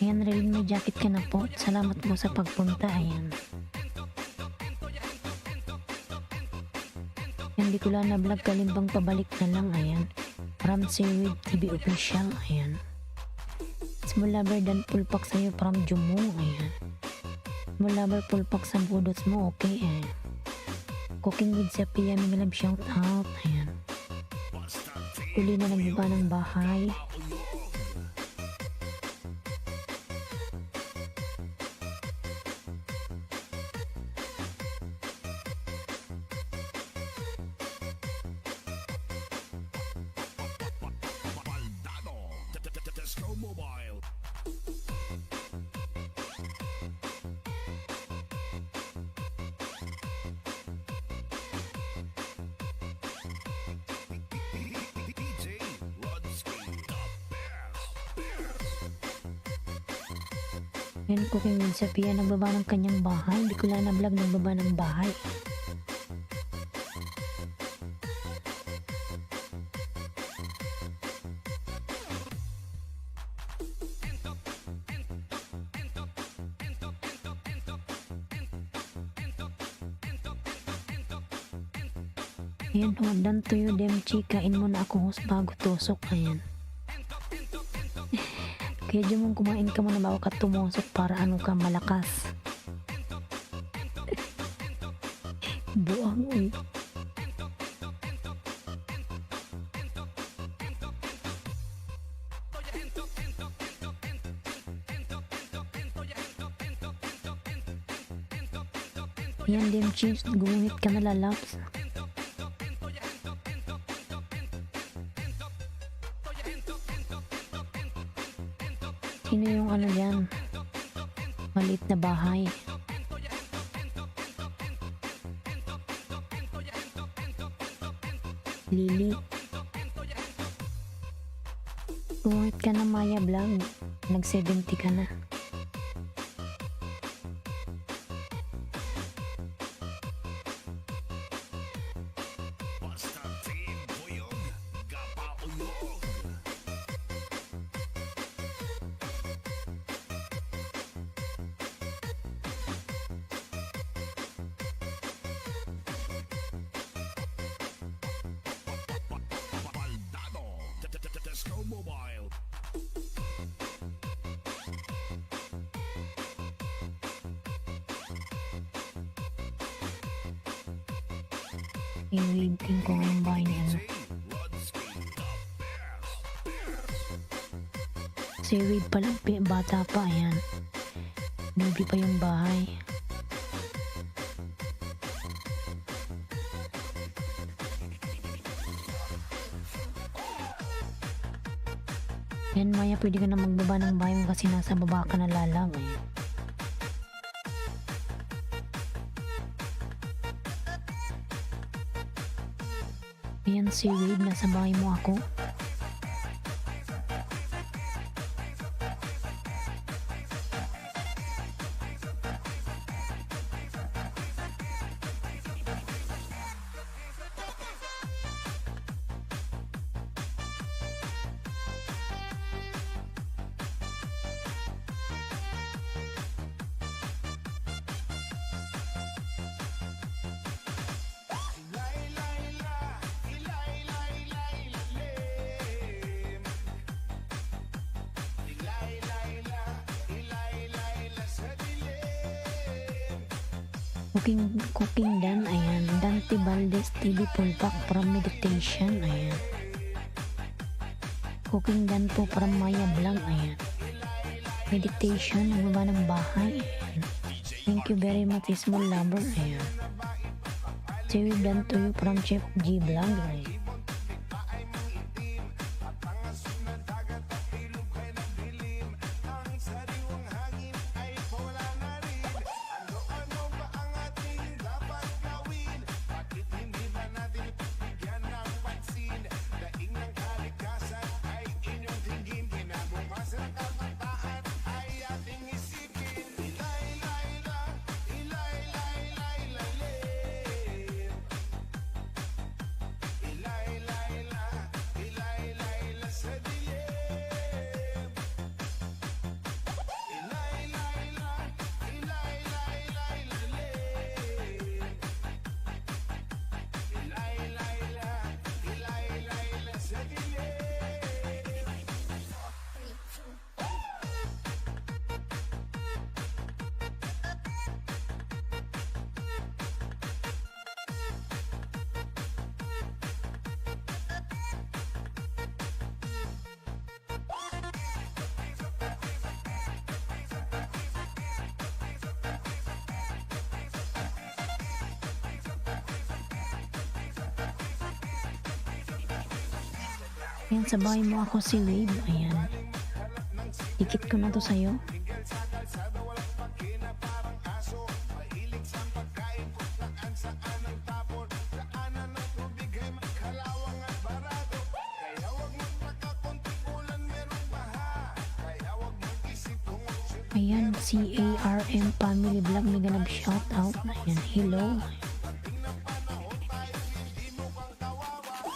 Ayan Rilin, may jacket ka na po. Salamat po sa pagpunta, ayan. Hindi ko lang na vlog kalimbang pabalik na lang, ayan. From Seaweed TV Official, ayan. Small lover dan pulpak sa'yo from Jumong, ayan. Small lover pulpak sa budots mo, okay, ayan. Cooking with Sophia, may ngalang shoutout, ayan. Uli na nagbaba ng bahay. Baldado. Disco Mobile. DJ Rodsky, the best. Yan, Cooking with Sophia, nagbaba ng kanyang bahay. Hindi ko lang na vlog, nagbaba ng bahay. Ayan, huwag tuyo dem chikain mo na ako hos bago tusok, ayan. Kaya di mong kumain ka muna bago ka tumusok para ano ka malakas. Buang, uy. Ayan, dem chips, gumamit ka na lalaps. Sino yung ano yan? Maliit na bahay. Lily. Gumamit ka na Maya Vlog. Nag-70 ka na. Basta team Buyog, Gapauyog. Baldado. Disco Mobile. I-waving ko ang bahay niya. Ano. Rodsky, the best. Si Wade pala, bata pa, ayan. Baby pa yung bahay. Yan Maya, pwede ka na magbaba ng bahay mo kasi nasa baba ka na lalang, eh. Ayan si Wade, nasa bahay mo ako. Cooking Dan, ayan. Dante Valdez TV Pulpak from Meditation, ayan. Cooking Dan po from Maya Vlog, ayan. Meditation, nagbaba ng bahay, ayan. Thank you very much, small lover, ayan. Say Dan to you from Chef G Vlog, ayan. Ayan, sa bahay mo ako si Wave. Ayan. Dikit ko na to sa'yo. Ayan, CARM Family Vlog. Mega love shout out. Ayan, hello.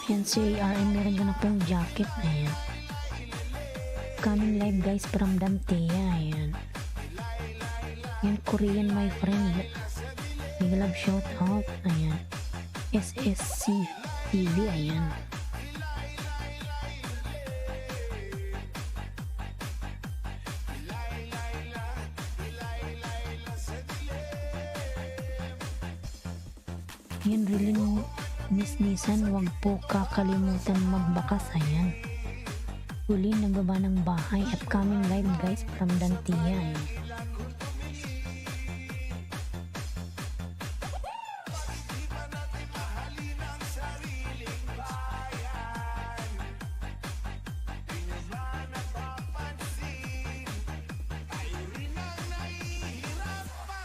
Ayan, CARM. Meron ka na pong jacket. Ayan. Coming live guys from Dantea. Ayan. Ayan, Korean my friend. Mega love shout out. Ayan. SSC TV. Ayan. Ayan, Rilin Nisnisan, wag po kakalimutan magbakas. Ayan. Huli nagbaba ng bahay. Upcoming live guys from Dantia. Ayan.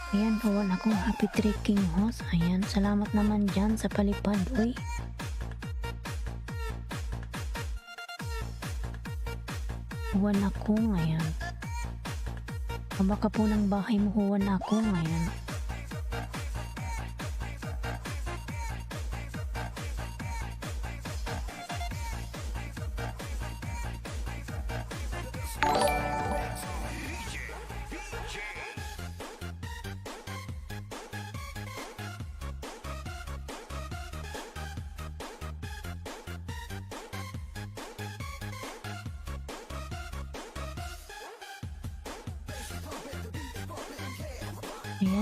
Ayan, kawan akong happy trekking host. Ayan, salamat naman dyan sa palipad. Uy. Huwan ako ngayon. Baka po ng bahay mo, huwan ako ngayon.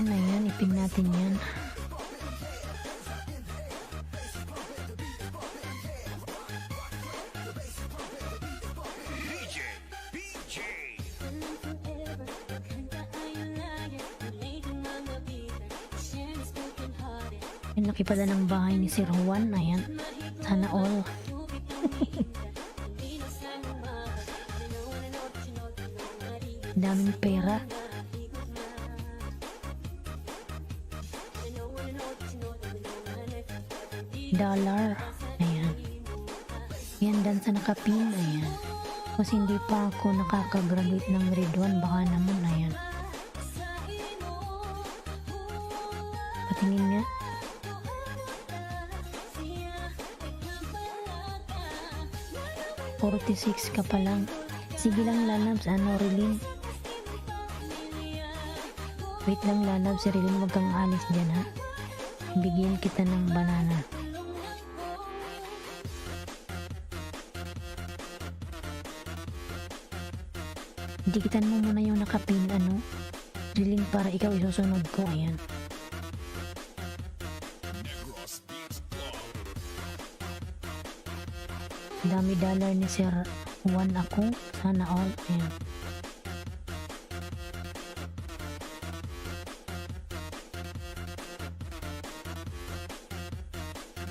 Ayan, ipin natin yan. DJ, BJ. Ayan, laki pala ng bahay ni Sir Juan. Ayan, sana all. Daming pera. Dollar. Ayan. Yan, dan sa nakapin. Ayan. Kasi hindi pa ako nakakagraduate ng grade 1. Baka naman. Ayan. Patingin nga. $46 ka pa lang. Sige lang lalabs. Ano, Rilin? Wait lang lalabs. Si Rilin, wag kang alis dyan ha. Bigyan kita ng banana. Dikitan mo muna yung nakapin, ano, Rilin, para ikaw isusunod ko. Ayan. Negros Beats Club. Dami dollar ni Sir Juan ako. Sana all. Ayan.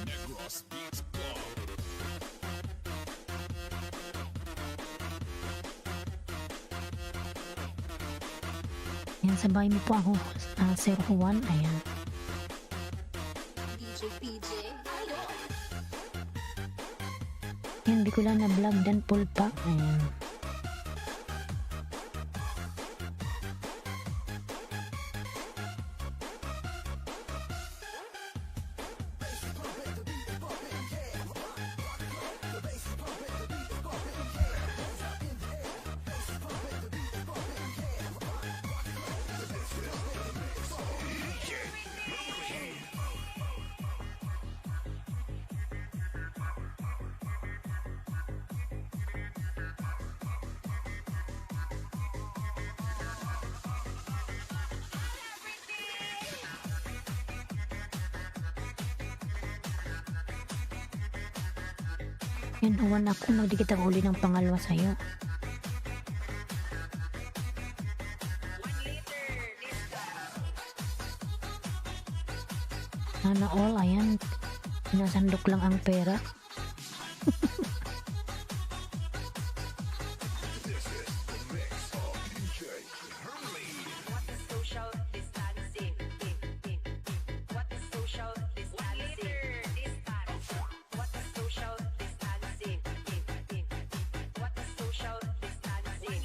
Negros Beats Club. Ayan, sa bahay mo po ako, Sir Juan. Ayan. Ayan, di ko lang na vlog dan full pack. Ayan. Yan, Juan ako, magdikit ako uli ng pangalawa sa'yo. 1 liter discount. Sana all, ayan. Pinasandok lang ang pera.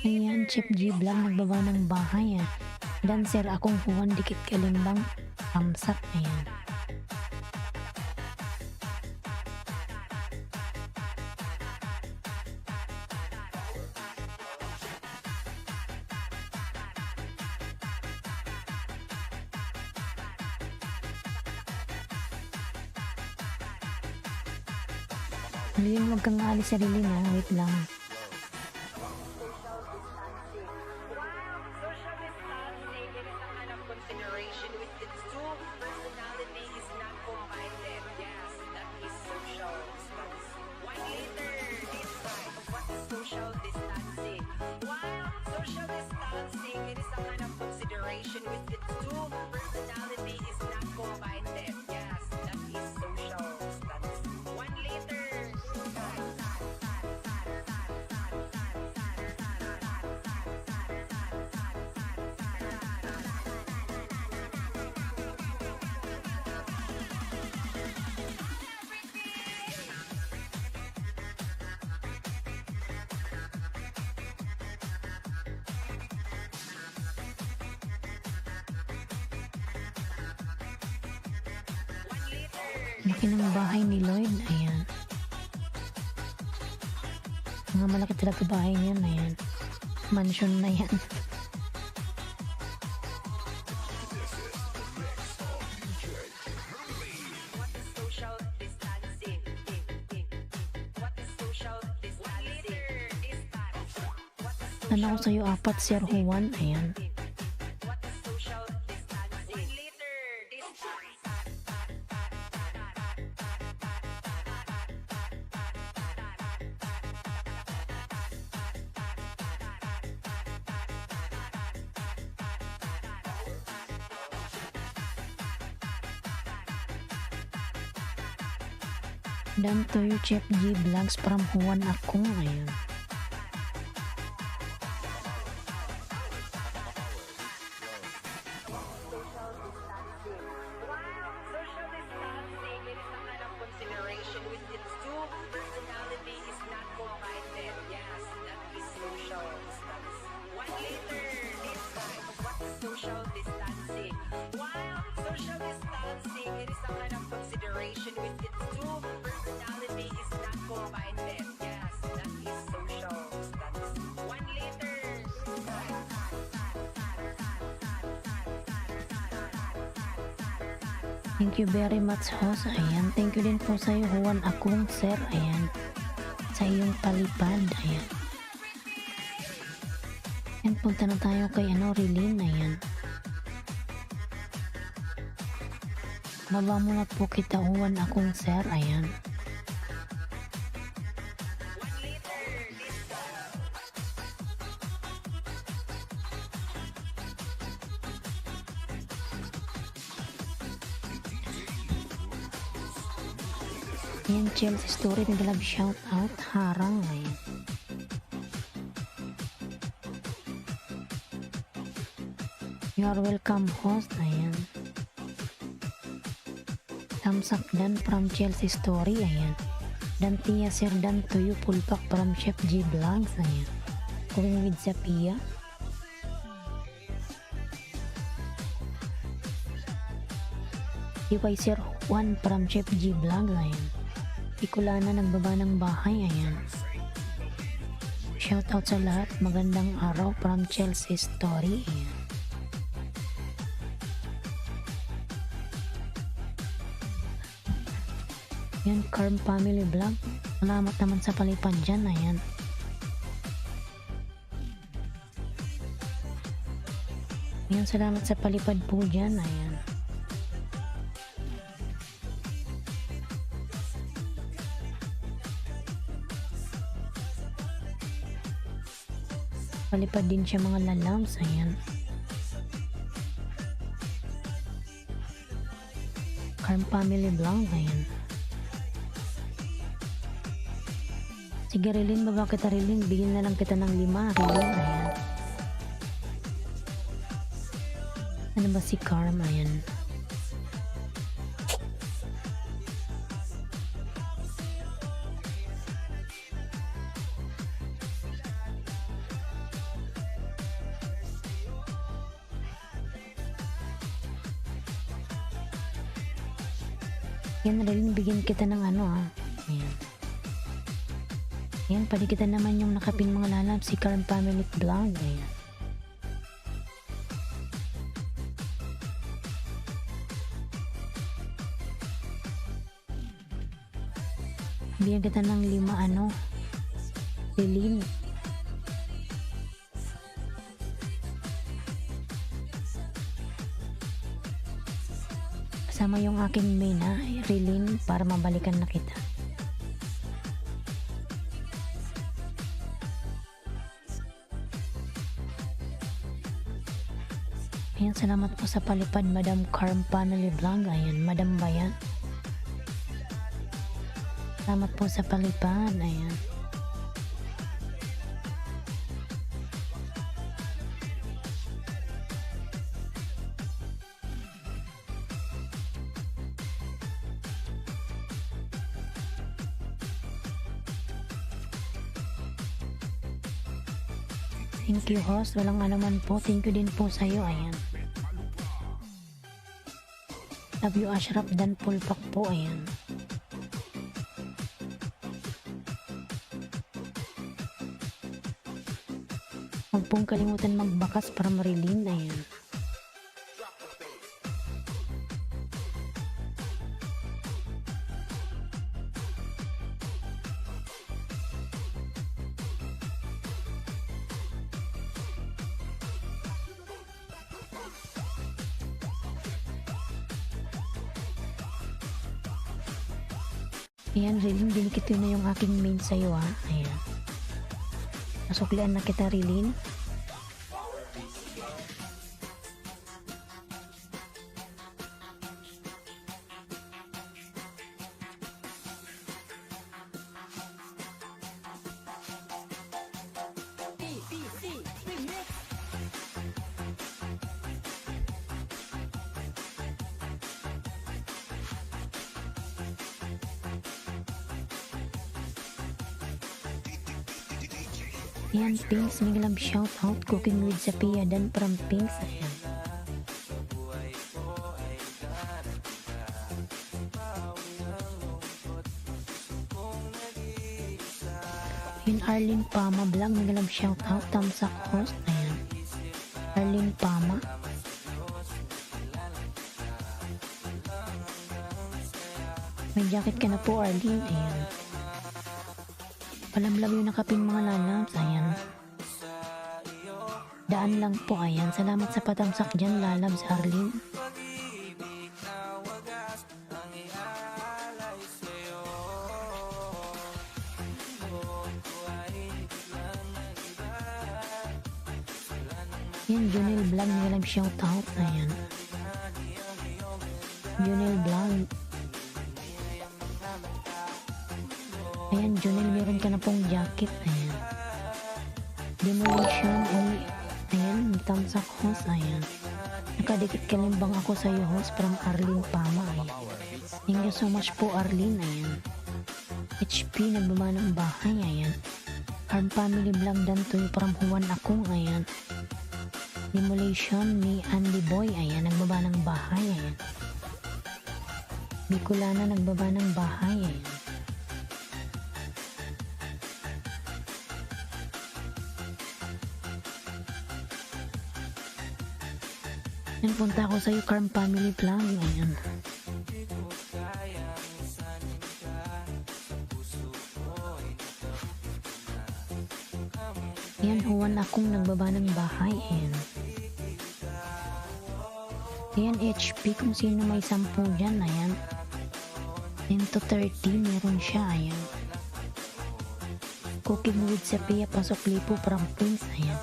Ayan, Chef G Vlog nagbaba ng bahay ah. Dancer akong Juan dikit kalimbang tamsak. Ayan. Rilin, huwag kang aalis sa Rilin ha. Wait lang. Social distancing, it is a kind of consideration with its two personality is not combined. Yes, that is social distance. 1 liter this size. What is social distancing? While social distancing, it is a kind of consideration with its two personality is not combined. Yes, that is social distance. 1 liter. Laki ng bahay ni Lloyd. Ayan. Mga malaki talaga bahay niyan. Ayan. Mansion na yan. What is social distancing? What is social distancing? What is Sana ko sa'yo apat, Sir Juan. Ayan. What is social distancing? 1 liter distance. Done to you, Chef G Vlogs from Juan akong. Ayan. Social distancing, it is a kind of consideration with its two personality is not combined. Yes, that is social distance. 1 liter this size. What is social distancing? While social distancing, it is a kind of consideration with its two personality is not combined. Yes, that is social distance. 1 liter. Thank you very much, host. Ayan. Thank you din po sa'yo, Juan akong, sir. Ayan. Sa iyong palipad. Ayan. And punta na tayo kay Rilin. Ayan. Baba muna po kita, Juan akong, sir. Ayan. Ayan, Chelsea Story. Nag-love shout out. Harang. Ayan. You are welcome, host. Ayan. Thumbs up dan from Chelsea Story. Ayan. Dan Tia Sir dan to you pulpak from Chef G Vlogs. Ayan. Cooking with Zapia. Iway Sir Juan from Chef G Vlogs. Ayan. Ikulana nagbaba ng bahay. Ayan. Shout out sa lahat. Magandang araw from Chelsea Story. Ayan. Yan, Carm Family Vlog. Salamat naman sa palipad dyan. Ayan. Yan, salamat sa palipad po dyan. Ayan. Palipad din siya mga lalams. Ayan. Carm Family Vlog. Ayan. Sige Rilin, baba kita Rilin. Bigyan na lang kita ng 5. Rilin, ayan. Ano ba si Carm? Ayan. Yan rin, bigyan kita ng ano Ayan. Ayan, pwede kita naman yung nakapin mga lalab, si Carm Family Vlog. Ayan. Bigyan kita ng 5 Lilin. Kasama yung aking main Rilin para mabalikan na kita. Ayan, salamat po sa palipad, Madam Carm Family Vlog. Ayan, Madam Bayan. Salamat po sa palipad. Ayan. Thank you, host. Walang anuman po. Thank you din po sa'yo. Ayan. Love you, Ashraf Dan Pulpak po. Ayan. Huwag pong kalimutan magbakas para marilin. Ayan. Ayan, Rilin, dinikit na yung aking main sa'yo Ayan. Nasuklian na kita, Rilin. Ayan, Pinks, may love shout out. Cooking with Sapia Dan from Pinks. Ayan. Ayan, Arlene Pama Vlog, may love shout out. Thumbs up, host. Ayan. Arlene Pama. May jacket ka na po, Arlene. Ayan. Palamlam yung nakapin mga lalabs. Ayan. Daan lang po. Ayan. Salamat sa patamsak dyan, lalabs, Arlene. Ayan, Junel Vlog, nilang shout out. Ayan. Junel Vlog. Ayan, Junel, meron ka na pong jacket. Ayan. Demolition. Ayan, thumbs up, host. Ayan. Nakadikit ka limbang ako sa iyo, host, from Arlene Pama. Ayan. Thank you so much po, Arlene. Ayan. HP, nagbaba ng bahay. Ayan. Carm Family Vlog Dantoy from Juan Akong. Ayan. Demolition ni Andy Boy. Ayan, nagbaba ng bahay. Ayan. Bicolana, nagbaba ng bahay. Ayan. Ayan, punta ako sa'yo, Carm Family Vlog. Ayan. Ayan, Juan Akong nagbaba ng bahay. Ayan. Ayan, HP, kung sino may 10 dyan. Ayan. 10 to 30, meron siya. Ayan. Cooking with Sapia, pasok lipo from Prince. Ayan.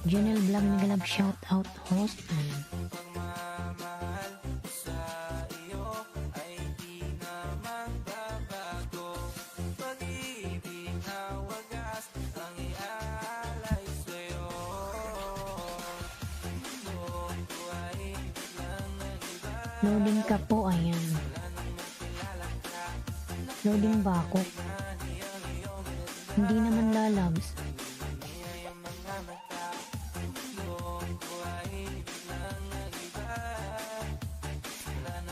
Junel Vlog, nagalab shout out, host. Ayan. Loading ka po, ayan. Loading ba ako? Hindi naman lalabs.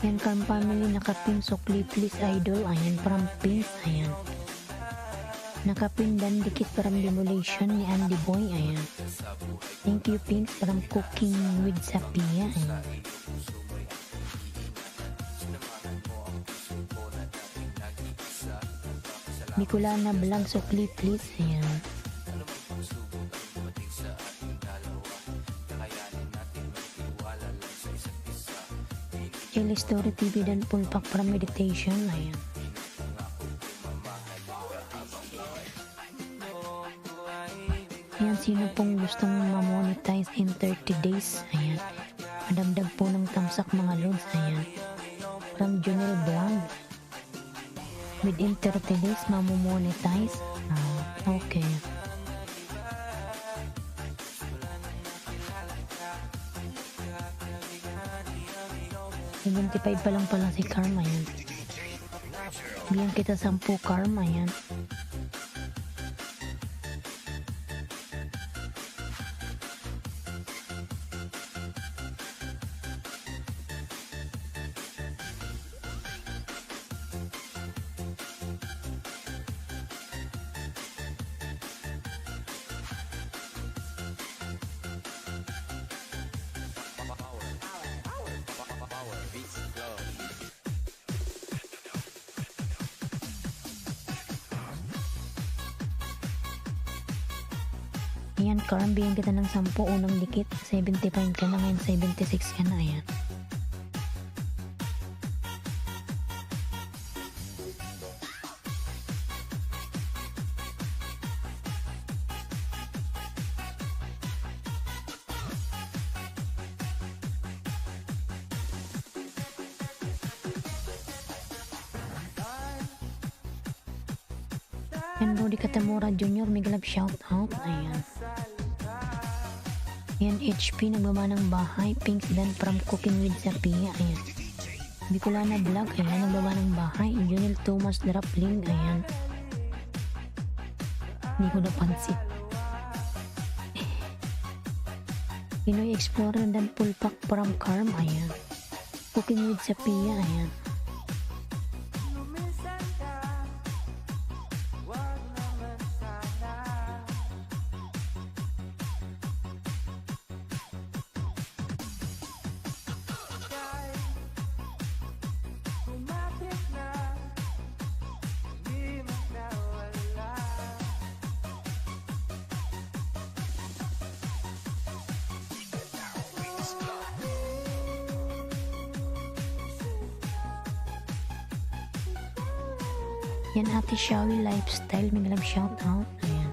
Yan, Carm Family, naka-pin Sukli Please Idol. Ayan, from Pins. Ayan. Naka-pin Dan Dikit from Demolition ni Andy Boy. Ayan. Thank you, Pins, from Cooking with Sapia. Ayan. Bicolana Vlog Sukli Please. Ayan. Chili Story TV dan Pulpak from Meditation. Ayan. Ayan, sino pong gustong ma-monetize in 30 days? Ayan. Madamdag po ng tamsak mga loads. Ayan. From Junel Vlog. Within 30 days, mamomonetize. Okay. $75 pa lang pala si Carm. Ayan. Bigyan kita 10 Carm. Ayan. Power beats flow. Ayan, Carm, bigyan kita ng 10 unang dikit. 75 ka na ngayon, 76 ka na. Ayan. Yan, Rudy Katamura Jr. Mega Love shout out. Ayan. Yan, HP nagbaba ng bahay. Pinks Dan from Cooking with Sapia. Ayan. Bicolana Vlog. Ayan, nagbaba ng bahay. Junel Thomas Drop Link. Ayan. Hindi ko napansin. Pinoy Explorer Dan Pulpak from Carm. Ayan. Cooking with Sapia. Ayan. Yan, Ate Shawi Lifestyle, Mega Love shout out. Ayan.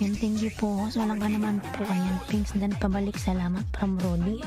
Yan, thank you po. So, walang ka naman po. Ayan, Pinks Dan pabalik. Salamat from Rudy.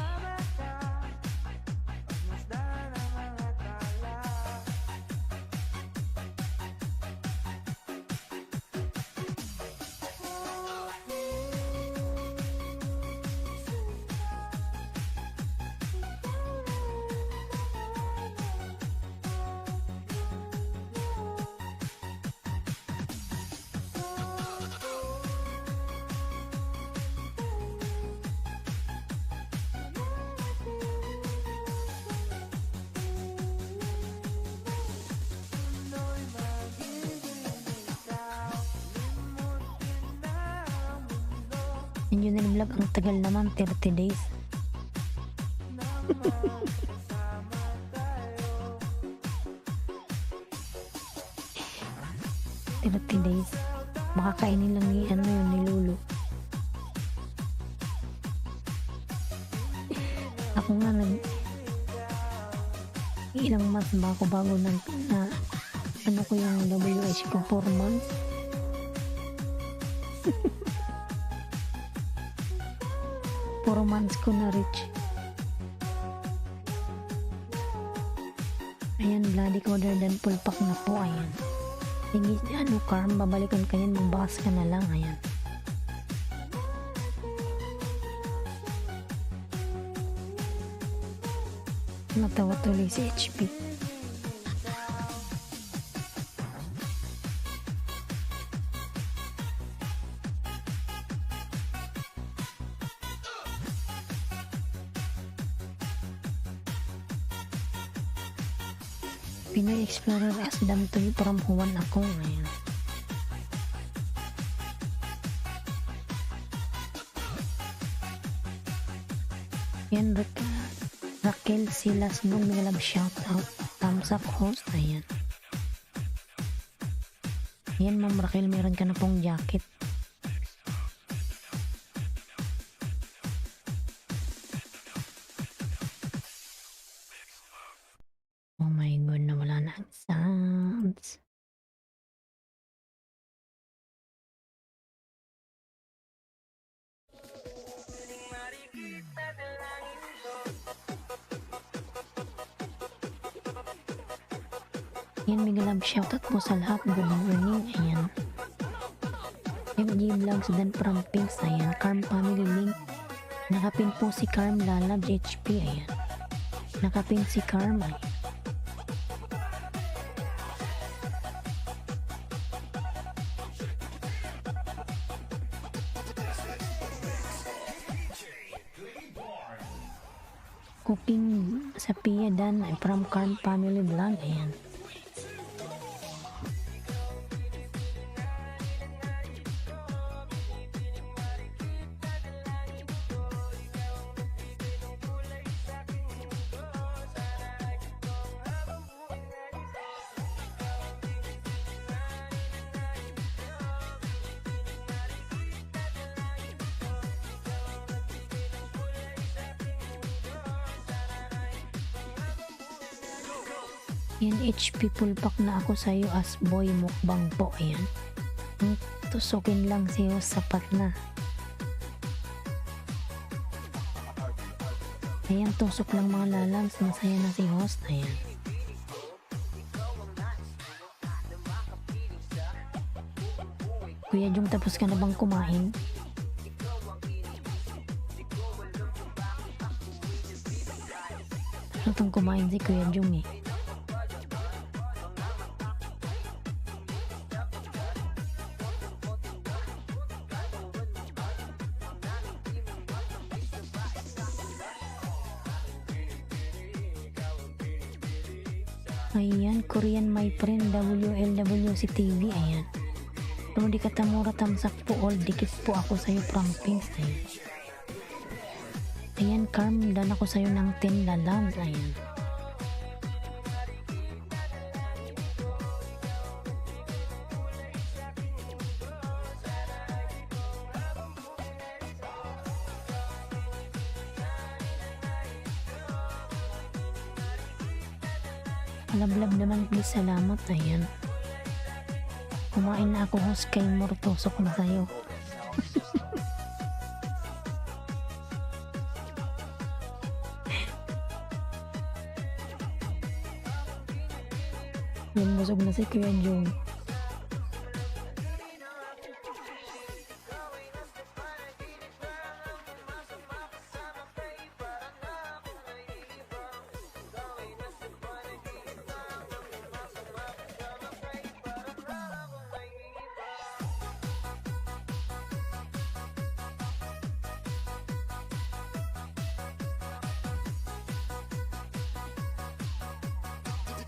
Yan yun na vlog. Ang tagal naman, 30 days. 30 days. Baka kainin lang ni ano yun, ni Lulu. Ako nga ilang months ba ako bago na ano ko yung WH ko, 4 months. Puro months ko na reach. Ayan, bloody coder dan pulpak na po. Ayan. Sige, ano Carm, babalikan ka yan, magbakas ka na lang. Ayan. Natawa tuloy si HP. Pinoy Explorer as dam to from Juan ako ngayon. Yan, Raquel Silas nung may love shout out. Thumbs up host. Ayan. Ayan, Ma'am Raquel, meron ka na pong jacket. Oh my god, nawala na ang sounds. Yan, mega love shoutout po sa lahat. Good morning. Ayan. MG Vlogs dan from Pinks. Ayan. Carm Family Link. Nakapin po si Carm Lalabs HP. Ayan. Nakapin si Carm. Ayan. Cooking sa Pia Dan from Carm Family Vlog. Ayan. Yan, HP full pack na ako sa iyo as boy mukbang po. Ayan. Tusukin lang siyo, sapat na. Ayan, tusok lang mga lalabs. Masaya na si host. Ayan. Kuya Jung, tapos ka na bang kumain? Ano itong kumain si Kuya Jung eh? Ayan, Korean my friend WLWC TV. Ayan. Rudy Katamura, tamsak po all. Dikit po ako sa'yo from Pinks. Ayan. Ayan, Carm, dan ako sa'yo ng 10 lalabs. Ayan. Lablab naman, please, salamat. Ayan. Kumain na ako, host kay Mortosok na sa'yo. Yan, busog na si Kuya Jung.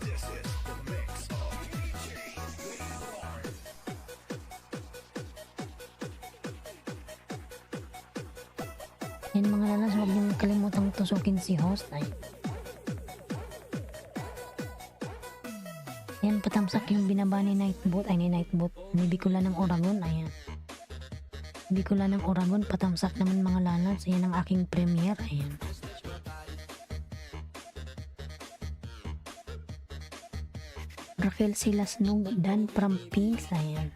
This is the mix of DJ Leon. Yan mga lalas, huwag niyong kalimutang tusukin si host. Ay. Yan, pati tamsak yung binaba ni Nightbot, ay ni Nightbot, ni Bicula ng Oragon, ayan. Bicula ng Oragon, patamsak naman mga lalabs, ayan ang aking premiere, ayan. Raquel Silasnog, Dan from Pinks, ayan.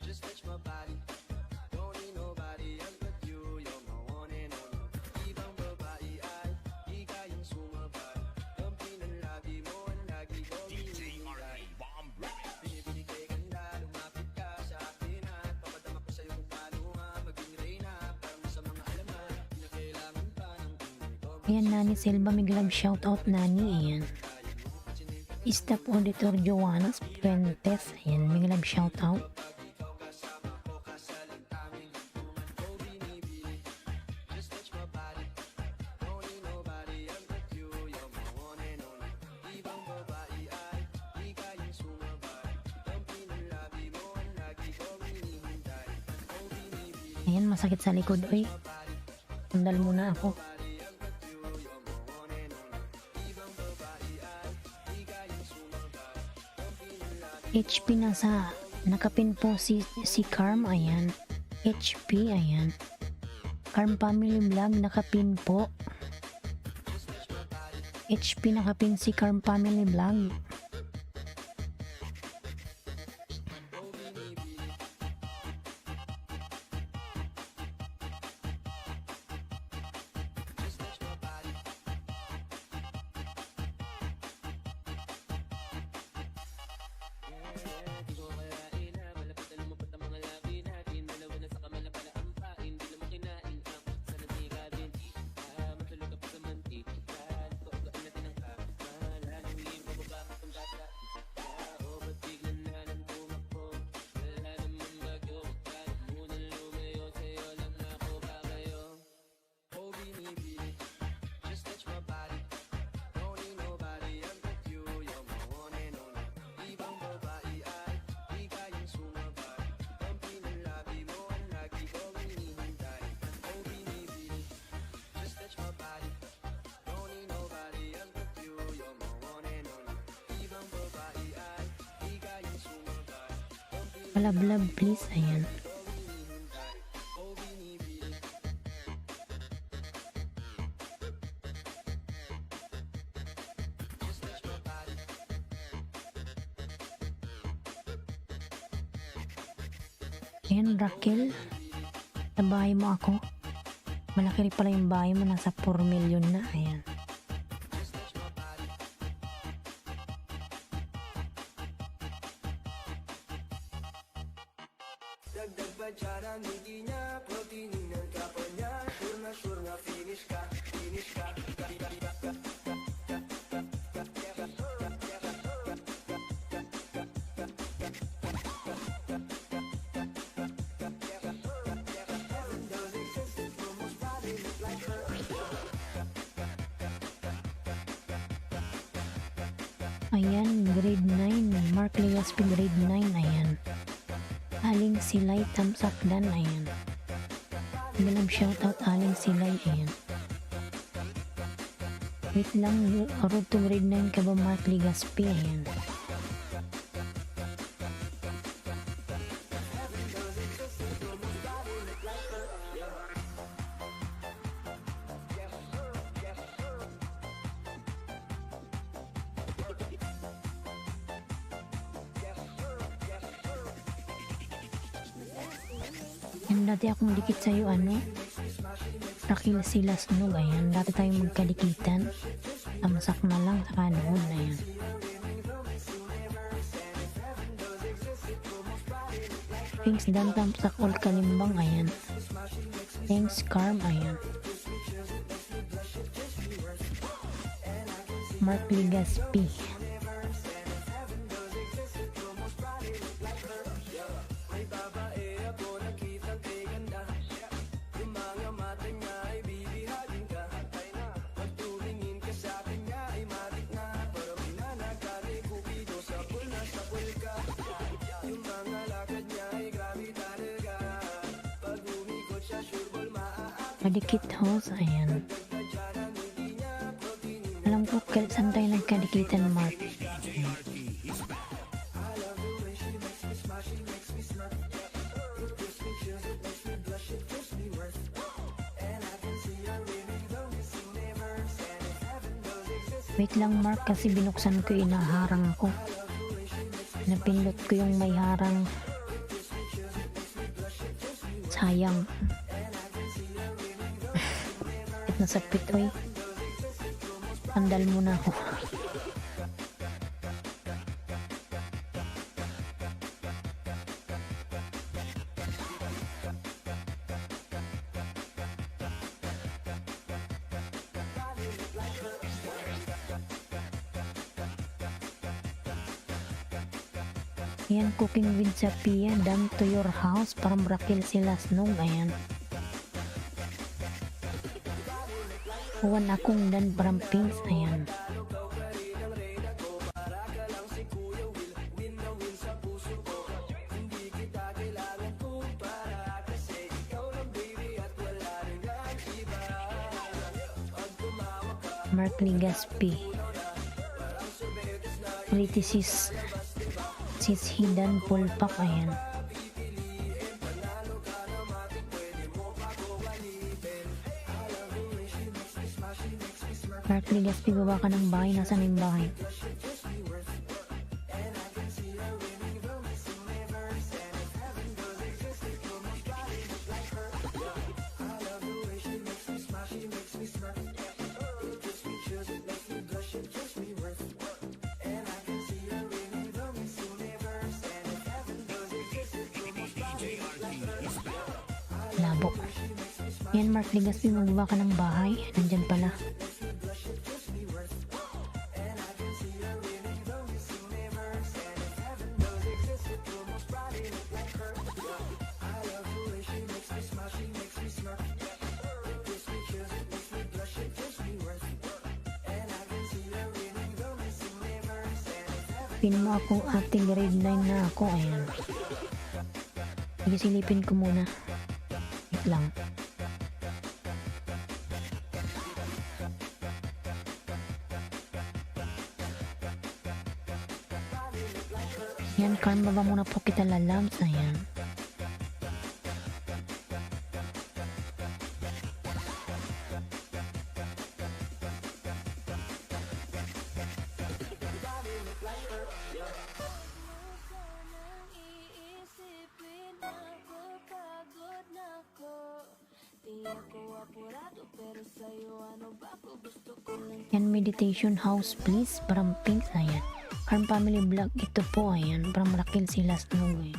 Just touch my body. Don't need nobody else but you. You're my one and only. Ibang babae ay higayang sumabay. Kampi ng labi mo ang lagi ko hinihintay. Binibili kay ganda, lumapit ka sa akin at papadama ko sa'yo kung paano nga maging reyna. Parang sa mga alaman, di na kailangan pa ng tunay ko. Ayan, Nani Silva, may glove shoutout, Nani, ayan. Staff Auditor Joannas Fuentes, ayan, may glove shoutout. Just touch my body. Don't need nobody else but you. You're my one and only. Ibang babae ay higayang sumabay. Kampi ng labi mo ang lagi ko hinihintay. Oh, binibili. Ayan, masakit sa likod, oy. Sandal muna ako. HP nasa nakapin po si Carm, ayan. HP, ayan. Carm Family Vlog, nakapin po. HP nakapin si Carm Family Vlog. Just touch my body. Don't need nobody else but you. You're my one and only. Ibang babae ay higayang sumabay. Kampi ng labi mo ang lagi ko hinihintay. Oh, binibili. Just touch my body. Don't need nobody else but you. You're my one and only. Ibang babae ay higayang sumabay. Kampi ng Palablab, please, ayan. hinihintay. Oh, binibili. Just touch my body. Ayan, Raquel, sa bahay mo ako. Malaki rin pala yung bahay mo, nasa 4 million na, ayan. Dagdag ba dyan ang ngiti niya? Proteinin ng kapo niya. Sure na finish ka. Finish ka. Ayan, grade 9. Mark Legaspi, grade 9. Ayan. Aling Silay, Tamsak Dan. Ayan. Bilang shoutout, Aling Silay. Ayan. Wait lang, road to grade 9 ka ba, Mark Legaspi? Ayan. Yan, dati akong dikit sa'yo, ano? Raquel Silasnog, ayan. Dati tayong magkadikitan. Tamsak na lang, saka noon, ayan. Thanks, Dan Tamsak, all Kalimbang, ayan. Thanks, Carm, ayan. Mark Legaspi. Yung mga Kadikit host, ayan. Alam ko saan tayo nagkadikitan, Mark. Wait lang, Mark, kasi binuksan ko, inaharang ako. Napindot ko yung may harang. Sayang. At nasapit, oy. Sandal muna ako. Ayan, cooking with Sophia, done to your house, parang brakil sila snog, ayan. Huwan akong dan parang pinks, ayan. Mark Legaspi. Politicis. Sis Hidan Pulpak, ayan. Mark Legaspi, baba ka ng bahay. Nasaan yung bahay? Labo. Yan, Mark Legaspi, magbaba ka ng bahay. Nandyan pala. Pin mo ako, ate, grade 9 na ako. Ayan. Sige, silipin ko muna. Wait lang. Yan, Carm, baba muna po kita, lalabs. Ayan. Yan, meditation house, please. Parang pink, ayan. Carm family vlog, ito po, ayan. Parang marakil sila snog, eh.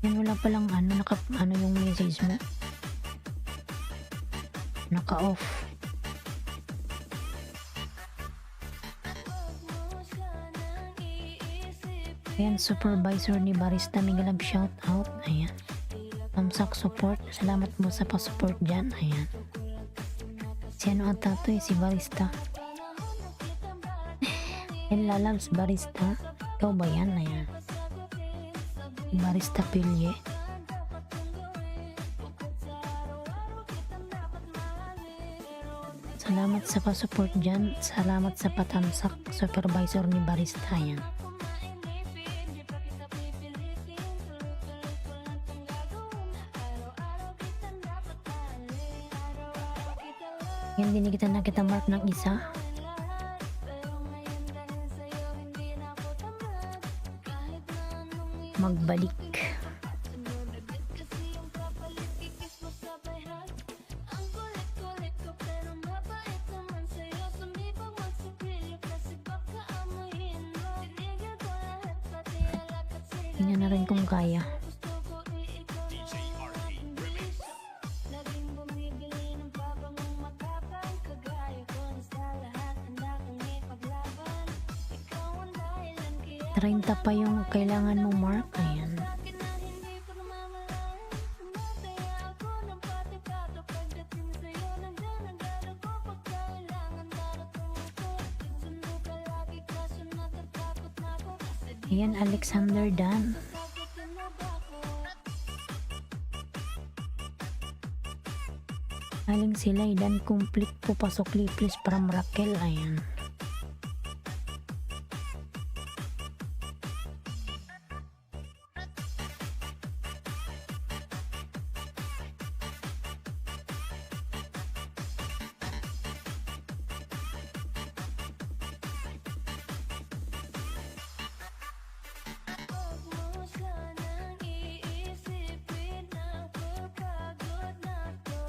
Yan, wala palang ano yung message mo. Naka-off. Ayan, supervisor ni Barista Migalab, shout out. Ayan. Thumbs up support. Salamat mo sa pa-support dyan. Ayan. Si ano ata to, si Barista. Ayan, lalabs Barista. Ikaw ba yan? Ayan. Barista Pilye. Salamat sa pa-support dyan. Salamat sa patamsak. Supervisor ni Barista. Ayan. Yan, dinigitan na kita, Mark, ng isa. Magbalik. Tingnan na rin kung kaya. Laging bumibili ng papangong matapang, kagaya ko na sa lahat handa kang ipaglaban. Ikaw ang dahilan kaya 30 pa yung kailangan mo, Mark. Ayan. akin na hindi pagmamalayan. Sumataya ako ng pati-pato pagdating sa'yo, nandiyan ang Ayan, Alexander Dan. Aling sila dan complete po pasok please from Raquel. Ayan. Huwag mo sanang iisipin ang pagkagod na to.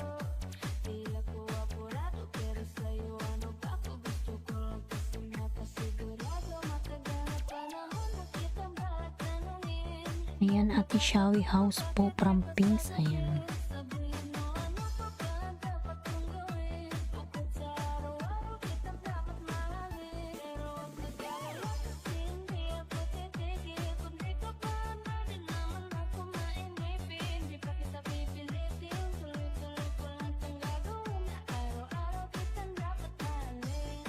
Tila ko apurado pero sa'yo ano ba ako gusto ko lang kasi makasigurado. Matagal na panahon na kitang bawat tanungin. Ayan, Ate Shawi House po from Pinks. Ayan. Sabihin mo ano pa ba ang dapat kong gawin. Bukod sa araw-araw kitang dapat mahalin. Pero huwag mag-alala kasi hindi ako titigil. Kung di ka pa pwede naman ako mainipin. Di pa kita pipilitin. Tuloy-tuloy ko lang itong gagawin. Na araw-araw kitang dapat mahalin.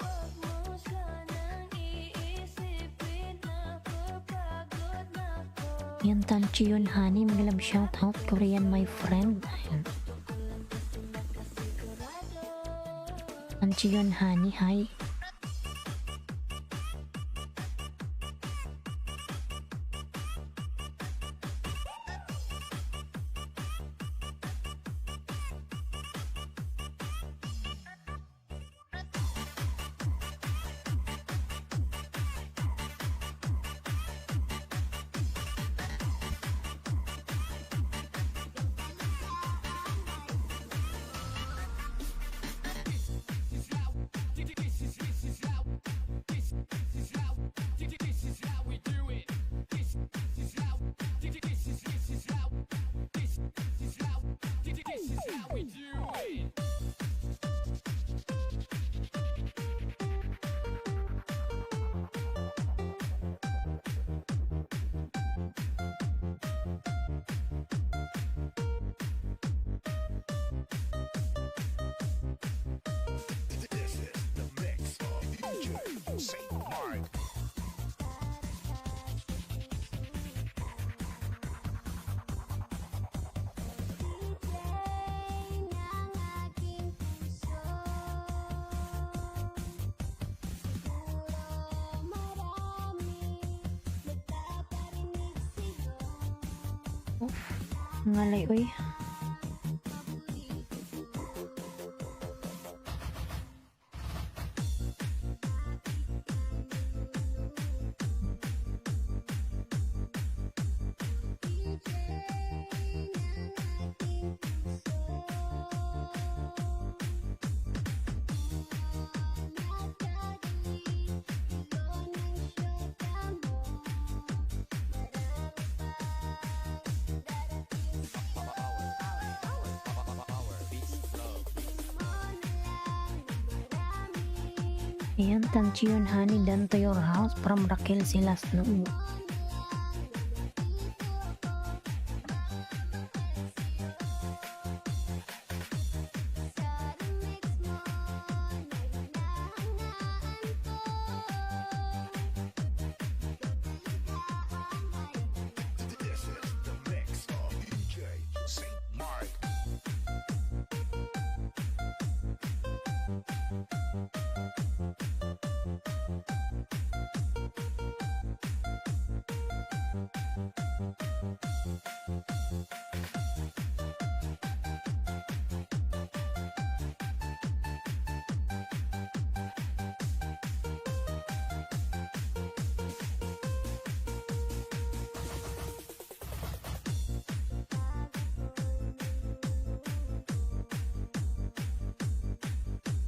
Huwag mo sanang iisipin na pagkagod na to. Ayan, Tanchiyon Honey. Mag-love shoutout. Korean my friend. Ayan. Tanchiyon Honey. Hi. This is the mix of DJ St. Mark. ng aking puso. Siguro marami nagpaparinig sa'yo. Ngalay, uy. Ayan, Tanchiyon Honey dan to your house from Raquel Silas no. This is the mix of DJ St. Mark.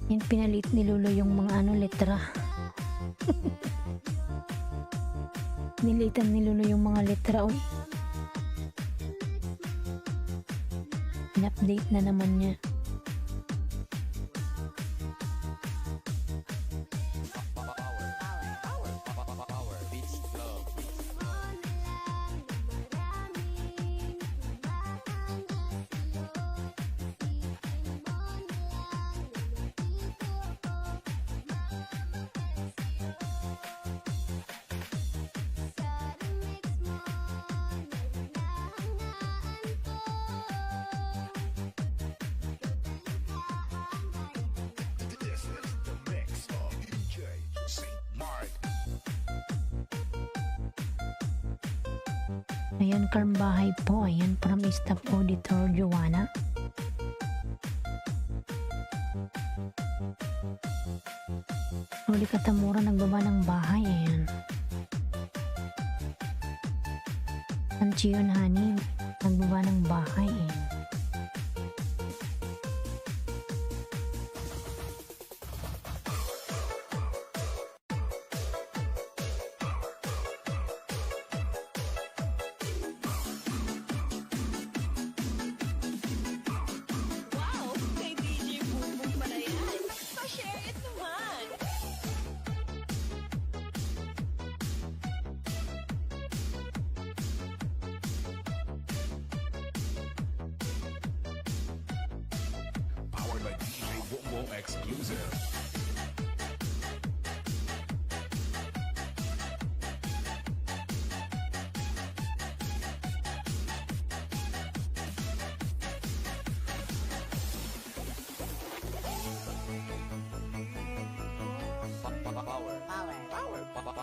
Yan, pinalit ni Lolo yung mga letra. Nilitan ni Lolo yung mga letra, uy. In-update na naman niya. Power Beats Club. Ayan, Bahay po. Ayan, from staff auditor Joanna. Rudy Katamura nagbaba ng bahay. Ayan. Sanchion Hani nagbaba ng bahay. Ayan. Wow! Kay DJ Bumbong pala yan. Pa-share it naman! Powered by DJ Boom Boom Exclusive.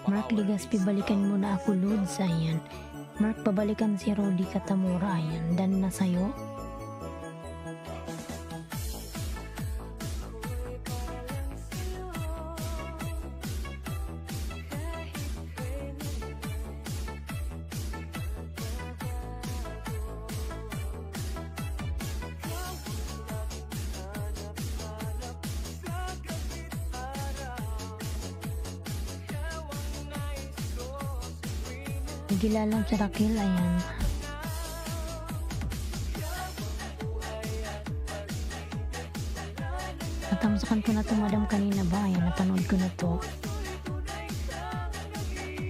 Mark Ligaspi, balikan mo na ako, Lods. Ayan. Mark, pabalikan si Rudy Katamura. Ayan. Dan na sa'yo. Nagilalang si Raquel. Ayan. Natamsakan ko na to, madam, kanina ba? Ayan, napanood ko na to.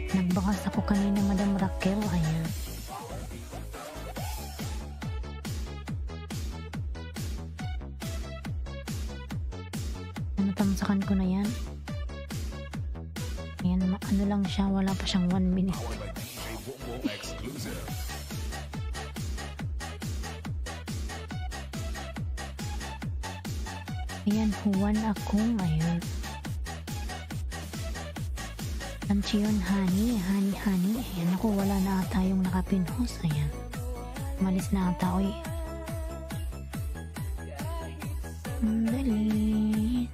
Nagbakas ako kanina, madam Raquel. Ayan. Natamsakan ko na yan. Ayan, ano lang siya, wala pa siyang 1 minute. Powered by DJ Boom Boom Exclusive. Ayan, Juan Akong. Ayan. Sanchion Hani. Ayan, ako, wala na ata yung nakapinhost. Ayan. Malis na ata, oy. Dali.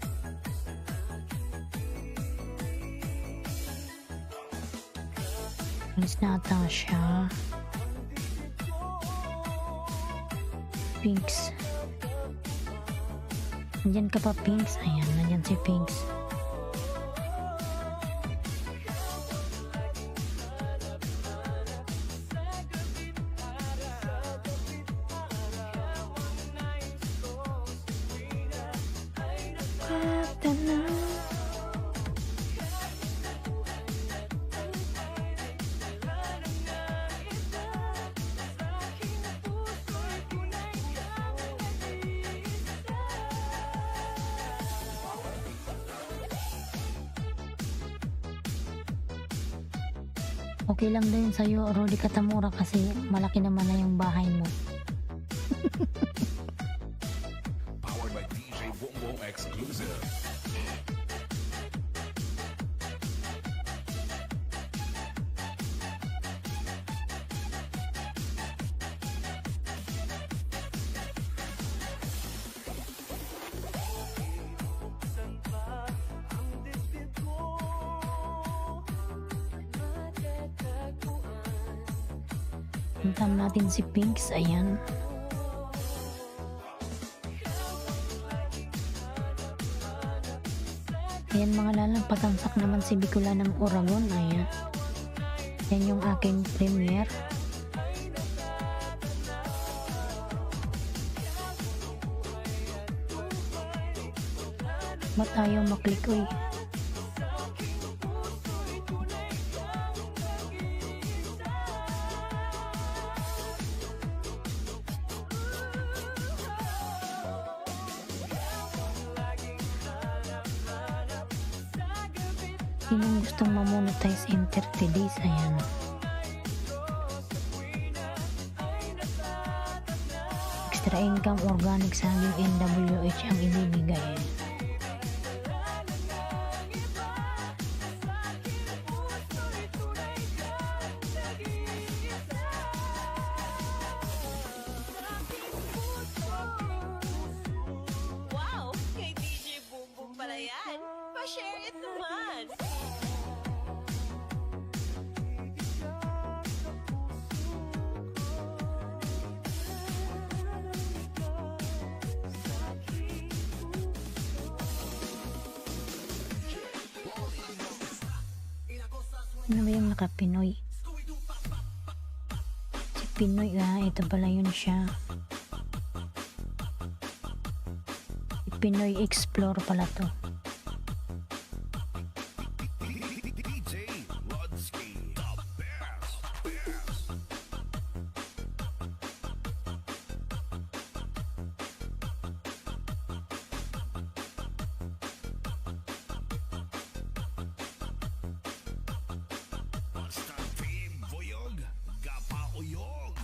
Malis na ata siya. Pinks. Nandyan ka pa, Pinks. Ayan, nandyan si Pinks. Okay lang din sa'yo, Rudy Katamura, kasi malaki naman na yung bahay mo. Powered by DJ Boom Boom Exclusive. Puntam natin si Pinks. Ayan. Ayan, mga lalang, patamsak naman si Bicola ng Oragon. Ayan. Yan yung aking premiere. Ba't ayaw maklik, uy? Sinong gustong mamonetize in 30 days? Ayan. Extra income, organic saging, NWH ang ibibigay. Ano ba yung naka-Pinoy? Si Pinoy, ito pala yun siya. Si Pinoy Explore pala to. DJ Rodski, the best. Basta team Boyog, Gapa Uyog.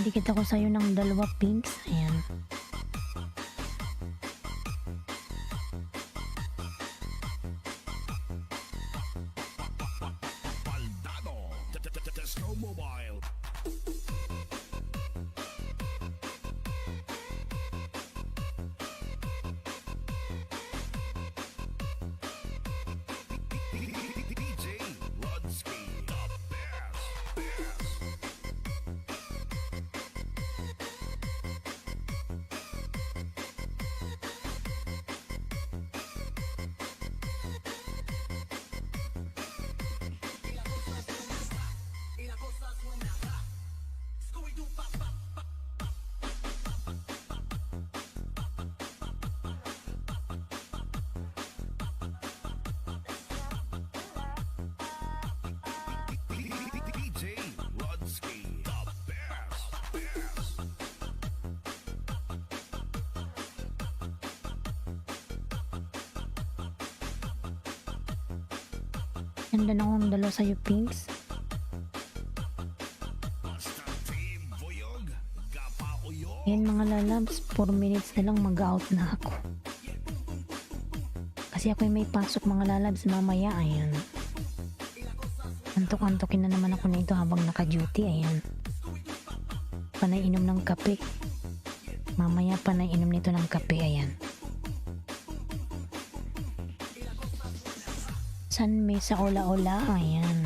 Dikit ako sa'yo ng dalawa pinks. Ayan. Baldado, Tesco Mobile. DJ Rodski, the best. DJ Rodski, the best. Ganda na akong dalawa sa'yo pinks. Basta team Boyog, Gapa Uyog. Ayan mga lalabs, 4 minutes na lang mag-out na ako. Kasi ako'y may pasok mga lalabs mamaya. Ayan. Antok-antokin na naman ako nito habang naka-duty. Ayan. Panay inom ng kape. Mamaya panay inom nito ng kape. Ayan. San Mesa Ola Ola. Ayan.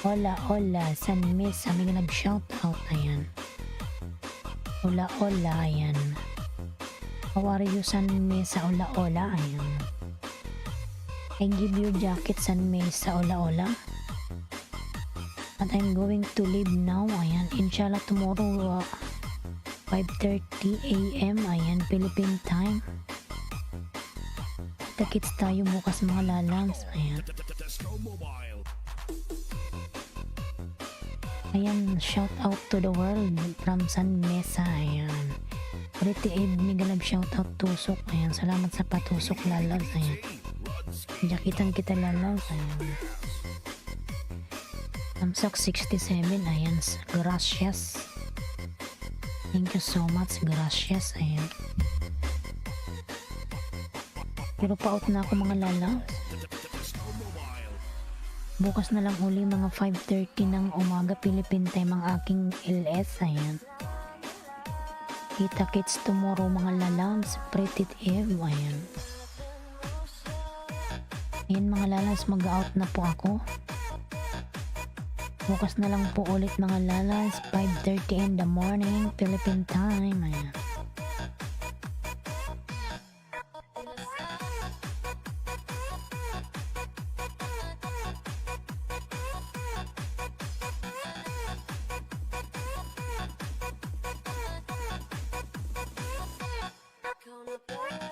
Ola Ola. San Mesa. May nag-shoutout. Ayan. Ola Ola. Ayan. How are you San Mesa Ola Ola? Ayan. I give you jacket San Mesa Ola Ola. But I'm going to leave now. Ayan. Inshallah tomorrow 5:30 AM. Ayan. Philippine time. Kita-kits tayo bukas mga lalams. Ayan. Tesco Mobile. Ayan. Shout out to the world from San Mesa. Ayan. Pretty Abe Migalab shout out tusok. Ayan. Salamat sa patusok lalams. Ayan. Jakitan kita lalams. Ayan. Tamsak 67. Ayan. Gracias. Thank you so much. Gracias. Ayan. Pero pa-out na ako mga lalams. Bukas na lang uli mga 5:30 ng umaga Philippine time ang aking LS. Ayan. Kita-kits tomorrow mga lalams. Pretty Eve. Ayan. Ayan mga lalams, mag-out na po ako. Bukas na lang po ulit mga lalams. 5:30 in the morning Philippine time. Ayan. Ikaw na pala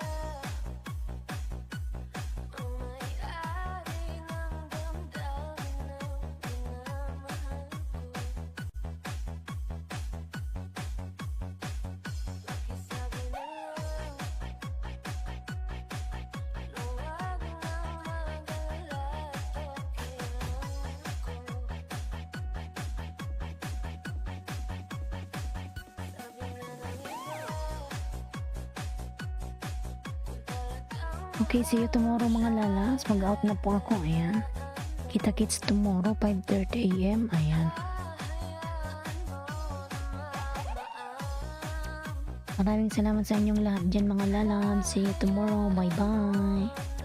ang may-ari ng damdamin ng minamahal ko. Okay, see you tomorrow mga lalas. Mag-out na po ako. Ayan. Kita-kits tomorrow 5:30 AM. Ayan. Maraming salamat sa inyong lahat dyan mga lalam. See you tomorrow. Bye-bye.